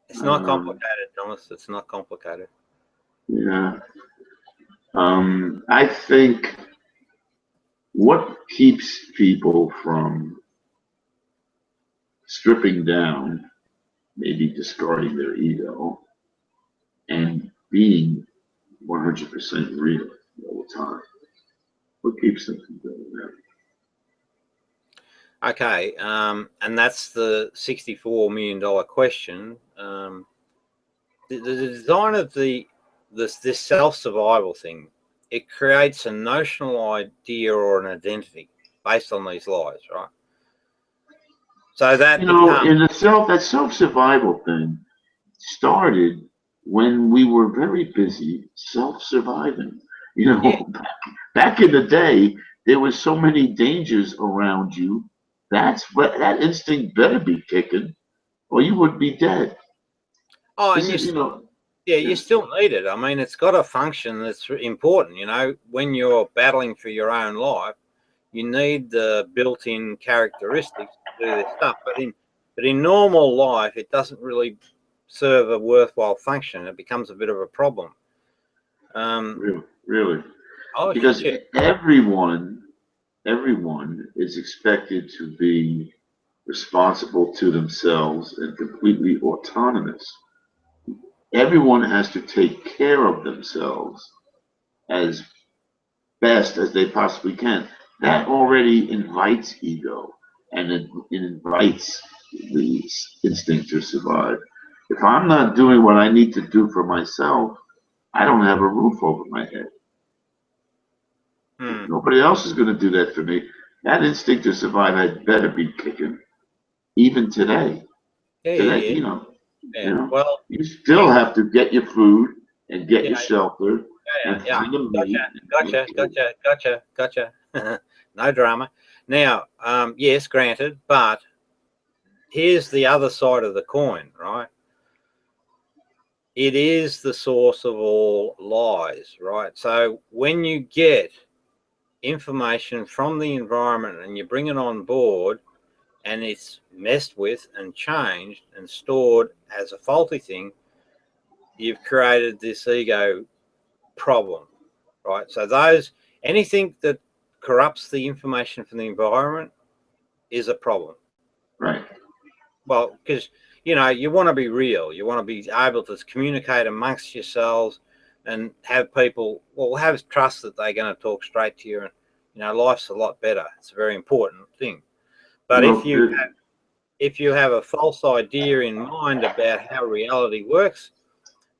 It's not complicated, Thomas. It's not complicated. Yeah. I think what keeps people from stripping down, maybe discarding their ego, and being 100% real all the time? What keeps them from doing that? Okay, and that's the $64 million question. The design of this self-survival thing, it creates a notional idea or an identity based on these lies, right? So that that self-survival thing started when we were very busy self-surviving. Back in the day, there was so many dangers around you. That instinct better be kicking, or you would be dead. Oh, and you still need it. I mean, it's got a function that's important. When you're battling for your own life, you need the built-in characteristics to do this stuff. But in normal life, it doesn't really serve a worthwhile function. It becomes a bit of a problem. Really? Oh, because everyone is expected to be responsible to themselves and completely autonomous. Everyone has to take care of themselves as best as they possibly can. That already invites ego, and it invites the instinct to survive. If I'm not doing what I need to do for myself, I don't have a roof over my head. Nobody else is going to do that for me. That instinct to survive had better be kicking, even today. Well, you still have to get your food and get your shelter and find a mate. Gotcha. No drama. Now, yes, granted, but here's the other side of the coin, right? It is the source of all lies, right? So when you get information from the environment and you bring it on board and it's messed with and changed and stored as a faulty thing, you've created this ego problem, right? So anything that corrupts the information from the environment is a problem. Right. Well, because, you know, you want to be real. You want to be able to communicate amongst yourselves and have people, well, have trust that they're going to talk straight to you. And, you know, life's a lot better. It's a very important thing. But Well, if you have a false idea in mind about how reality works,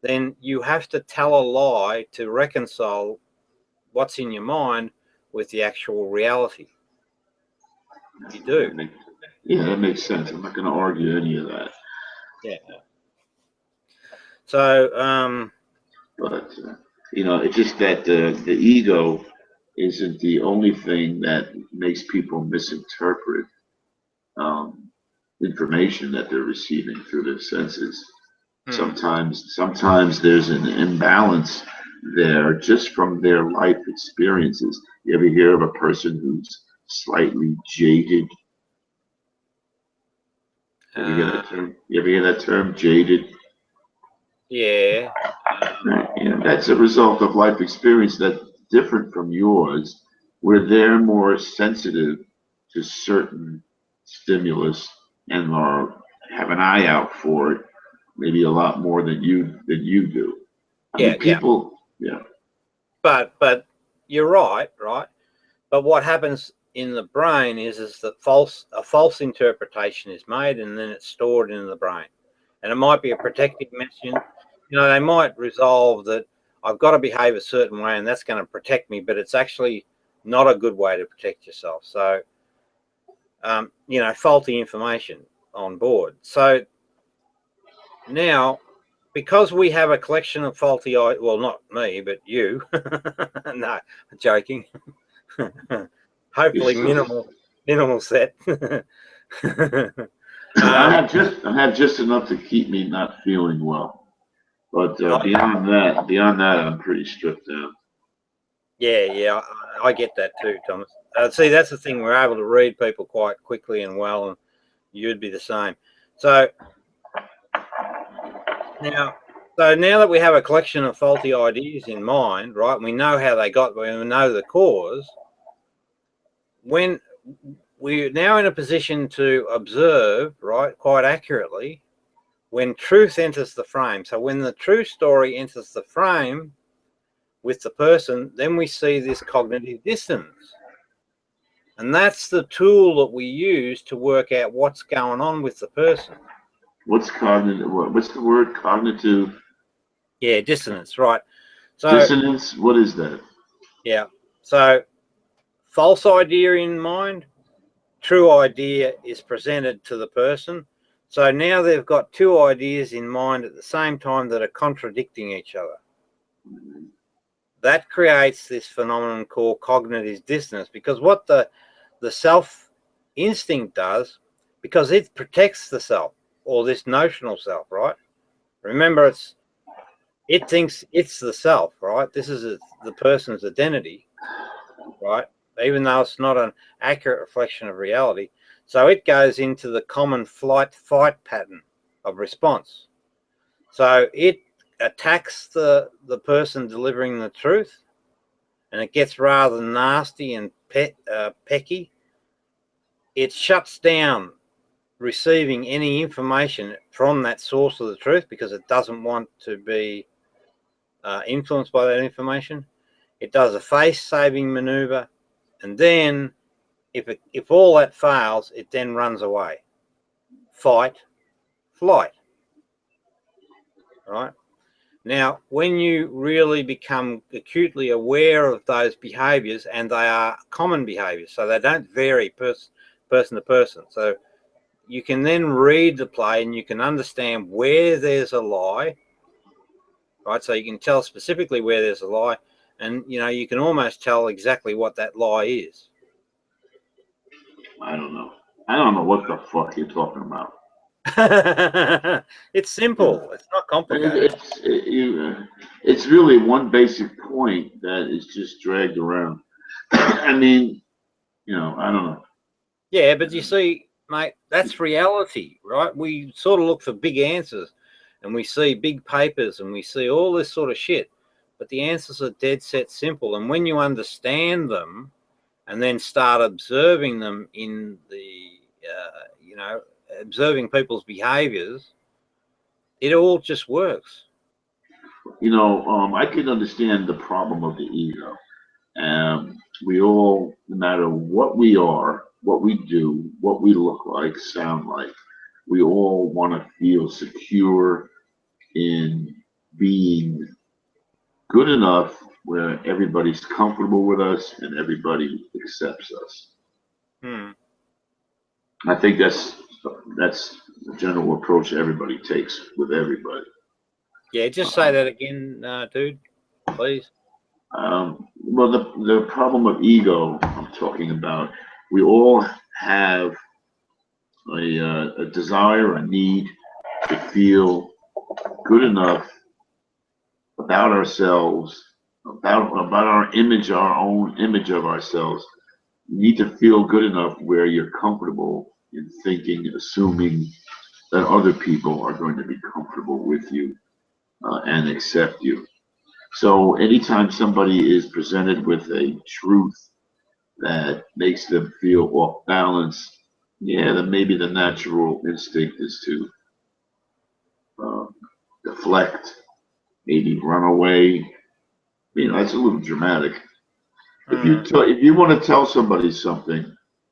then you have to tell a lie to reconcile what's in your mind with the actual reality. You do. Yeah, that makes sense. I'm not going to argue any of that. Yeah. So, But, you know, it's just that the ego isn't the only thing that makes people misinterpret information that they're receiving through their senses. Sometimes there's an imbalance there just from their life experiences. You ever hear of a person who's slightly jaded? You ever hear that term, jaded? Yeah. Right. You know, that's a result of life experience that's different from yours, where they're more sensitive to certain stimulus and have an eye out for it, maybe a lot more than you do. I mean, people, yeah. But you're right. But what happens in the brain is that a false interpretation is made and then it's stored in the brain, and it might be a protective message. You know, they might resolve that I've got to behave a certain way and that's going to protect me, but it's actually not a good way to protect yourself. So, you know, faulty information on board. So now, because we have a collection of faulty, well, not me, but you. No, I'm joking. Hopefully minimal set. I have just enough to keep me not feeling well. But beyond that, I'm pretty stripped down. Yeah, I get that too, Thomas. See, that's the thing. We're able to read people quite quickly and well, and you'd be the same. So now that we have a collection of faulty ideas in mind, right, we know how they got, we know the cause. When we're now in a position to observe, right, quite accurately, when truth enters the frame. So when the true story enters the frame with the person, then we see this cognitive dissonance. And that's the tool that we use to work out what's going on with the person. What's cognitive? What's the word? Cognitive? Yeah, dissonance, right. So dissonance, what is that? Yeah. So false idea in mind, true idea is presented to the person. So now they've got two ideas in mind at the same time that are contradicting each other. That creates this phenomenon called cognitive dissonance, because what the self instinct does, because it protects the self, or this notional self, right? Remember, it thinks it's the self, right? This is the person's identity, right? Even though it's not an accurate reflection of reality. So it goes into the common flight-fight pattern of response. So it attacks the person delivering the truth, and it gets rather nasty and pecky. It shuts down receiving any information from that source of the truth because it doesn't want to be influenced by that information. It does a face-saving maneuver, and then if all that fails, it then runs away. Fight, flight. Right? Now, when you really become acutely aware of those behaviors, and they are common behaviors, so they don't vary person to person. So you can then read the play and you can understand where there's a lie, right? So you can tell specifically where there's a lie, and you know, you can almost tell exactly what that lie is. I don't know what the fuck you're talking about. It's simple. It's not complicated. It's really one basic point that is just dragged around. I mean, I don't know. Yeah, but you see, mate, that's reality, right? We sort of look for big answers, and we see big papers, and we see all this sort of shit. But the answers are dead set simple. And when you understand them, and then start observing them in the, observing people's behaviors, it all just works. I can understand the problem of the ego. We all, no matter what we are, what we do, what we look like, sound like, we all want to feel secure in being good enough where everybody's comfortable with us and everybody accepts us. I think that's the general approach everybody takes with everybody. Yeah, just say that again, dude, please. Well, the problem of ego I'm talking about, we all have a desire, a need to feel good enough about ourselves, about our image, our own image of ourselves. You need to feel good enough where you're comfortable in thinking, assuming that other people are going to be comfortable with you and accept you. So anytime somebody is presented with a truth that makes them feel off balance, then maybe the natural instinct is to deflect, maybe run away. That's a little dramatic. If you want to tell somebody something,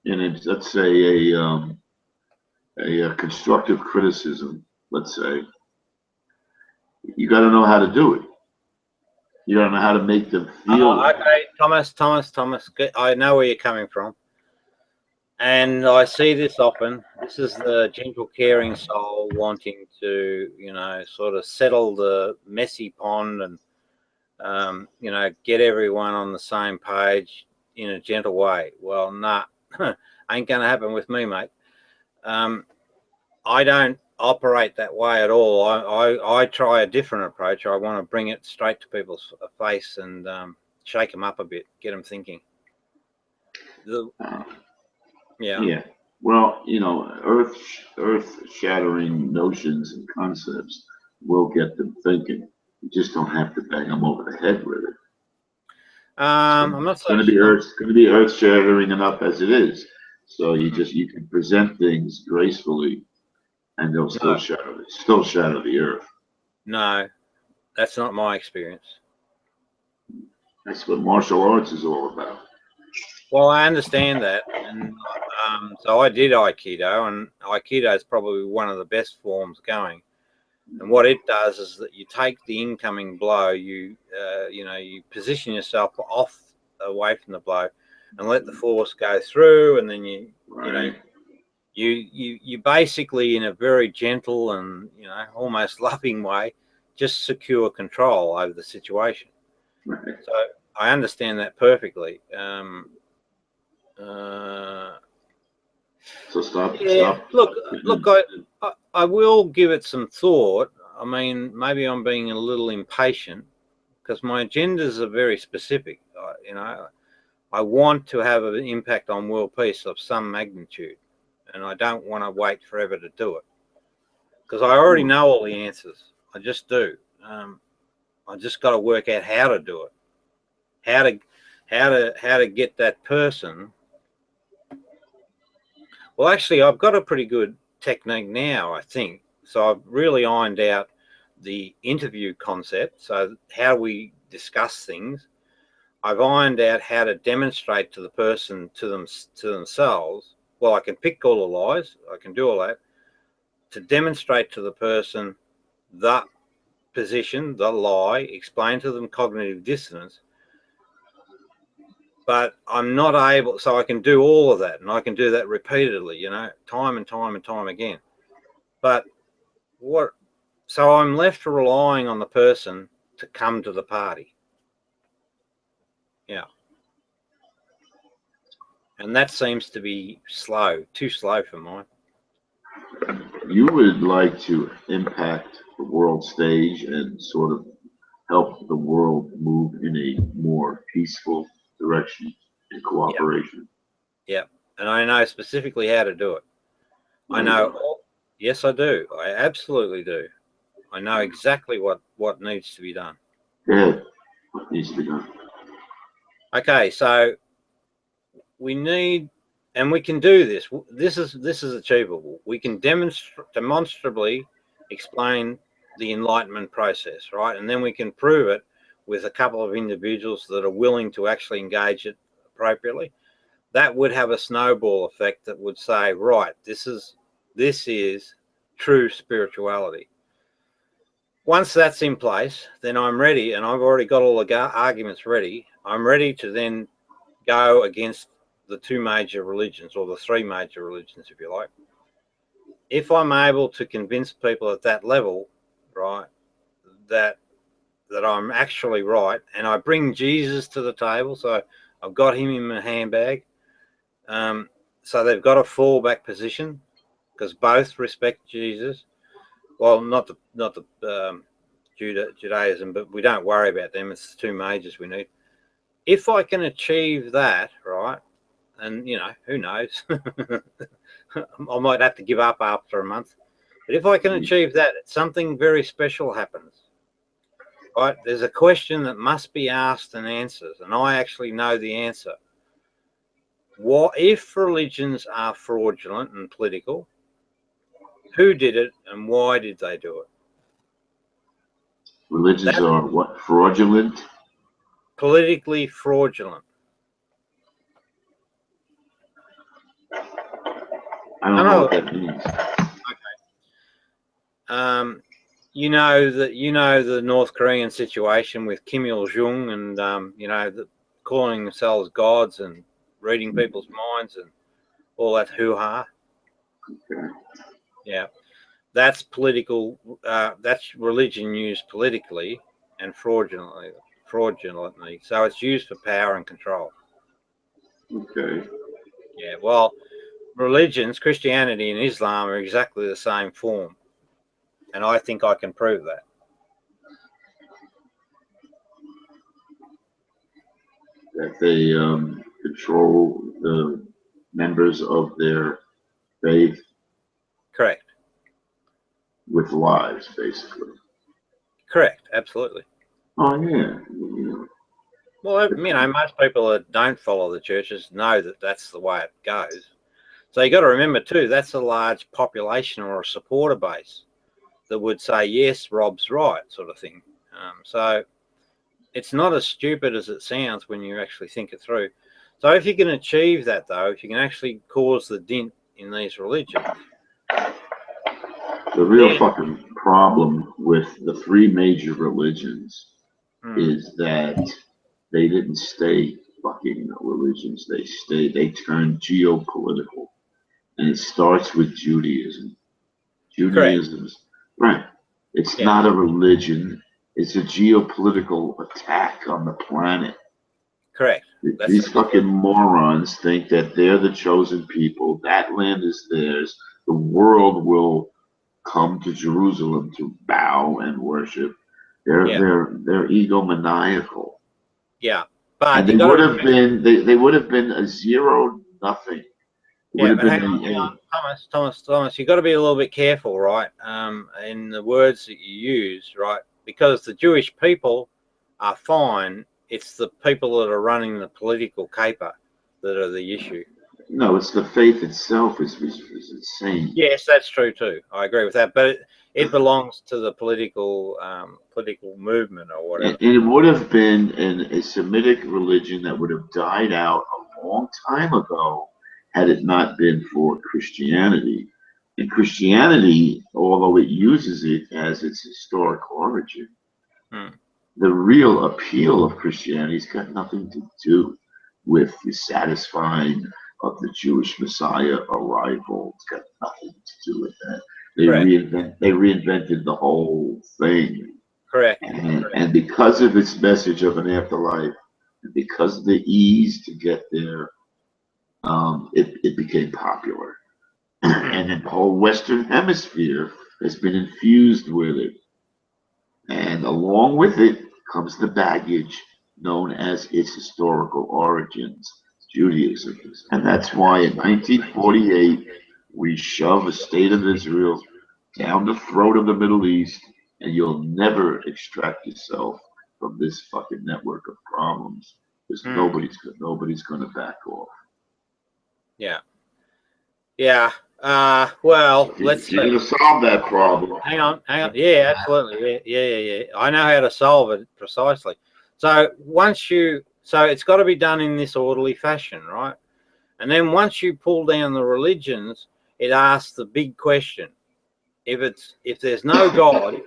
and it's, let's say a constructive criticism, let's say, you got to know how to do it. You don't know how to make them feel. Okay, Thomas. I know where you're coming from. And I see this often. This is the gentle, caring soul wanting to, sort of settle the messy pond and, get everyone on the same page in a gentle way. Well, nah, ain't going to happen with me, mate. I don't operate that way at all. I try a different approach. I want to bring it straight to people's face and shake them up a bit, get them thinking. Yeah. Well, earth-shattering notions and concepts will get them thinking. You just don't have to bang them over the head with it. I'm not it's going to be earth-shattering enough as it is. So you can present things gracefully, and they'll still shatter the earth. No, that's not my experience. That's what martial arts is all about. Well, I understand that, and so I did Aikido, and Aikido is probably one of the best forms going. And what it does is that you take the incoming blow, you position yourself away from the blow, and let the force go through, and then you basically, in a very gentle and almost loving way, just secure control over the situation. Right. So I understand that perfectly. So stop. Look, I will give it some thought. I mean, maybe I'm being a little impatient because my agendas are very specific. I want to have an impact on world peace of some magnitude, and I don't want to wait forever to do it because I already know all the answers. I just do. I just got to work out how to do it, how to get that person. Well, actually, I've got a pretty good technique now, I think. So I've really ironed out the interview concept. So how we discuss things. I've ironed out how to demonstrate to the person, to themselves. Well, I can pick all the lies. I can do all that. To demonstrate to the person the position, the lie, explain to them cognitive dissonance. But I'm not able, so I can do all of that, and I can do that repeatedly, time and time and time again. But so I'm left relying on the person to come to the party. Yeah. And that seems to be too slow for mine. You would like to impact the world stage and sort of help the world move in a more peaceful direction. and cooperation. And I know specifically how to do it. I know. Yes, I do. I absolutely do. I know exactly what needs to be done. Yeah, what needs to be done. Okay, so we need, and we can do this. This is achievable. We can demonstrably explain the enlightenment process, right? And then we can prove it with a couple of individuals that are willing to actually engage it appropriately. That would have a snowball effect that would say, right, this is true spirituality. Once that's in place, then I'm ready, and I've already got all the arguments ready. I'm ready to then go against the two major religions, or the three major religions, if you like. If I'm able to convince people at that level, right, that I'm actually right, and I bring Jesus to the table, so I've got him in my handbag, so they've got a fallback position because both respect Jesus. Well, not the Judaism, but we don't worry about them. It's the two majors we need. If I can achieve that, right, and who knows, I might have to give up after a month. But if I can achieve that, something very special happens. Right? There's a question that must be asked and answered, and I actually know the answer. What if religions are fraudulent and political? Who did it, and why did they do it? Religions are what? Fraudulent? Politically fraudulent. I don't know what that means. Okay. You know the North Korean situation with Kim Il Jong and calling themselves gods and reading people's minds and all that hoo-ha. Okay. Yeah, that's political. That's religion used politically and fraudulently. So it's used for power and control. Okay. Yeah. Well, religions, Christianity and Islam, are exactly the same form, and I think I can prove that. That they control the members of their faith. Correct. With lies, basically. Correct. Absolutely. Oh yeah. Well, most people that don't follow the churches know that that's the way it goes. So you got to remember too, that's a large population or a supporter base that would say, yes, Rob's right, sort of thing. So it's not as stupid as it sounds when you actually think it through. So if you can achieve that, though, if you can actually cause the dent in these religions. The real fucking problem with the three major religions is that they didn't stay fucking religions. They turned geopolitical. And it starts with Judaism. Judaism, right. It's not a religion. It's a geopolitical attack on the planet. Correct. These fucking morons think that they're the chosen people. That land is theirs. The world will come to Jerusalem to bow and worship. They're egomaniacal. Yeah, but and they would have been a 0-0. Yeah, but hang on, Thomas, you've got to be a little bit careful, right? In the words that you use, right? Because the Jewish people are fine. It's the people that are running the political caper that are the issue. No, it's the faith itself is insane. Yes, that's true too. I agree with that, but it belongs to the political movement or whatever. And it would have been a Semitic religion that would have died out a long time ago had it not been for Christianity. And Christianity, although it uses it as its historic origin, the real appeal of Christianity has got nothing to do with the satisfying of the Jewish Messiah arrival. It's got nothing to do with that. They reinvented the whole thing. Correct. And because of its message of an afterlife, and because of the ease to get there, it became popular. And then the whole Western Hemisphere has been infused with it. And along with it comes the baggage known as its historical origins. Judaism. And that's why in 1948 we shove a state of Israel down the throat of the Middle East, and you'll never extract yourself from this fucking network of problems because nobody's going to back off. Yeah. Yeah. Well, let's see. You're going to solve that problem. Hang on. Yeah, absolutely. Yeah. I know how to solve it precisely. So so it's got to be done in this orderly fashion, right? And then once you pull down the religions, it asks the big question: if there's no God,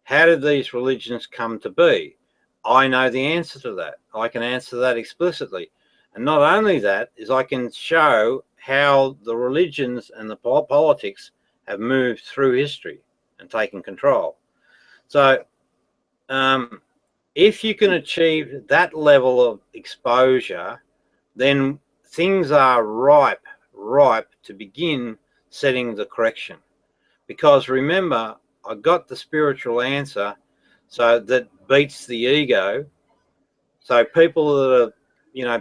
how did these religions come to be? I know the answer to that. I can answer that explicitly. And not only that, is I can show how the religions and the politics have moved through history and taken control. So if you can achieve that level of exposure, then things are ripe to begin setting the correction. Because remember, I got the spiritual answer, so that beats the ego. So people that are,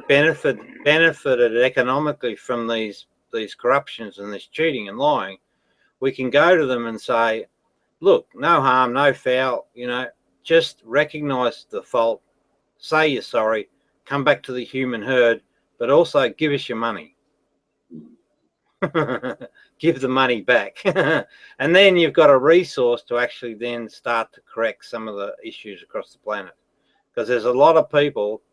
benefited economically from these corruptions and this cheating and lying, we can go to them and say, look, no harm, no foul, just recognize the fault, say you're sorry, come back to the human herd, but also give us your money. Give the money back. And then you've got a resource to actually then start to correct some of the issues across the planet. Because there's a lot of people,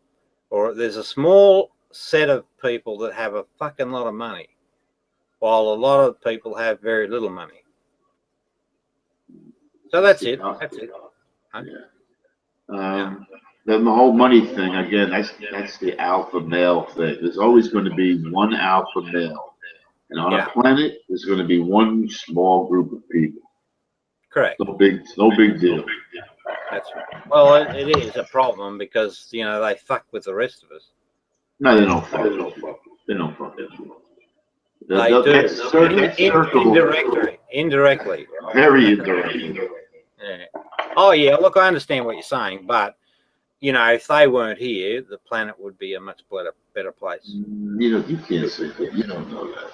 or there's a small set of people that have a fucking lot of money, while a lot of people have very little money. So that's it. That's it. Huh? Yeah. Then the whole money thing, again, that's the alpha male thing. There's always going to be one alpha male. And on a planet, there's going to be one small group of people. Correct. No big deal. That's right. Well, it is a problem because, they fuck with the rest of us. No, they don't fuck. They don't fuck. They do. Indirectly. Very indirectly. Yeah. Oh, yeah. Look, I understand what you're saying, but, if they weren't here, the planet would be a much better place. You can't say that. You don't know that.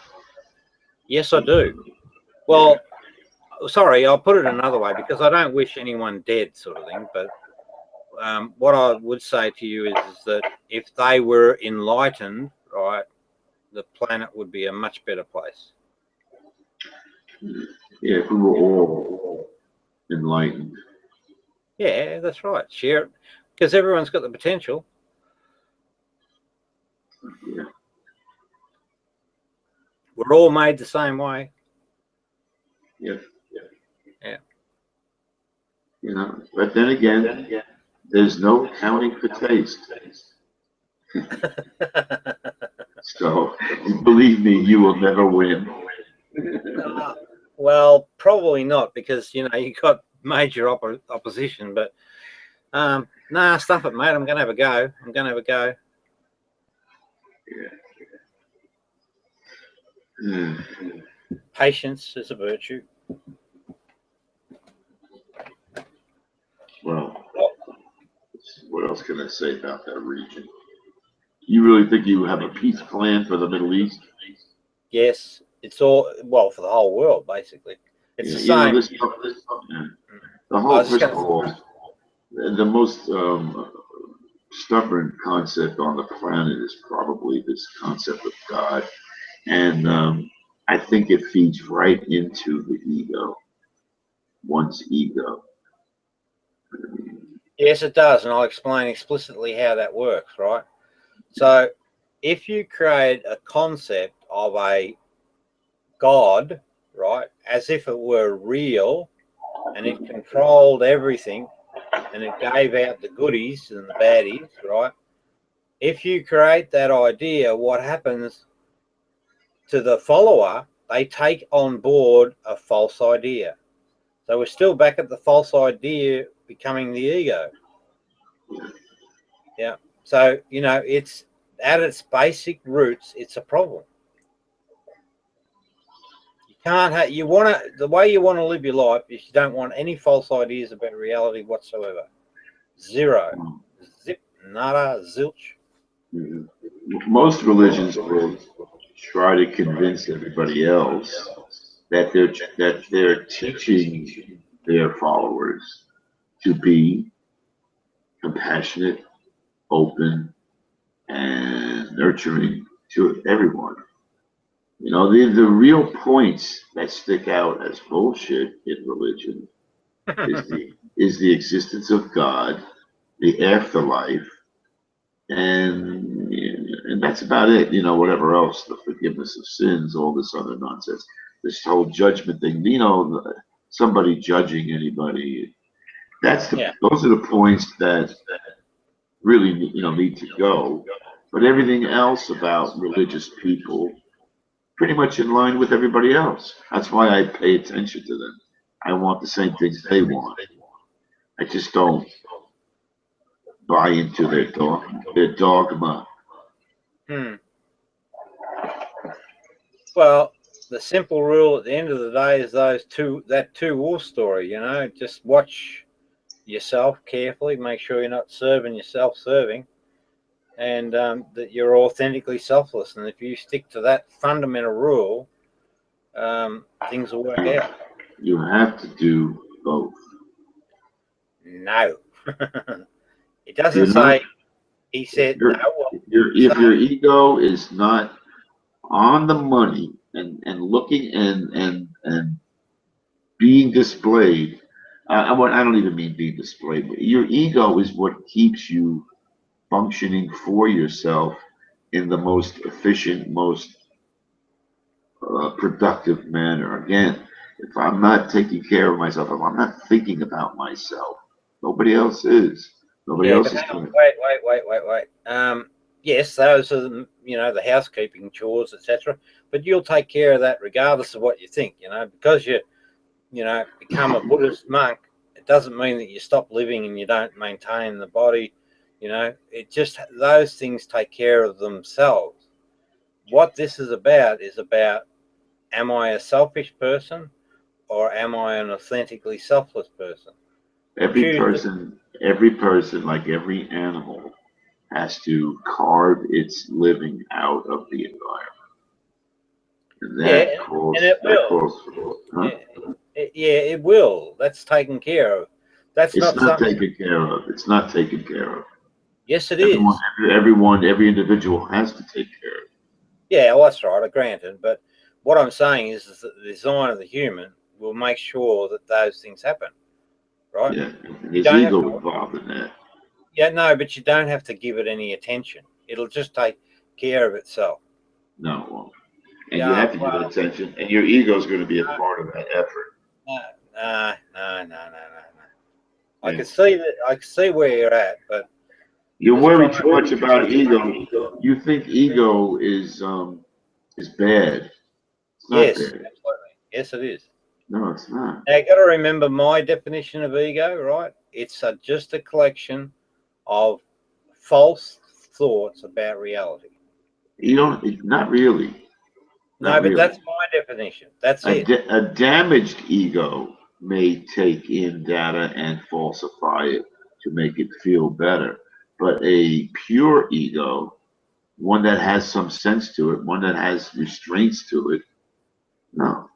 Yes, I do. Well, sorry, I'll put it another way because I don't wish anyone dead, sort of thing. But what I would say to you is that if they were enlightened, right, the planet would be a much better place. Yeah, if we were all enlightened. Yeah, that's right. Share it, because everyone's got the potential. Yeah. We're all made the same way. Yeah. Yeah. But then again, there's no accounting for taste. So, believe me, you will never win. Well, probably not, because you got major opposition. But stuff it, mate. I'm gonna have a go. Yeah. Patience is a virtue. Well, what else can I say about that region? You really think you have a peace plan for the Middle East? Yes, it's all for the whole world, basically. It's the same. The whole, first of all, the most stubborn concept on the planet is probably this concept of God. And I think it feeds right into the ego, one's ego. Yes, it does, and I'll explain explicitly how that works, right? So, if you create a concept of a God, right, as if it were real, and it controlled everything, and it gave out the goodies and the baddies, right? If you create that idea, what happens to the follower? They take on board a false idea. So we're still back at the false idea becoming the ego. Yeah. So, it's at its basic roots, it's a problem. You can't have, the way you want to live your life is you don't want any false ideas about reality whatsoever. Zero. Zip, nada, zilch. Mhm. Most religions will try to convince everybody else that they're teaching their followers to be compassionate, open, and nurturing to everyone. You know, the real points that stick out as bullshit in religion is the existence of God, the afterlife, and that's about it. You know, whatever else, the forgiveness of sins, all this other nonsense, this whole judgment thing. You know, somebody judging anybody. Yeah. Those are the points that really need to go. But everything else about religious people, pretty much in line with everybody else. That's why I pay attention to them. I want the same things they want. I just don't buy into their dogma. Their dogma. Hmm. Well, the simple rule at the end of the day is that two-war story. You know, just watch yourself carefully. Make sure you're not serving yourself, serving, and that you're authentically selfless. And if you stick to that fundamental rule, things will work out. You have to do both. No, it You're doesn't not. say. He said Your no. if your ego is not on the money and looking and being displayed. I don't even mean being displayed, but your ego is what keeps you functioning for yourself in the most efficient, most productive manner. Again, if I'm not taking care of myself, if I'm not thinking about myself, nobody else is. Nobody Yeah, else but is hang on, doing it. wait. Yes, those are the housekeeping chores, etc. But you'll take care of that regardless of what you think. Because you become a Buddhist monk. It doesn't mean that you stop living and you don't maintain the body. It just those things take care of themselves. What this is about, am I a selfish person or am I an authentically selfless person? Every person, like every animal, has to carve its living out of the environment. And Yeah, and it that will. calls for, huh? It will. That's taken care of. That's It's not not something. taken care of. It's not taken care of. Yes, it Everyone, is. every individual has to take care of it. Yeah, well, that's right. I granted, but what I'm saying is that the design of the human will make sure that those things happen. Right? Yeah, You there's don't have ego to. involved in that. Yeah, no, but you don't have to give it any attention. It'll just take care of itself. No, and you Yeah. have to give it Well, attention, and your ego is going to be a part of that effort. no. I Yeah. can see that. I can see where you're at, but You just worry try. too much about ego. You think ego is bad. It's not Yes, bad. absolutely. Yes, it is. No, it's not. Now, you got to remember my definition of ego, right? It's just a collection of false thoughts about reality. You don't. Not really. No, Not but really. that's my definition. That's it. A damaged ego may take in data and falsify it to make it feel better, but a pure ego, one that has some sense to it, one that has restraints to it, no,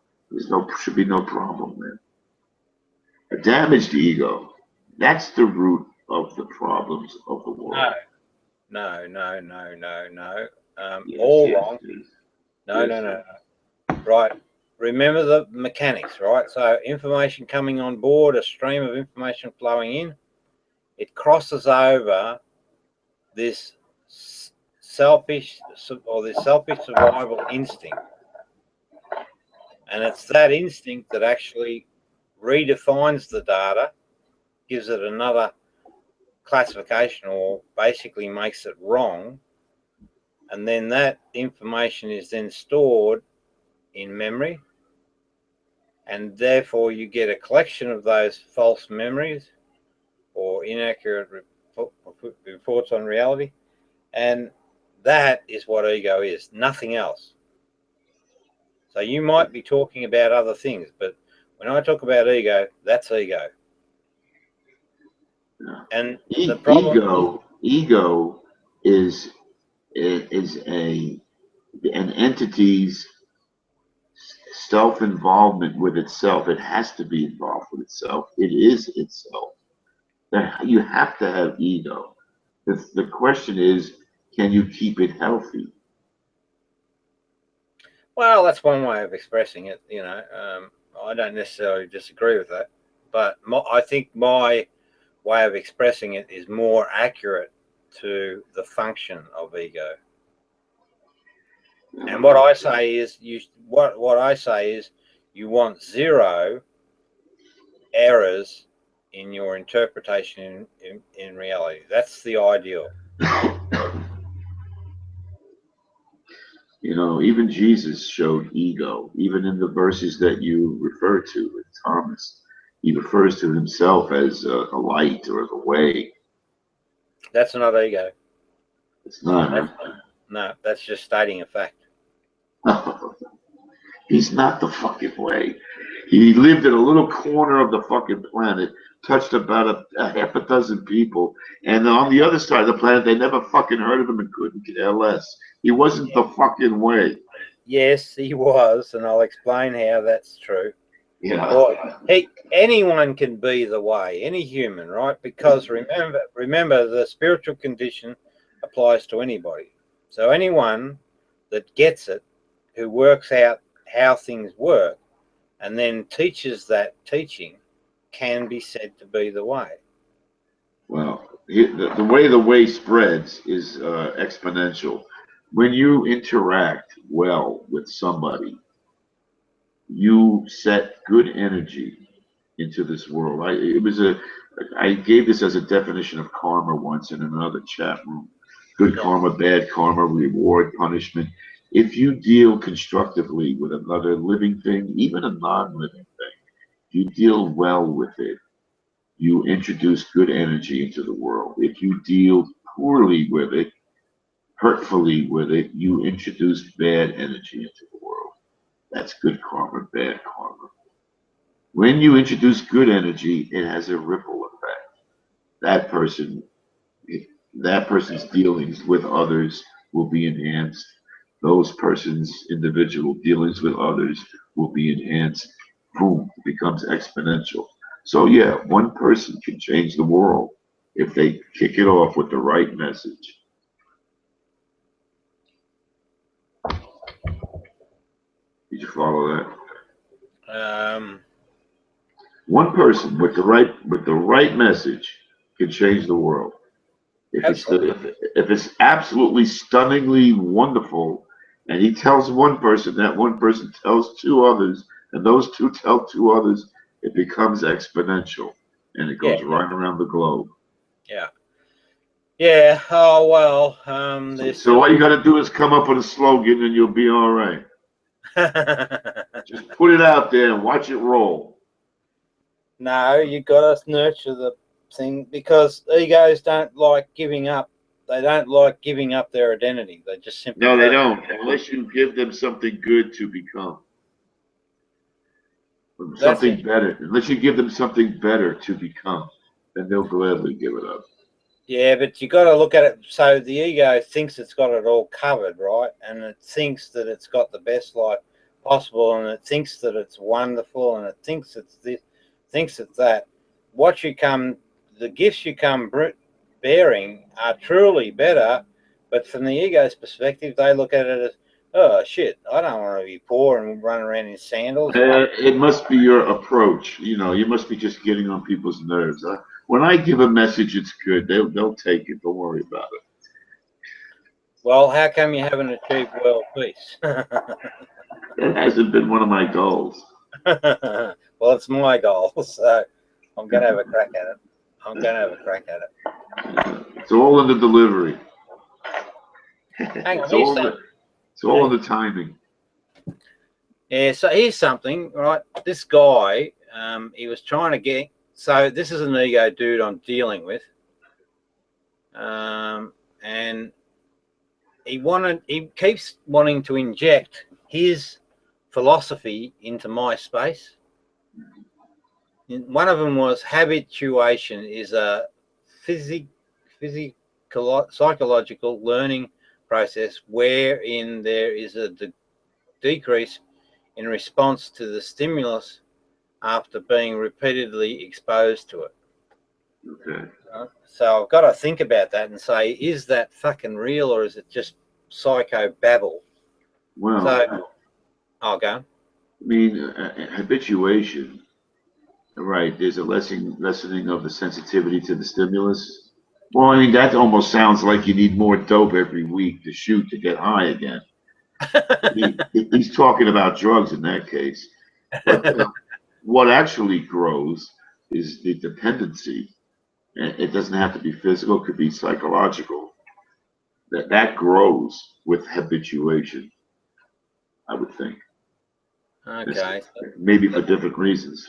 should be no problem there. A damaged ego, that's the root of the problems of the world. No. Yes, All yes, wrong. yes. No, Yes, no. Right. Remember the mechanics, right? So information coming on board, a stream of information flowing in, it crosses over this selfish survival instinct. And it's that instinct that actually redefines the data, gives it another classification, or basically makes it wrong. And then that information is then stored in memory. And therefore you get a collection of those false memories or inaccurate reports on reality. And that is what ego is, nothing else. So you might be talking about other things, but when I talk about ego, that's ego. yeah. And the problem Ego is is an entity's self-involvement with itself. It has to be involved with itself. It is itself. You have to have ego. The question is, can you keep it healthy? Well, that's one way of expressing it. I don't necessarily disagree with that, but I think my way of expressing it is more accurate to the function of ego. And what I say is, you want zero errors in your interpretation in reality. That's the ideal. Even Jesus showed ego. Even in the verses that you refer to with Thomas, he refers to himself as a light or the way. That's not ego. It's not. No, that's just stating a fact. He's not the fucking way. He lived in a little corner of the fucking planet, touched about a half a dozen people, and on the other side of the planet, they never fucking heard of him and couldn't care less. He wasn't the fucking way. Yes, he was, and I'll explain how that's true. Yeah. Well, anyone can be the way, any human, right? Because remember, the spiritual condition applies to anybody. So anyone that gets it, who works out how things work, and then teaches that teaching, can be said to be the way. Well, the way spreads is exponential. When you interact well with somebody, you set good energy into this world. I gave this as a definition of karma once in another chat room. Good karma, bad karma, reward, punishment. If you deal constructively with another living thing, even a non-living thing, you deal well with it, you introduce good energy into the world. If you deal poorly with it, hurtfully with it, you introduce bad energy into the world. That's good karma, bad karma. When you introduce good energy, it has a ripple effect. That person's dealings with others will be enhanced. Those persons' individual dealings with others will be enhanced. Boom, it becomes exponential. So yeah, one person can change the world if they kick it off with the right message. Did you follow that? One person with the right message can change the world. If it's absolutely stunningly wonderful, and he tells one person, that one person tells two others, and those two tell two others, it becomes exponential, and it goes right around the globe. Yeah. Yeah. Oh well. So all you got to do is come up with a slogan, and you'll be all right. Just put it out there and watch it roll. No, you got to nurture the thing, because egos don't like giving up. They don't like giving up their identity. They just simply they don't, unless you give them something good to become. Something better. Unless you give them something better to become, then they'll gladly give it up. Yeah, but you got to look at it. So the ego thinks it's got it all covered, right? And it thinks that it's got the best life possible, and it thinks that it's wonderful, and it thinks it's this, thinks it's that. The gifts you come bearing are truly better, but from the ego's perspective, they look at it as, oh shit, I don't want to be poor and run around in sandals. It must be your approach. You must be just getting on people's nerves. When I give a message, it's good. They'll take it. Don't worry about it. Well, how come you haven't achieved world peace? That hasn't been one of my goals. Well, it's my goal, so I'm going to have a crack at it. It's all in the delivery. Hang on, it's all in the timing. Yeah, so here's something, right? This guy, he was trying to get. So this is an ego dude I'm dealing with, and he keeps wanting to inject his philosophy into my space. One of them was habituation is a psychological learning process wherein there is a decrease in response to the stimulus after being repeatedly exposed to it. Okay. So I've got to think about that and say, is that fucking real or is it just psycho babble? Well, So I'll go. I mean, habituation, right? There's a lessening of the sensitivity to the stimulus. Well, I mean, that almost sounds like you need more dope every week to shoot to get high again. He's talking about drugs in that case. But what actually grows is the dependency. It doesn't have to be physical; it could be psychological. That grows with habituation, I would think. Okay. Maybe for different reasons.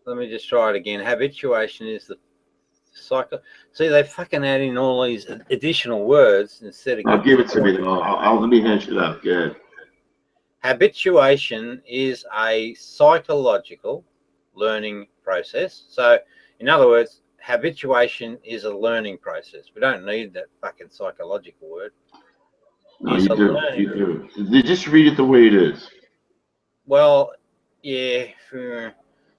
Let me just try it again. Habituation is the psycho. See, they fucking add in all these additional words instead of. Now give it to me. Let me hash it out. Go ahead. Habituation is a psychological learning process. So, in other words, habituation is a learning process. We don't need that fucking psychological word. No, It's you a do. learning. You do. Just read it the way it is. Well, yeah.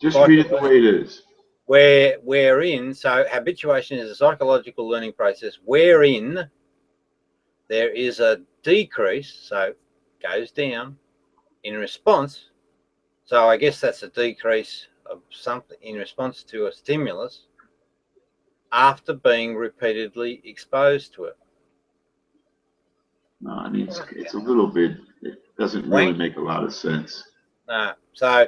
Just read it the way it is. Wherein, so habituation is a psychological learning process wherein there is a decrease, so goes down in response. So I guess that's a decrease of something in response to a stimulus after being repeatedly exposed to it. No, I mean, it's a little bit, it doesn't really make a lot of sense. So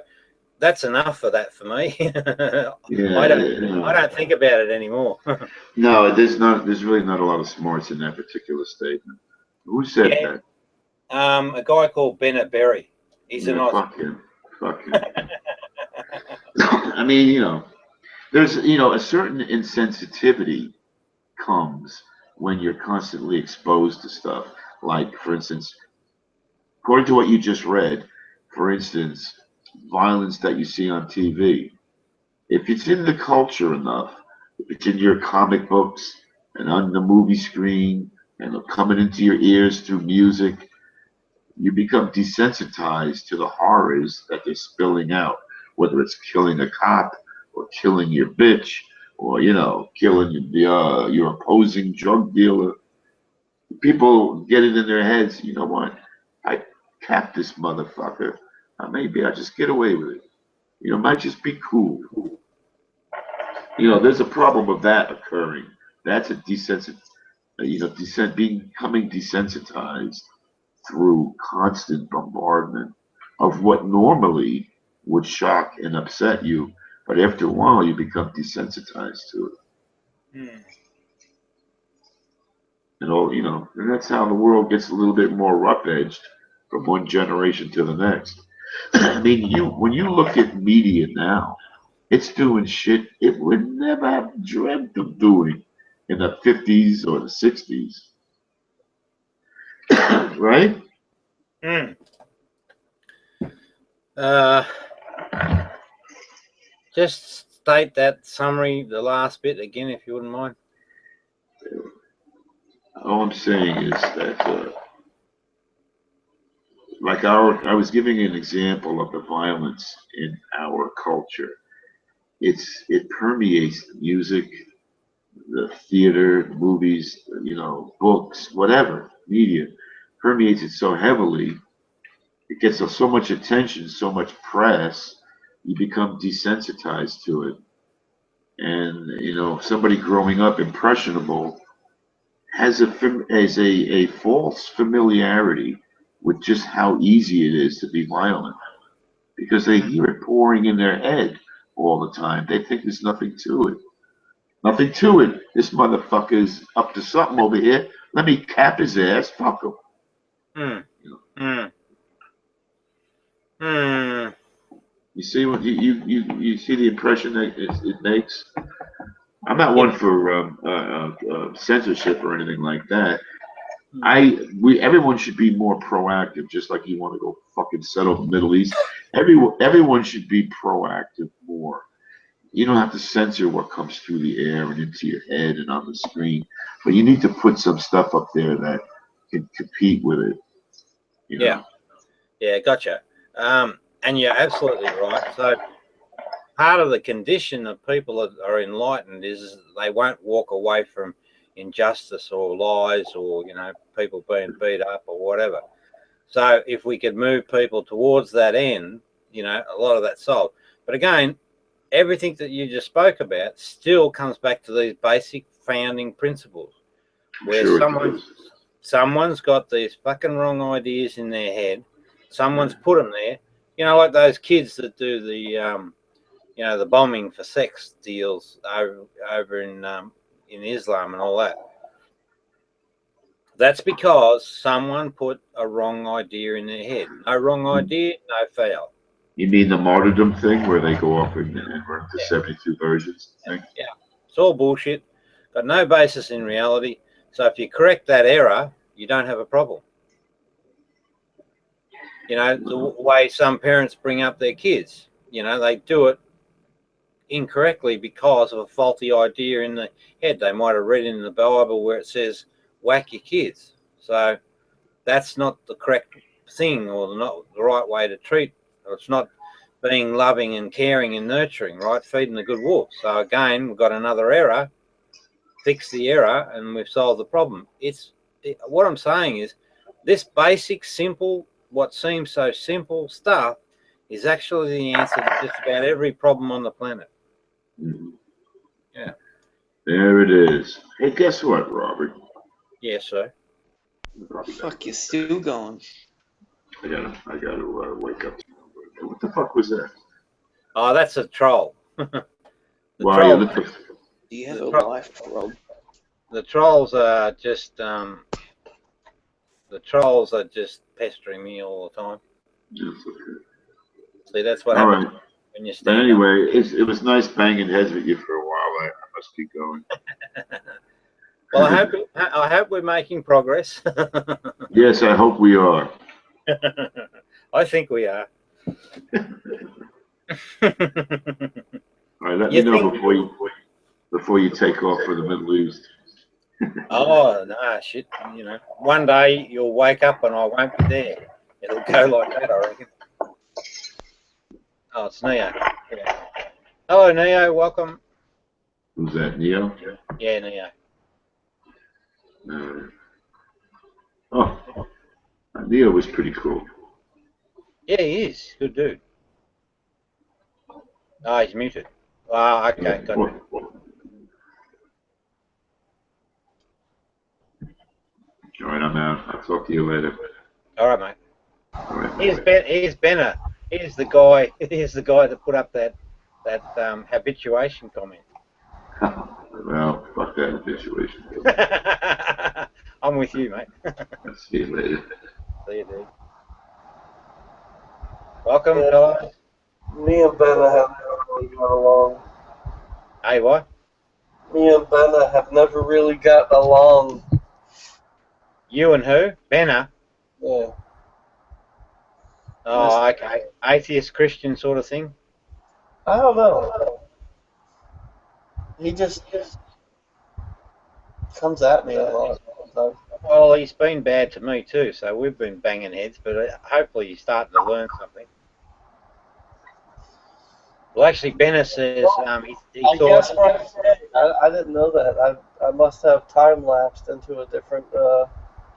that's enough for that for me. Yeah, I don't think about it anymore. No, there's really not a lot of smarts in that particular statement. Who said that? A guy called Bennett Berry. He's a nice. Fuck him. I mean, there's, a certain insensitivity comes when you're constantly exposed to stuff. Like, for instance, according to what you just read, for instance, violence that you see on TV, if it's in the culture enough, if it's in your comic books and on the movie screen and coming into your ears through music, you become desensitized to the horrors that they're spilling out, whether it's killing a cop or killing your bitch or, killing your opposing drug dealer. People get it in their heads, you know what? I capped this motherfucker. Maybe I'll just get away with it. It might just be cool. There's a problem of that occurring. That's a becoming desensitized through constant bombardment of what normally would shock and upset you, but after a while you become desensitized to it. And that's how the world gets a little bit more rough-edged from one generation to the next. I mean, when you look at media now, it's doing shit it would never have dreamt of doing in the 50s or the 60s. Right? Just state that summary, the last bit again, if you wouldn't mind. All I'm saying is that, I was giving an example of the violence in our culture. It permeates the music, the theater, movies, books, whatever, media, permeates it so heavily. It gets so much attention, so much press, you become desensitized to it. And, somebody growing up impressionable has a false familiarity with just how easy it is to be violent because they hear it pouring in their head all the time. They think there's nothing to it. Nothing to it. This motherfucker's up to something over here. Let me cap his ass. Fuck him. You see what you see the impression that it makes. I'm not one for censorship or anything like that. Everyone should be more proactive, just like you want to go fucking settle the Middle East. Everyone should be proactive more. You don't have to censor what comes through the air and into your head and on the screen, but you need to put some stuff up there that can compete with it. You know? Yeah. Yeah, gotcha. And you're absolutely right. So part of the condition of people that are enlightened is they won't walk away from injustice or lies or, people being beat up or whatever. So if we could move people towards that end, a lot of that's solved. But again, everything that you just spoke about still comes back to these basic founding principles where Sure it does. someone's got these fucking wrong ideas in their head. Someone's put them there. Like those kids that do the, the bombing for sex deals over in Islam and all that. That's because someone put a wrong idea in their head. No wrong idea, no foul. You mean the martyrdom thing where they go off and run to 72 versions? Yeah, it's all bullshit. Got no basis in reality. So if you correct that error, you don't have a problem. The way some parents bring up their kids, they do it incorrectly because of a faulty idea in the head. They might have read in the Bible where it says, whack your kids. So that's not the correct thing or not the right way to treat. Or it's not being loving and caring and nurturing, right? Feeding the good wolf. So again, we've got another error. Fix the error and we've solved the problem. What I'm saying is this basic, simple, what seems so simple stuff is actually the answer to just about every problem on the planet. Mm-hmm. Yeah. There it is. Hey, guess what, Robert? Yes, sir. Fuck, you still going? I gotta wake up. What the fuck was that? Oh, that's a troll. Why troll. you look? Do you have a life, Rob? The trolls are just pestering me all the time. It's okay. See, that's what All happens right. when you But stand anyway, it was nice banging heads with you for a while. I must keep going. Well, I hope we're making progress. Yes, I hope we are. I think we are. All right, let me know before you take off for the Middle East. Oh no, shit! One day you'll wake up and I won't be there. It'll go like that, I reckon. Oh, it's Neo. Yeah. Hello, Neo. Welcome. Who's that, Neo? Yeah, Neo. Neo was pretty cool. Yeah, he is. Good dude. Oh, he's muted. Oh, okay. Got it. All right, I'm out. I'll talk to you later. All right, mate. All right, Here's Benner. Here's the guy. Here's the guy that put up that habituation comment. Well, fuck that habituation. I'm with you, mate. I'll see you later. See you, dude. Welcome, fellas. Me and Benna have never really got along. Hey, what? Me and Benna have never really got along. You and who? Benner? Yeah. Oh, okay. Atheist Christian sort of thing? I don't know. He just comes at me a lot. Well, he's been bad to me too, so we've been banging heads, but hopefully you're starting to learn something. Well, actually, Benner says he I thought... guess I didn't know that. I must have time lapsed into a different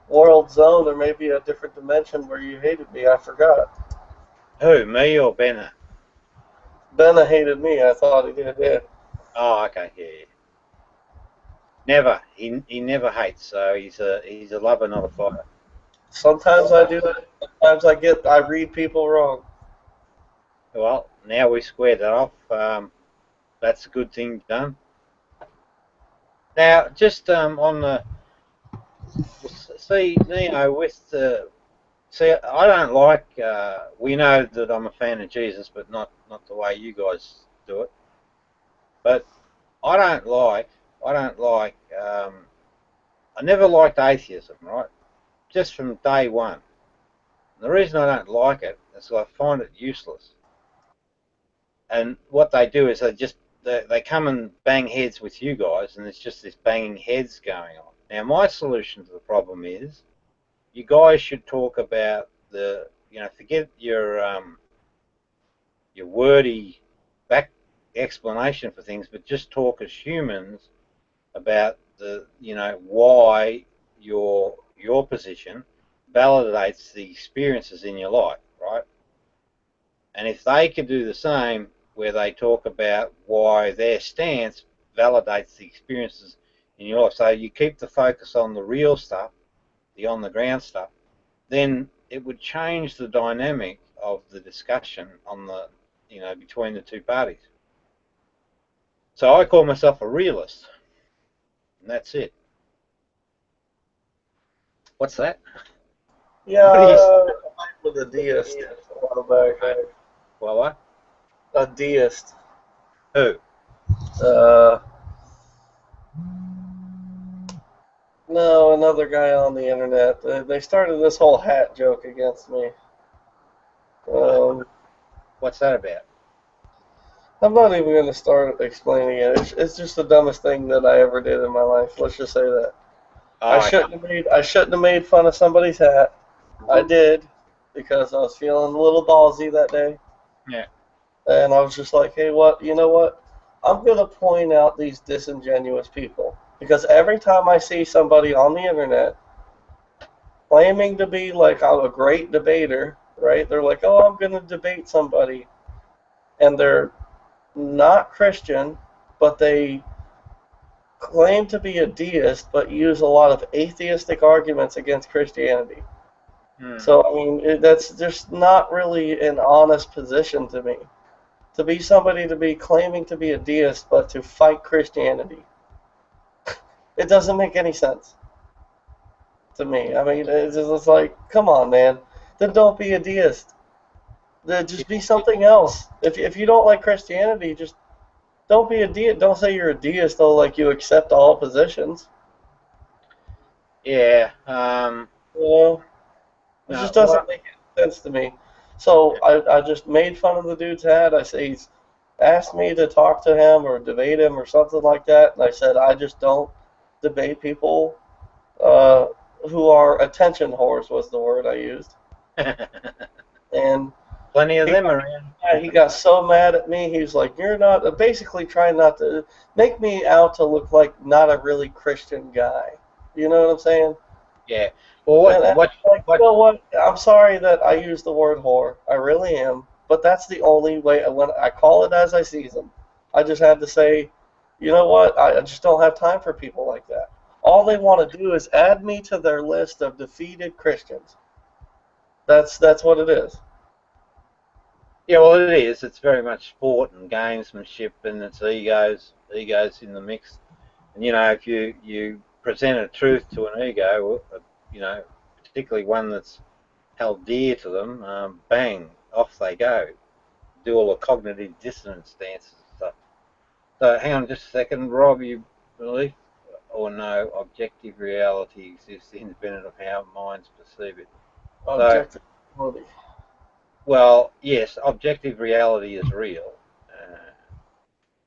world zone or maybe a different dimension where you hated me. I forgot. Who, me or Benner? Benna hated me. I thought he did. Yeah. Oh, okay, yeah. Never. He never hates, so he's a lover, not a fighter. Sometimes I do that. Sometimes I read people wrong. Well, now we squared that off. That's a good thing done. Now, just on the... See, with the... See, I don't like... we know that I'm a fan of Jesus, but not the way you guys do it. But I never liked atheism, right? Just from day one. And the reason I don't like it is I find it useless. And what they do is they come and bang heads with you guys, and it's just this banging heads going on. Now, my solution to the problem is you guys should talk about forget your wordy back explanation for things, but just talk as humans about why your position validates the experiences in your life, right? And if they could do the same, where they talk about why their stance validates the experiences in your life, so you keep the focus on the real stuff, the on the ground stuff, then it would change the dynamic of the discussion on the between the two parties. So I call myself a realist, and that's it. What's that? Yeah, What do you with a deist a while back. Well, what? A deist. Who? No, another guy on the internet. They started this whole hat joke against me. What's that about? I'm not even going to start explaining it. It's just the dumbest thing that I ever did in my life. Let's just say that. I shouldn't have made fun of somebody's hat. I did because I was feeling a little ballsy that day. Yeah. And I was just like, hey, you know what? I'm going to point out these disingenuous people. Because every time I see somebody on the internet claiming to be like I'm a great debater, right? They're like, oh, I'm going to debate somebody. And they're not Christian, but they claim to be a deist, but use a lot of atheistic arguments against Christianity. So, I mean, that's just not really an honest position to me. To be somebody to be claiming to be a deist, but to fight Christianity. It doesn't make any sense to me. I mean, it's like, come on, man. Then don't be a deist. Then just be something else. If you don't like Christianity, just don't be a deist. Don't say you're a deist, though, like you accept all positions. Yeah. It just doesn't make any sense to me. So I just made fun of the dude's hat. I say he's asked me to talk to him or debate him or something like that, and I said I just don't debate people who are attention whores was the word I used. And plenty of them around. Yeah, he got so mad at me. He was like, "You're not," basically trying not to make me out to look like not a really Christian guy. You know what I'm saying? Yeah. Well, you know what? I'm sorry that I use the word whore. I really am. But that's the only way. When I call it as I see them. I just had to say, you know what? I just don't have time for people like that. All they want to do is add me to their list of defeated Christians. That's what it is. Yeah, well, it is. It's very much sport and gamesmanship, and it's egos in the mix. And if you present a truth to an ego, particularly one that's held dear to them, bang, off they go. Do all the cognitive dissonance dances and stuff. So hang on just a second, Rob. You believe or no objective reality exists independent of how minds perceive it? Objective reality. Well, yes, objective reality is real.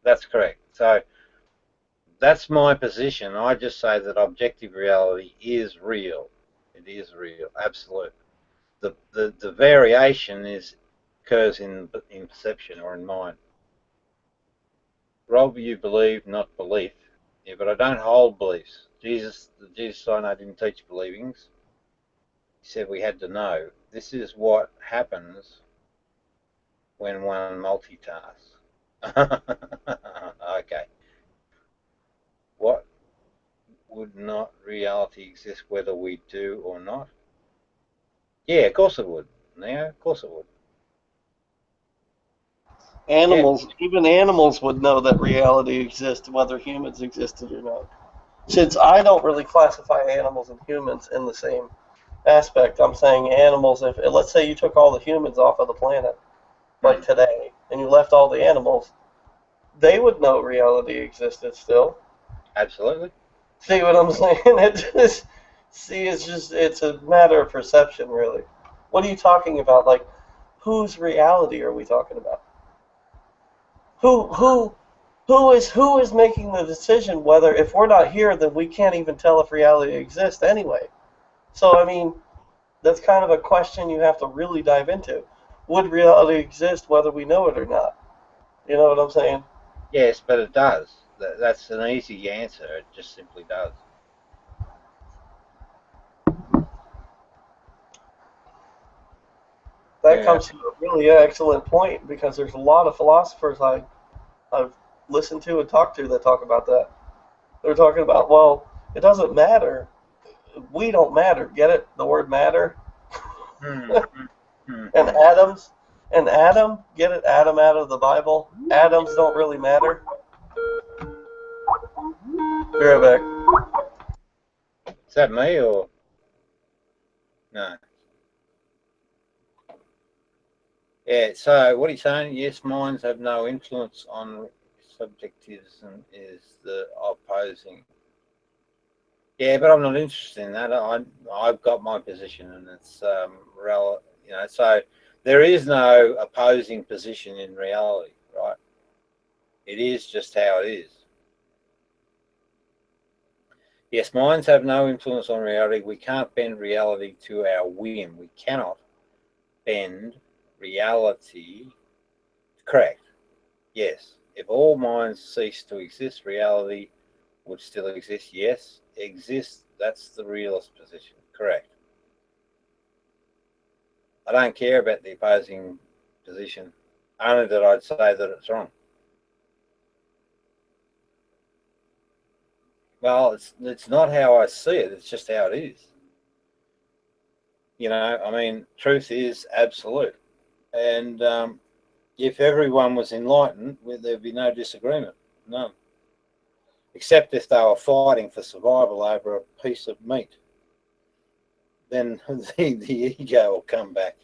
That's correct. So that's my position. I just say that objective reality is real. It is real, absolutely. The variation occurs in perception or in mind. Rob, you believe, not belief. Yeah, but I don't hold beliefs. Jesus I know didn't teach believings. He said we had to know. This is what happens when one multitasks. Okay. What would not reality exist whether we do or not? Yeah, of course it would. Neo, of course it would. Animals, even animals would know that reality exists whether humans existed or not. Since I don't really classify animals and humans in the same aspect, I'm saying animals, if let's say you took all the humans off of the planet, like today, and you left all the animals, they would know reality existed still. Absolutely. See what I'm saying? It's a matter of perception, really. What are you talking about? Like, whose reality are we talking about? Who is making the decision whether if we're not here, then we can't even tell if reality exists anyway. So I mean, that's kind of a question you have to really dive into. Would reality exist whether we know it or not? You know what I'm saying? Yes, but it does. That's an easy answer. It just simply does. That Yeah. comes to a really excellent point because there's a lot of philosophers I've listened to and talked to that talk about that. They're talking about, well, it doesn't matter. We don't matter. Get it? The word matter. Hmm. And atoms. And Adam, get it? Adam out of the Bible. Atoms don't really matter. Be right back. Is that me or no? Yeah. So what are you saying? Yes, minds have no influence on subjectivism. Is the opposing? Yeah, but I'm not interested in that. I've got my position, and it's you know. So there is no opposing position in reality, right? It is just how it is. Yes, minds have no influence on reality. We can't bend reality to our whim. We cannot bend reality. Correct. Yes. If all minds cease to exist, reality would still exist. Yes, exist. That's the realist position. Correct. I don't care about the opposing position, only that I'd say that it's wrong. Well, it's not how I see it. It's just how it is. You know, I mean, truth is absolute. And if everyone was enlightened, there'd be no disagreement. None. Except if they were fighting for survival over a piece of meat. Then the ego will come back.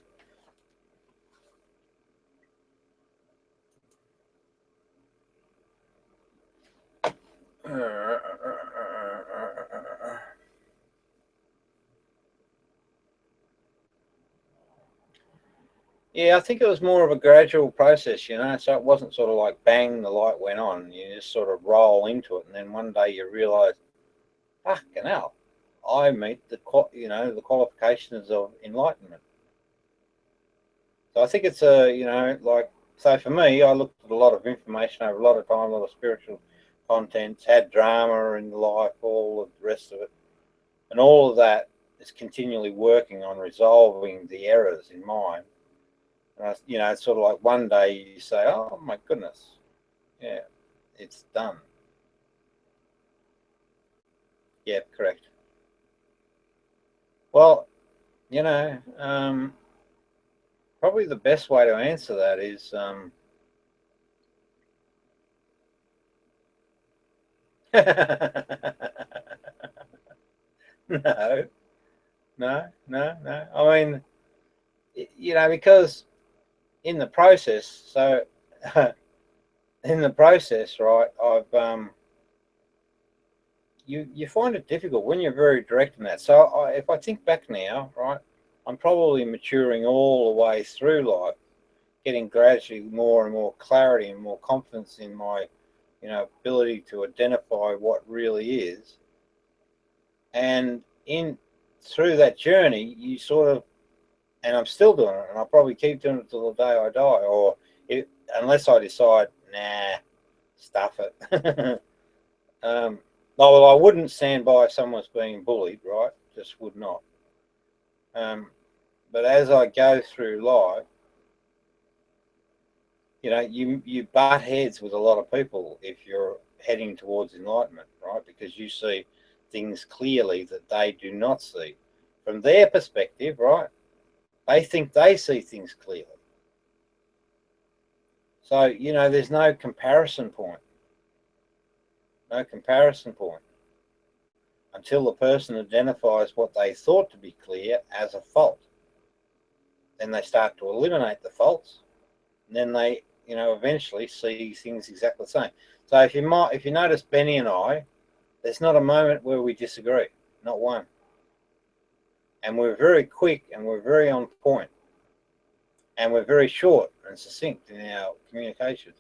Yeah, I think it was more of a gradual process, you know. So it wasn't sort of like bang, the light went on. You just sort of roll into it, and then one day you realise, fucking hell, I meet the qualifications of enlightenment. So I think it's so for me, I looked at a lot of information over a lot of time, a lot of spiritual contents, had drama in life, all of the rest of it, and all of that is continually working on resolving the errors in mind. And it's sort of like one day you say, "Oh my goodness, yeah, it's done." Yeah, correct. Well, probably the best way to answer that is no, no. I mean, because in the process, so in the process, right, I've you find it difficult when you're very direct in that. So if I think back now, right, I'm probably maturing all the way through life, getting gradually more and more clarity and more confidence in my, ability to identify what really is. And through that journey, you sort of, and I'm still doing it, and I'll probably keep doing it till the day I die, or unless I decide, nah, stuff it. Well, I wouldn't stand by if someone's being bullied, right? Just would not. But as I go through life, you butt heads with a lot of people if you're heading towards enlightenment, right? Because you see things clearly that they do not see. From their perspective, right? They think they see things clearly. So, there's no comparison point. No comparison point. Until the person identifies what they thought to be clear as a fault. Then they start to eliminate the faults. And then they, eventually see things exactly the same. So if you notice Benny and I, there's not a moment where we disagree. Not one. And we're very quick and we're very on point. And we're very short and succinct in our communication.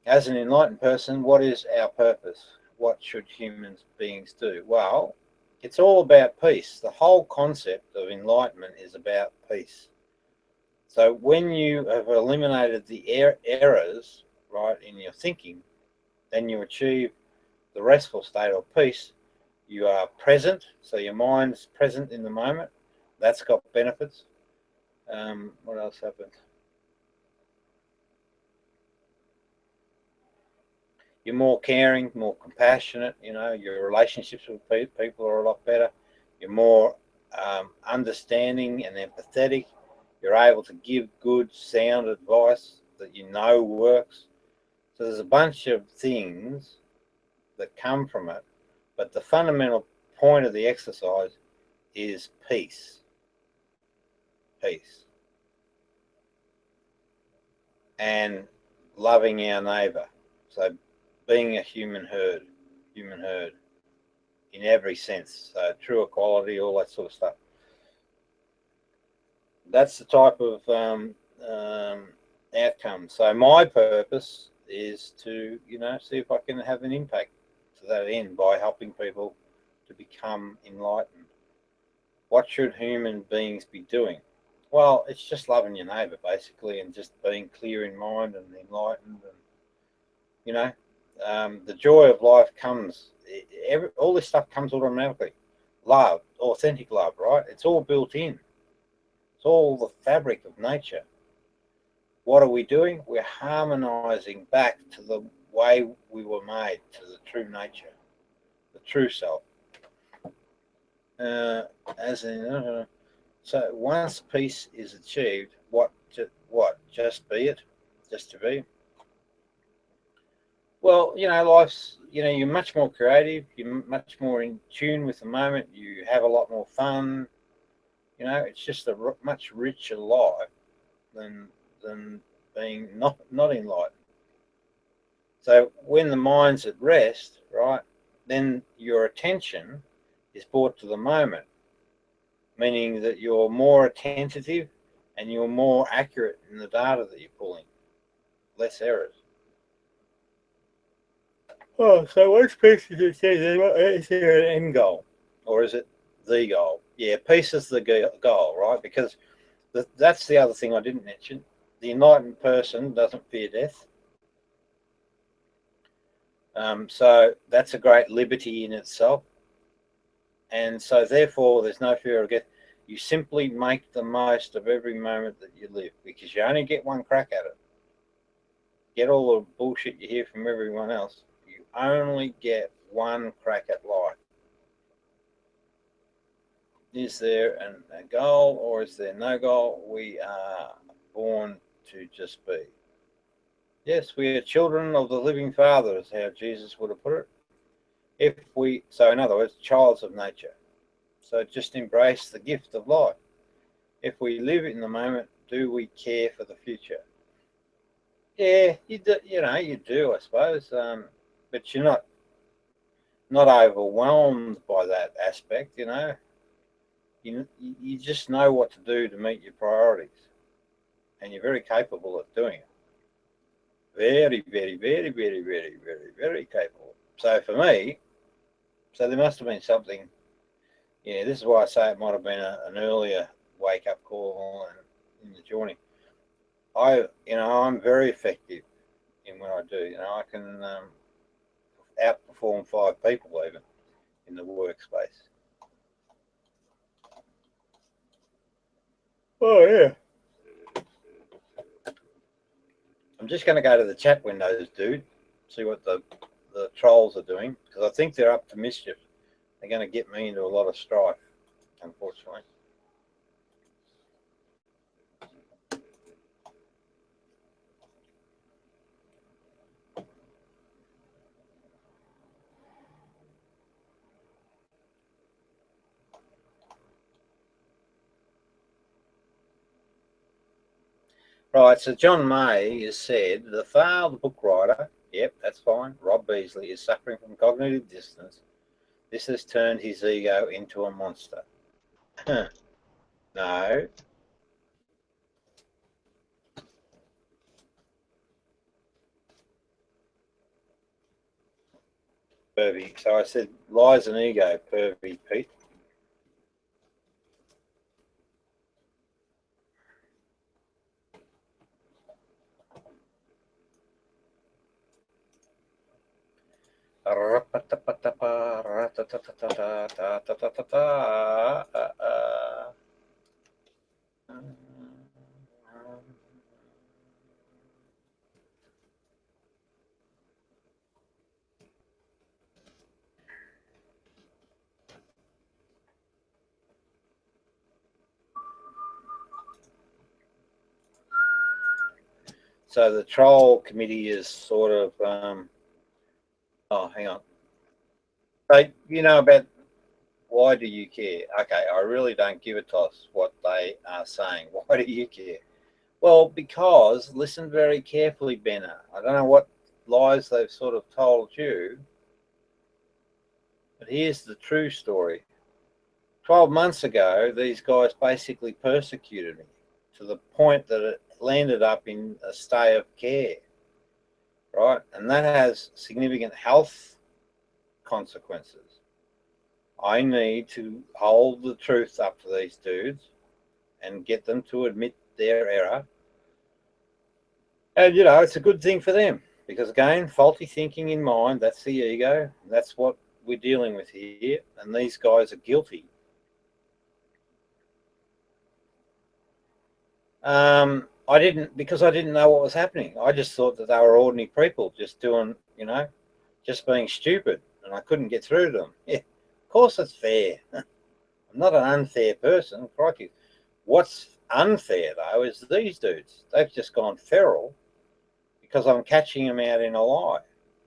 As an enlightened person, what is our purpose? What should human beings do? Well, It's all about peace. The whole concept of enlightenment is about peace. So when you have eliminated the errors, right, in your thinking, then you achieve the restful state of peace. You are present, so your mind's present in the moment. That's got benefits. What else happens? You're more caring, more compassionate. You know, your relationships with people are a lot better. You're more understanding and empathetic. You're able to give good, sound advice that you know works. So there's a bunch of things that come from it, but the fundamental point of the exercise is peace. Peace. And loving our neighbour. So being a human herd in every sense. So true equality, all that sort of stuff. That's the type of outcome. So my purpose is to, you know, see if I can have an impact to that end by helping people to become enlightened. What should human beings be doing? Well, it's just loving your neighbour, basically, and just being clear in mind and enlightened. And, you know, the joy of life comes, all this stuff comes automatically. Love, authentic love, right? It's all built in. It's all the fabric of nature. What are we doing? We're harmonizing back to the way we were made, to the true nature, the true self. So once peace is achieved, what? Just be it, just to be. Well, you know, life's, you know, you're much more creative. You're much more in tune with the moment. You have a lot more fun. You know, it's just a much richer life than being not enlightened. So when the mind's at rest, right, then your attention is brought to the moment, meaning that you're more attentive and you're more accurate in the data that you're pulling, less errors. Oh, so once peace is achieved, is there an end goal, or is it the goal? Yeah, peace is the goal, right? Because that's the other thing I didn't mention. The enlightened person doesn't fear death. So that's a great liberty in itself. And so therefore there's no fear of death. You simply make the most of every moment that you live, because you only get one crack at it. Get all the bullshit you hear from everyone else. You only get one crack at life. Is there a goal, or is there no goal? We are born to just be. Yes, we are children of the living Father, is how Jesus would have put it. So in other words, childs of nature. So just embrace the gift of life. If we live in the moment, do we care for the future? Yeah, you do, you do, I suppose. But you're not overwhelmed by that aspect, you know. You just know what to do to meet your priorities, and you're very capable of doing it. Very, very, very, very, very, very, very capable. So for me, there must have been something. Yeah, this is why I say it might have been an earlier wake-up call in the journey. I'm very effective in what I do. You know, I can outperform 5 people even in the workspace. Oh yeah. I'm just going to go to the chat windows, dude. See what the trolls are doing, because I think they're up to mischief. They're going to get me into a lot of strife, unfortunately. Right, so John May has said, the failed book writer, yep, that's fine, Rob Beasley, is suffering from cognitive dissonance. This has turned his ego into a monster. No. pervy. So I said, lies and ego, pervy Pete. So the troll committee is sort of, oh, hang on. So, you know about why do you care? Okay, I really don't give a toss what they are saying. Why do you care? Well, because, listen very carefully, Benna. I don't know what lies they've sort of told you, but here's the true story. 12 months ago, these guys basically persecuted me to the point that it landed up in a stay of care, right? And that has significant health consequences. I need to hold the truth up to these dudes and get them to admit their error. And, you know, it's a good thing for them because, again, faulty thinking in mind, that's the ego. That's what we're dealing with here. And these guys are guilty. I didn't know what was happening. I just thought that they were ordinary people just doing, you know, just being stupid, and I couldn't get through to them. Yeah, of course it's fair. I'm not an unfair person. Crikey. What's unfair, though, is these dudes. They've just gone feral because I'm catching them out in a lie.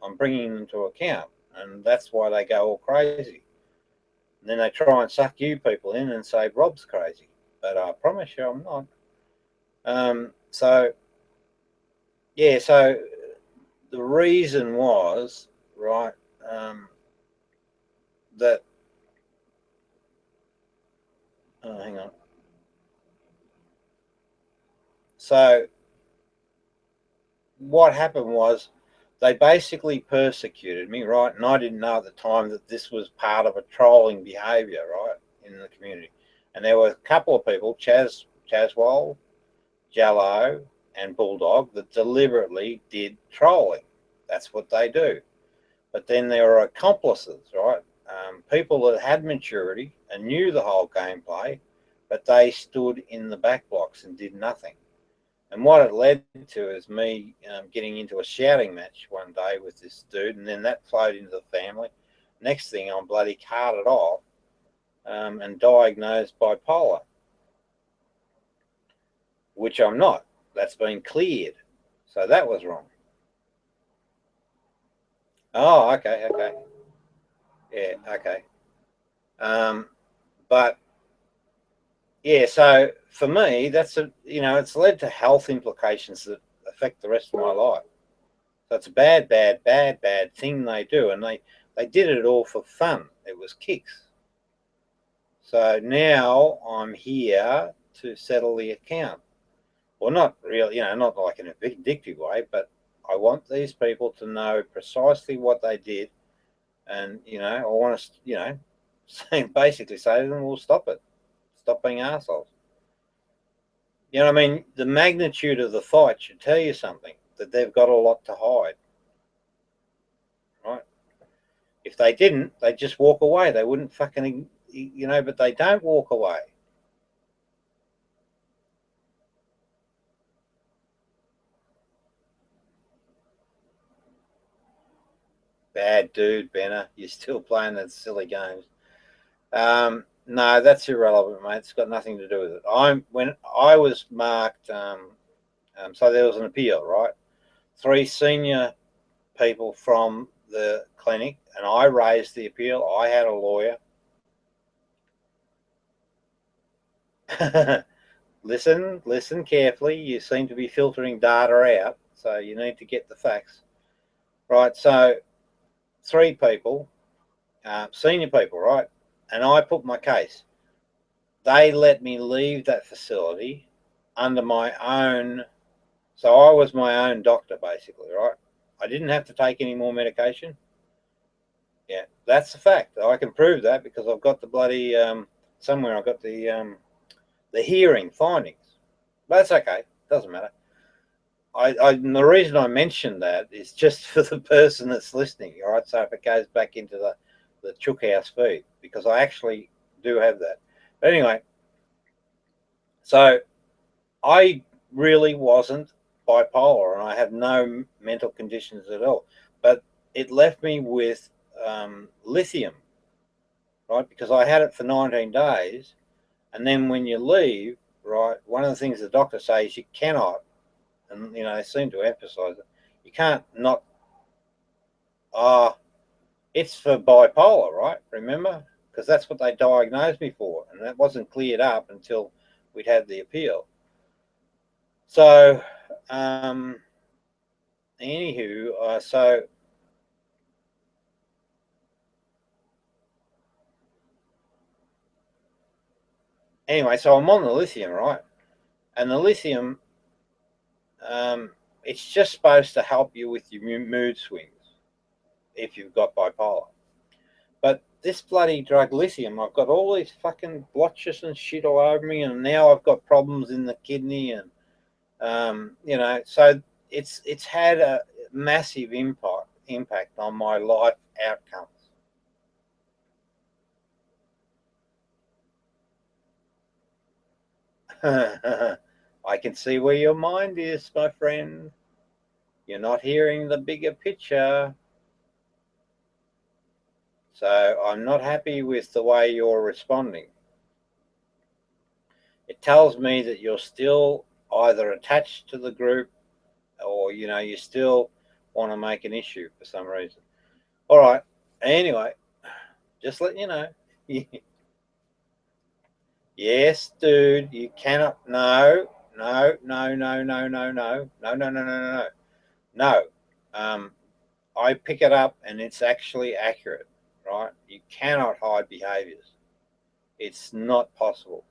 I'm bringing them to account, and that's why they go all crazy. And then they try and suck you people in and say Rob's crazy. But I promise you I'm not. So the reason was, right, that, hang on. So what happened was they basically persecuted me, right? And I didn't know at the time that this was part of a trolling behaviour, right, in the community. And there were a couple of people, Chaswell, Jello and Bulldog, that deliberately did trolling. That's what they do. But then there are accomplices, right? People that had maturity and knew the whole gameplay, but they stood in the back blocks and did nothing. And what it led to is me getting into a shouting match one day with this dude, and then that flowed into the family. Next thing, I'm bloody carted off and diagnosed bipolar, which I'm not. That's been cleared. So that was wrong. Oh, okay. Yeah, okay. But yeah, so for me, that's it's led to health implications that affect the rest of my life. So it's a bad thing they do, and they did it all for fun. It was kicks. So now I'm here to settle the account. Well, not really, not like in a vindictive way, but I want these people to know precisely what they did, and I want to, basically say to them, "Well, stop it, stop being assholes." You know what I mean? The magnitude of the fight should tell you something, that they've got a lot to hide, right? If they didn't, they'd just walk away. They wouldn't fucking, but they don't walk away. Bad dude, Benner. You're still playing those silly games. No, that's irrelevant, mate. It's got nothing to do with it. When I was marked, so there was an appeal, right? 3 senior people from the clinic, and I raised the appeal. I had a lawyer. Listen carefully. You seem to be filtering data out, so you need to get the facts. Right, so 3 people, senior people, right? And I put my case. They let me leave that facility under my own, so I was my own doctor, basically, right? I didn't have to take any more medication. Yeah, that's a fact. I can prove that because I've got the bloody somewhere. I've got the hearing findings. But that's okay. Doesn't matter. The reason I mentioned that is just for the person that's listening. All right. So if it goes back into the Chook House feed, because I actually do have that. But anyway, so I really wasn't bipolar, and I have no mental conditions at all. But it left me with lithium, right? Because I had it for 19 days, and then when you leave, right, one of the things the doctor says you cannot, and they seem to emphasise it, you can't not. It's for bipolar, right? Remember, because that's what they diagnosed me for, and that wasn't cleared up until we'd had the appeal. So, anywho, so I'm on the lithium, right? And the lithium, it's just supposed to help you with your mood swings if you've got bipolar. But this bloody drug lithium, I've got all these fucking blotches and shit all over me, and now I've got problems in the kidney, and so it's had a massive impact on my life outcomes. I can see where your mind is, my friend. You're not hearing the bigger picture. So I'm not happy with the way you're responding. It tells me that you're still either attached to the group or, you still want to make an issue for some reason. All right. Anyway, just letting you know. Yes, dude, you cannot. No. I pick it up and it's actually accurate, right? You cannot hide behaviors. It's not possible.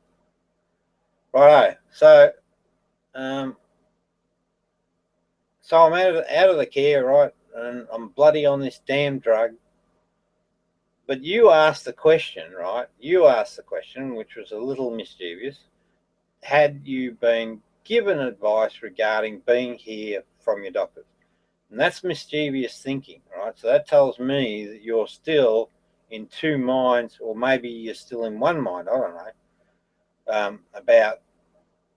Right. So I'm out of the care, right? And I'm bloody on this damn drug. But you asked the question, right? You asked the question, which was a little mischievous. Had you been given advice regarding being here from your doctors? And that's mischievous thinking, right? So that tells me that you're still in two minds, or maybe you're still in one mind, I don't know, about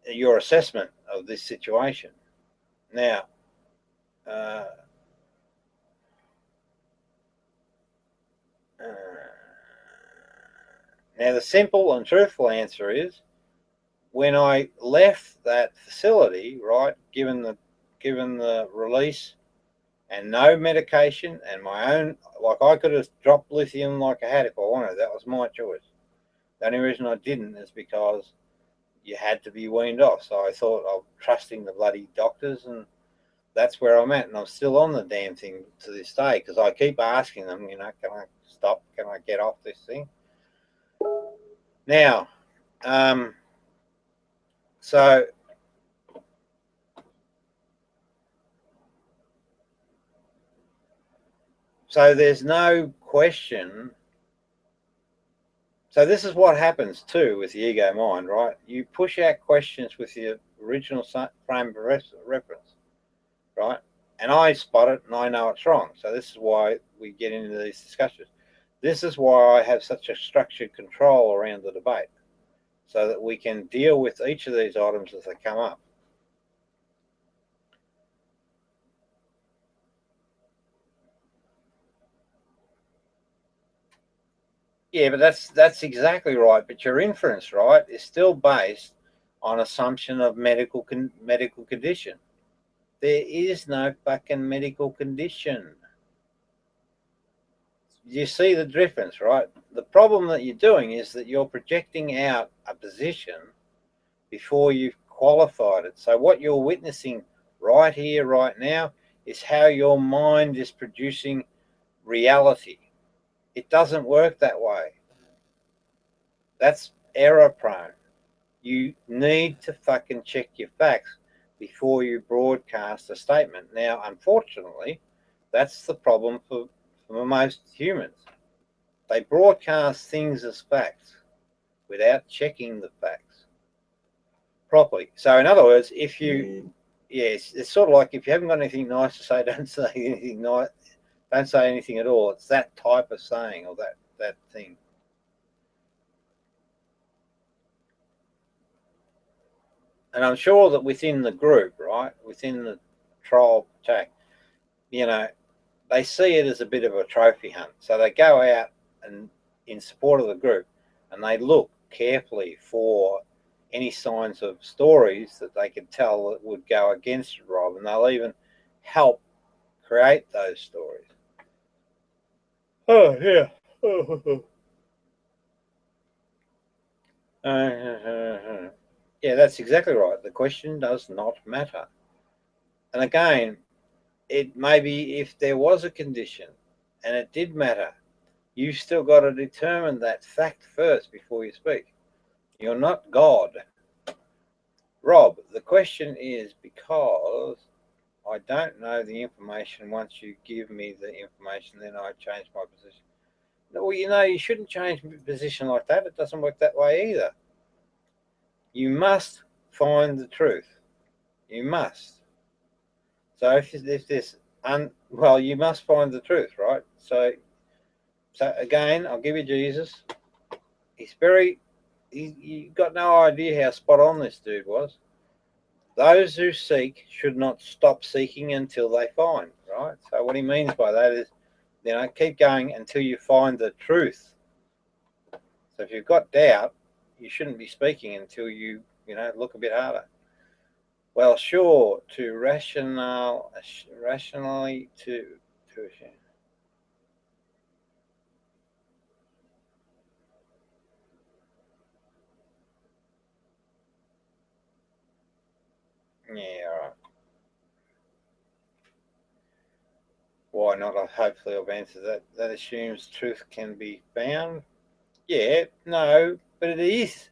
your assessment of this situation. Now, the simple and truthful answer is, when I left that facility, right, given the release and no medication and my own, like I could have dropped lithium like I had if I wanted. That was my choice. The only reason I didn't is because you had to be weaned off. So I thought of trusting the bloody doctors, and that's where I'm at. And I'm still on the damn thing to this day because I keep asking them, can I stop? Can I get off this thing? Now, so there's no question. So this is what happens too with the ego mind, right? You push out questions with your original frame of reference, right? And I spot it and I know it's wrong. So this is why we get into these discussions. This is why I have such a structured control around the debate, so that we can deal with each of these items as they come up. Yeah, but that's exactly right. But your inference, right, is still based on assumption of medical condition. There is no fucking medical condition. You see the difference, right? The problem that you're doing is that you're projecting out a position before you've qualified it. So what you're witnessing right here, right now, is how your mind is producing reality. It doesn't work that way. That's error prone. You need to fucking check your facts before you broadcast a statement. Now, unfortunately, that's the problem for for most humans. They broadcast things as facts without checking the facts properly. So in other words, if you, yes, it's sort of like if you haven't got anything nice to say, don't say anything nice, don't say anything at all. It's that type of saying or that thing. And I'm sure that within the group, right, within the trial attack, you know, they see it as a bit of a trophy hunt. So they go out and in support of the group, and they look carefully for any signs of stories that they can tell that would go against Rob, and they'll even help create those stories. Oh, yeah. Yeah, that's exactly right. The question does not matter. And again, it may be if there was a condition and it did matter, you've still got to determine that fact first before you speak. You're not God. Rob, the question is because I don't know the information. Once you give me the information, then I change my position. Well, you know, you shouldn't change position like that. It doesn't work that way either. You must find the truth. You must. So if this, well, you must find the truth, right? So again, I'll give you Jesus. You got no idea how spot on this dude was. Those who seek should not stop seeking until they find, right? So what he means by that is, you know, keep going until you find the truth. So if you've got doubt, you shouldn't be speaking until you look a bit harder. Well, sure, rationally to yeah, all right. Why not? Hopefully I've answered that. That assumes truth can be found. Yeah, no, but it is.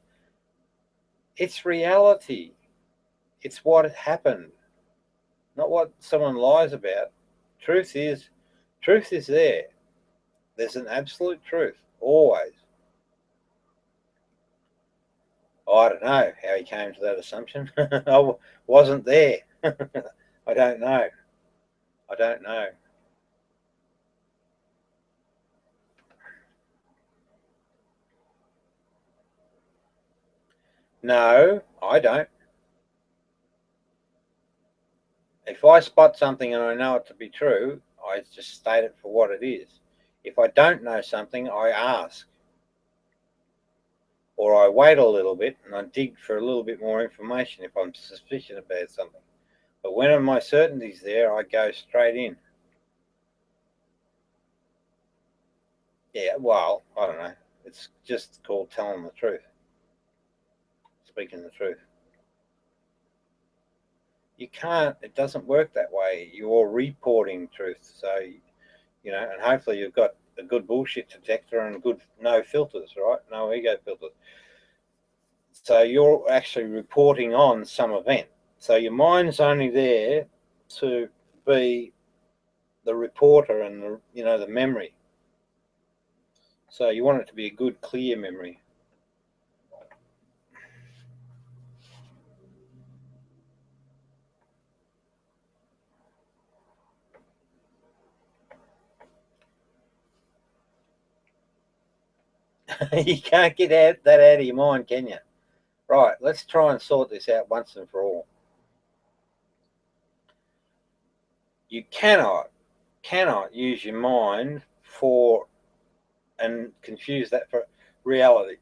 It's reality. It's what happened, not what someone lies about. Truth is there. There's an absolute truth, always. I don't know how he came to that assumption. I wasn't there. I don't know. No, I don't. If I spot something and I know it to be true, I just state it for what it is. If I don't know something, I ask. Or I wait a little bit and I dig for a little bit more information if I'm suspicious about something. But when my certainty's there, I go straight in. Yeah, well, I don't know. It's just called telling the truth. Speaking the truth. You can't, it doesn't work that way. You're reporting truth. So, and hopefully you've got a good bullshit detector and good no filters, right? No ego filters. So you're actually reporting on some event. So your mind's only there to be the reporter and the memory. So you want it to be a good, clear memory. You can't get that out of your mind, can you? Right, let's try and sort this out once and for all. You cannot use your mind and confuse that for reality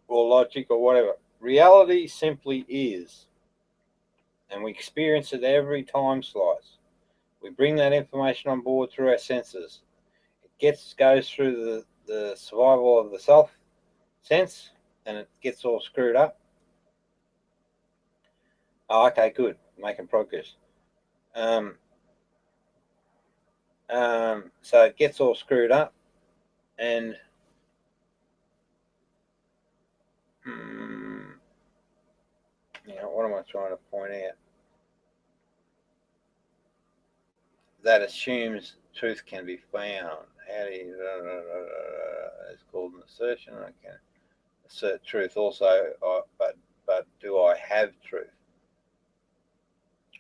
or logic or whatever. Reality simply is, and we experience it every time slice. We bring that information on board through our senses. It goes through the survival of the self sense, and it gets all screwed up. Oh, okay, good, making progress. So it gets all screwed up, and what am I trying to point out? That assumes truth can be found. how do you, it's called an assertion. I can assert truth also, but do I have truth?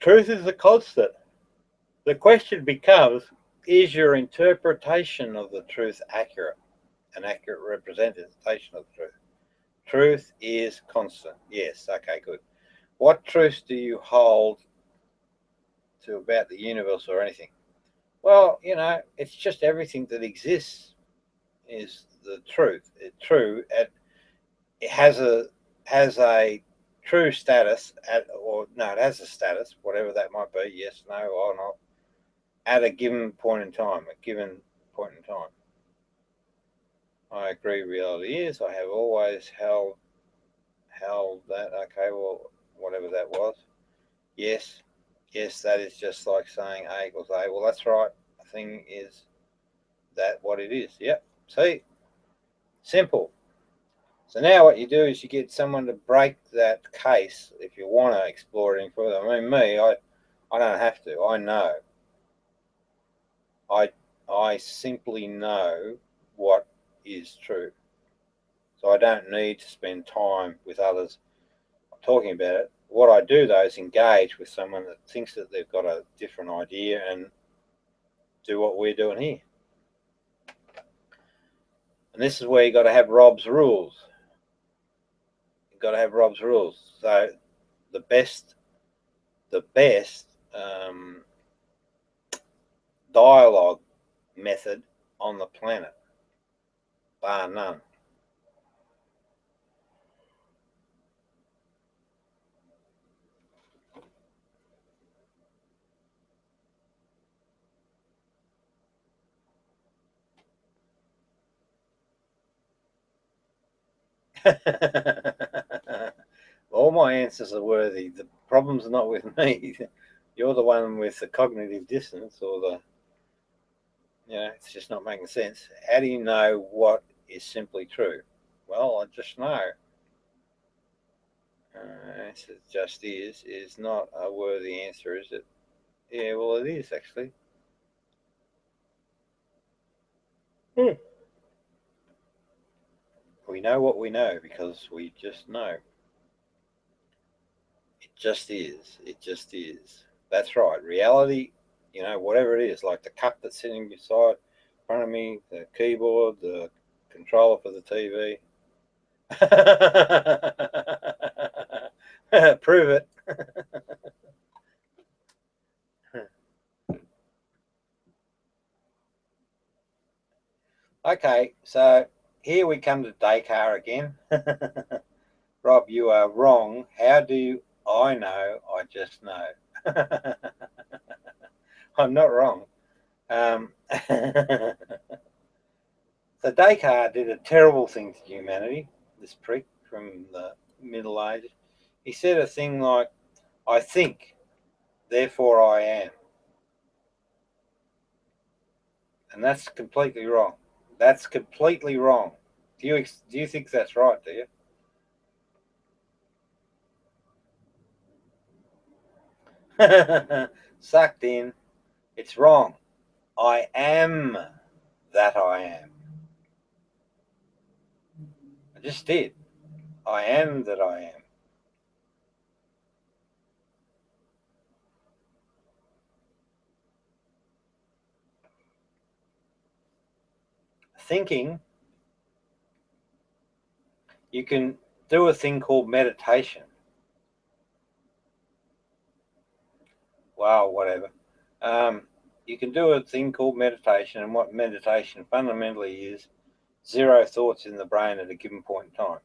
Truth is a constant. The question becomes, is your interpretation of the truth accurate? An accurate representation of the truth. Truth is constant. Yes, okay, good. What truths do you hold to about the universe or anything? Well, it's just everything that exists is the truth. It's true. It has a true status it has a status, whatever that might be, yes, no, or not, at a given point in time, I agree reality is. I have always held that. Okay, well, whatever that was. Yes, that is just like saying A equals A. Well, that's right. The thing is that what it is. Yep. See? Simple. So now what you do is you get someone to break that case if you want to explore it any further. I mean, I don't have to. I know. I simply know what is true. So I don't need to spend time with others talking about it. What I do, though, is engage with someone that thinks that they've got a different idea and do what we're doing here. And this is where you got to have Rob's rules. You've got to have Rob's rules. So the best dialogue method on the planet, bar none. All my answers are worthy. The problem's not with me. You're the one with the cognitive dissonance, or it's just not making sense. How do you know what is simply true? Well, I just know. It just is not a worthy answer, is it? Yeah, well, it is actually. We know what we know because we just know. It just is. It just is. That's right. Reality, whatever it is, like the cup that's sitting beside, in front of me, the keyboard, the controller for the TV. Prove it. Okay, so here we come to Descartes again. Rob, you are wrong. How do I know? I just know. I'm not wrong. So Descartes did a terrible thing to humanity, this prick from the Middle Ages. He said a thing like, I think, therefore I am. And that's completely wrong. That's completely wrong. Do you think that's right, do you? Sucked in. It's wrong. I am that I am. I just did. I am that I am. Thinking, you can do a thing called meditation. Wow, whatever. You can do a thing called meditation, and what meditation fundamentally is, zero thoughts in the brain at a given point in time.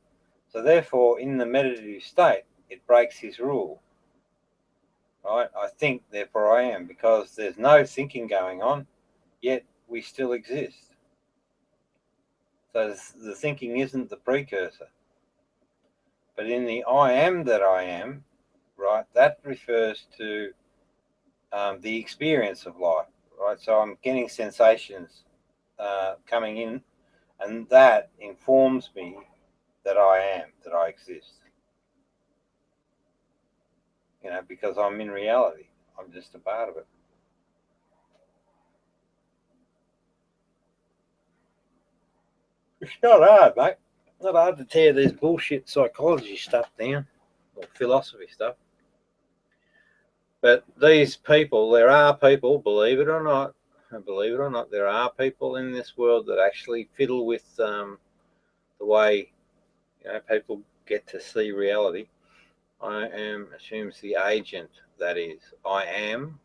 So therefore, in the meditative state, it breaks his rule. Right? I think, therefore I am, because there's no thinking going on, yet we still exist. So the thinking isn't the precursor. But in the I am that I am, right, that refers to the experience of life, right? So I'm getting sensations coming in, and that informs me that I am, that I exist. Because I'm in reality. I'm just a part of it. It's not hard, mate. Not hard to tear these bullshit psychology stuff down, or philosophy stuff. But these people, there are people, believe it or not, there are people in this world that actually fiddle with the way people get to see reality. I am assumes the agent, that is. I am.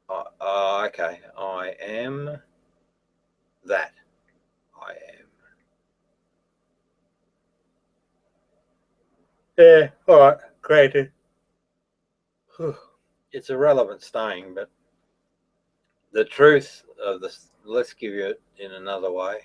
Okay. I am that. I am. Yeah, all right, granted. It's irrelevant staying, but the truth of this, let's give you it in another way.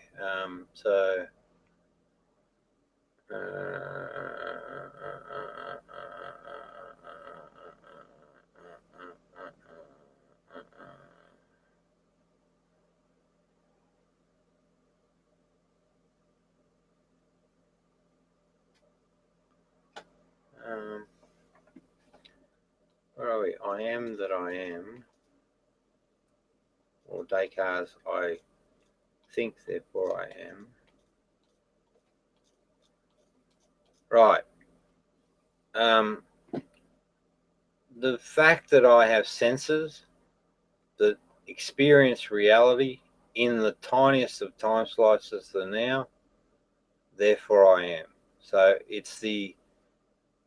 Where are we? I am that I am. Or Descartes, I think, therefore I am. Right. The fact that I have senses that experience reality in the tiniest of time slices, the now, therefore I am. So it's the,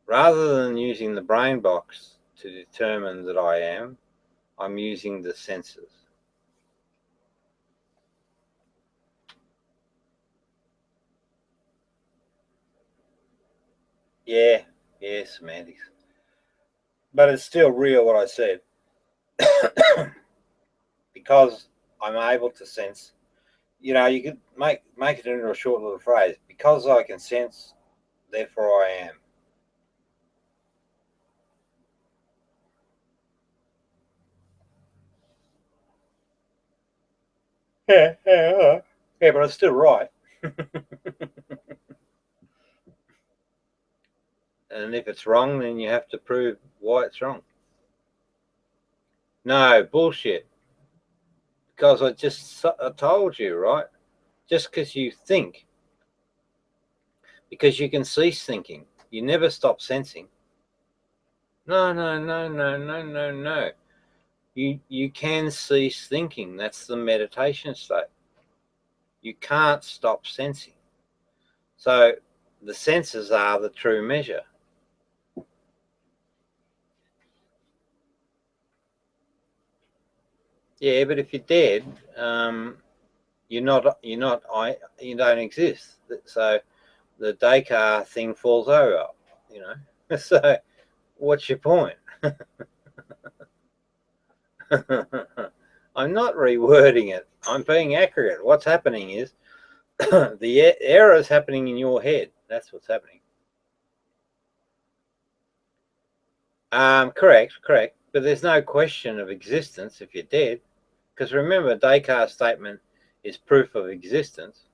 rather than using the brain box to determine that I am, I'm using the senses. Yeah, semantics. But it's still real what I said. Because I'm able to sense, you could make it into a short little phrase. Because I can sense, therefore I am. Yeah, but it's still right. And if it's wrong, then you have to prove why it's wrong. No, bullshit. Because I told you, right? Just because you think, because you can cease thinking, you never stop sensing. No. You can cease thinking. That's the meditation state. You can't stop sensing. So the senses are the true measure. Yeah, but if you're dead, you don't exist. So the Descartes thing falls over, So what's your point? I'm not rewording it. I'm being accurate. What's happening is the error is happening in your head. That's what's happening. Correct. But there's no question of existence if you're dead. Because remember, Descartes' statement is proof of existence,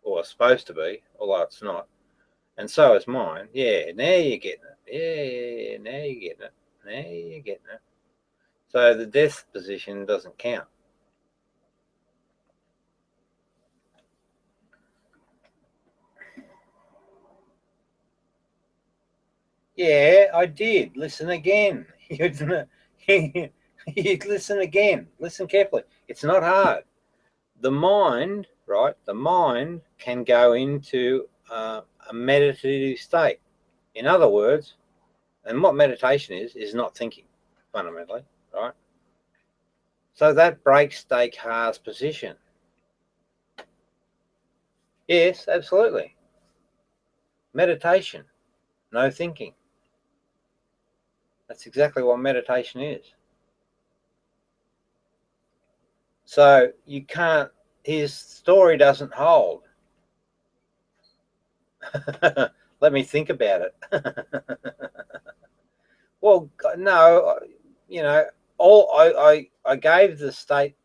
or supposed to be, although it's not. And so is mine. Yeah, now you're getting it. Yeah, now you're getting it. So the death position doesn't count. Yeah, I did. Listen again. You'd listen again. Listen carefully. It's not hard. The mind, right? The mind can go into a meditative state. In other words, and what meditation is not thinking, fundamentally, right? So that breaks Descartes' position. Yes, absolutely. Meditation, no thinking. That's exactly what meditation is. So you can't, his story doesn't hold. Let me think about it. Well, no, I gave the state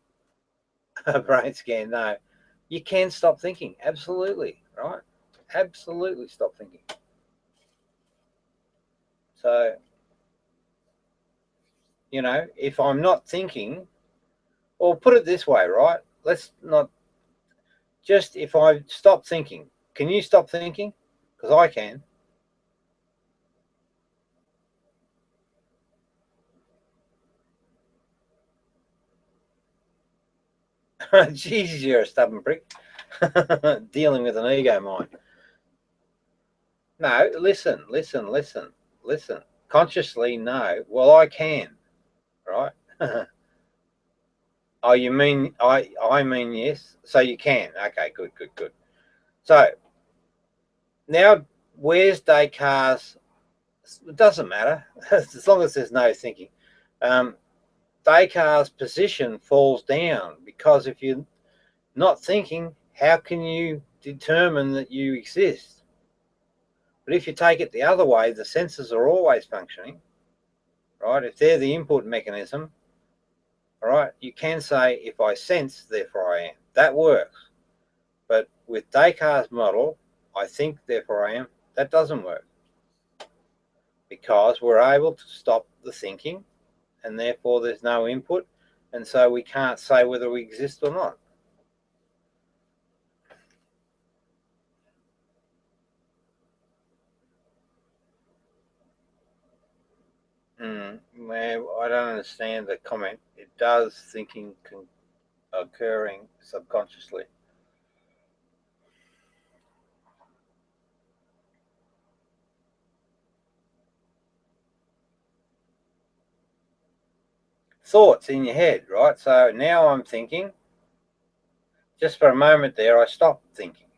brain scan. No, you can stop thinking. Absolutely, right? Absolutely stop thinking. So, if I'm not thinking, or put it this way, right? Let's not just, if I stop thinking, can you stop thinking? Because I can. Jesus, you're a stubborn prick. Dealing with an ego mind. No, listen. Consciously, no. Well, I can, right? Oh, you mean I mean yes. So you can. Okay, good. So now, where's Descartes? It doesn't matter as long as there's no thinking. Descartes' position falls down, because if you're not thinking, how can you determine that you exist? But if you take it the other way, the senses are always functioning, right? If they're the input mechanism, all right, you can say, if I sense, therefore I am. That works. But with Descartes' model, I think, therefore I am, that doesn't work. Because we're able to stop the thinking, and therefore there's no input, and so we can't say whether we exist or not. Well, I don't understand the comment. It does thinking occurring subconsciously. Thoughts in your head, right? So now I'm thinking. Just for a moment there, I stopped thinking.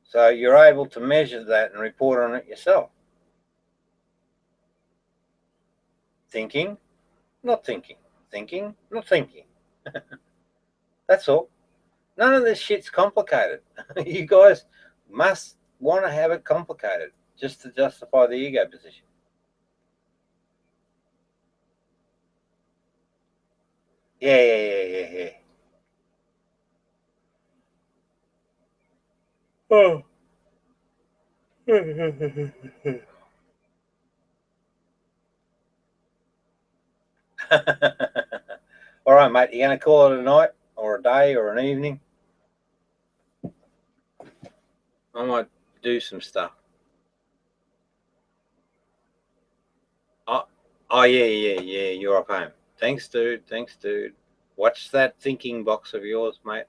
So you're able to measure that and report on it yourself. Thinking, not thinking. Thinking, not thinking. That's all. None of this shit's complicated. You guys must want to have it complicated just to justify the ego position. Yeah. Oh. All right, mate. You going to call it a night or a day or an evening? I might do some stuff. Oh yeah. You're off home. Thanks, dude. Watch that thinking box of yours, mate.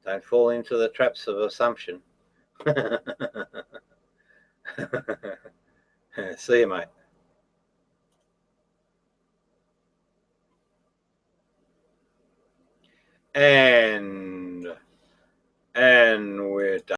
Don't fall into the traps of assumption. See you, mate. And we're done.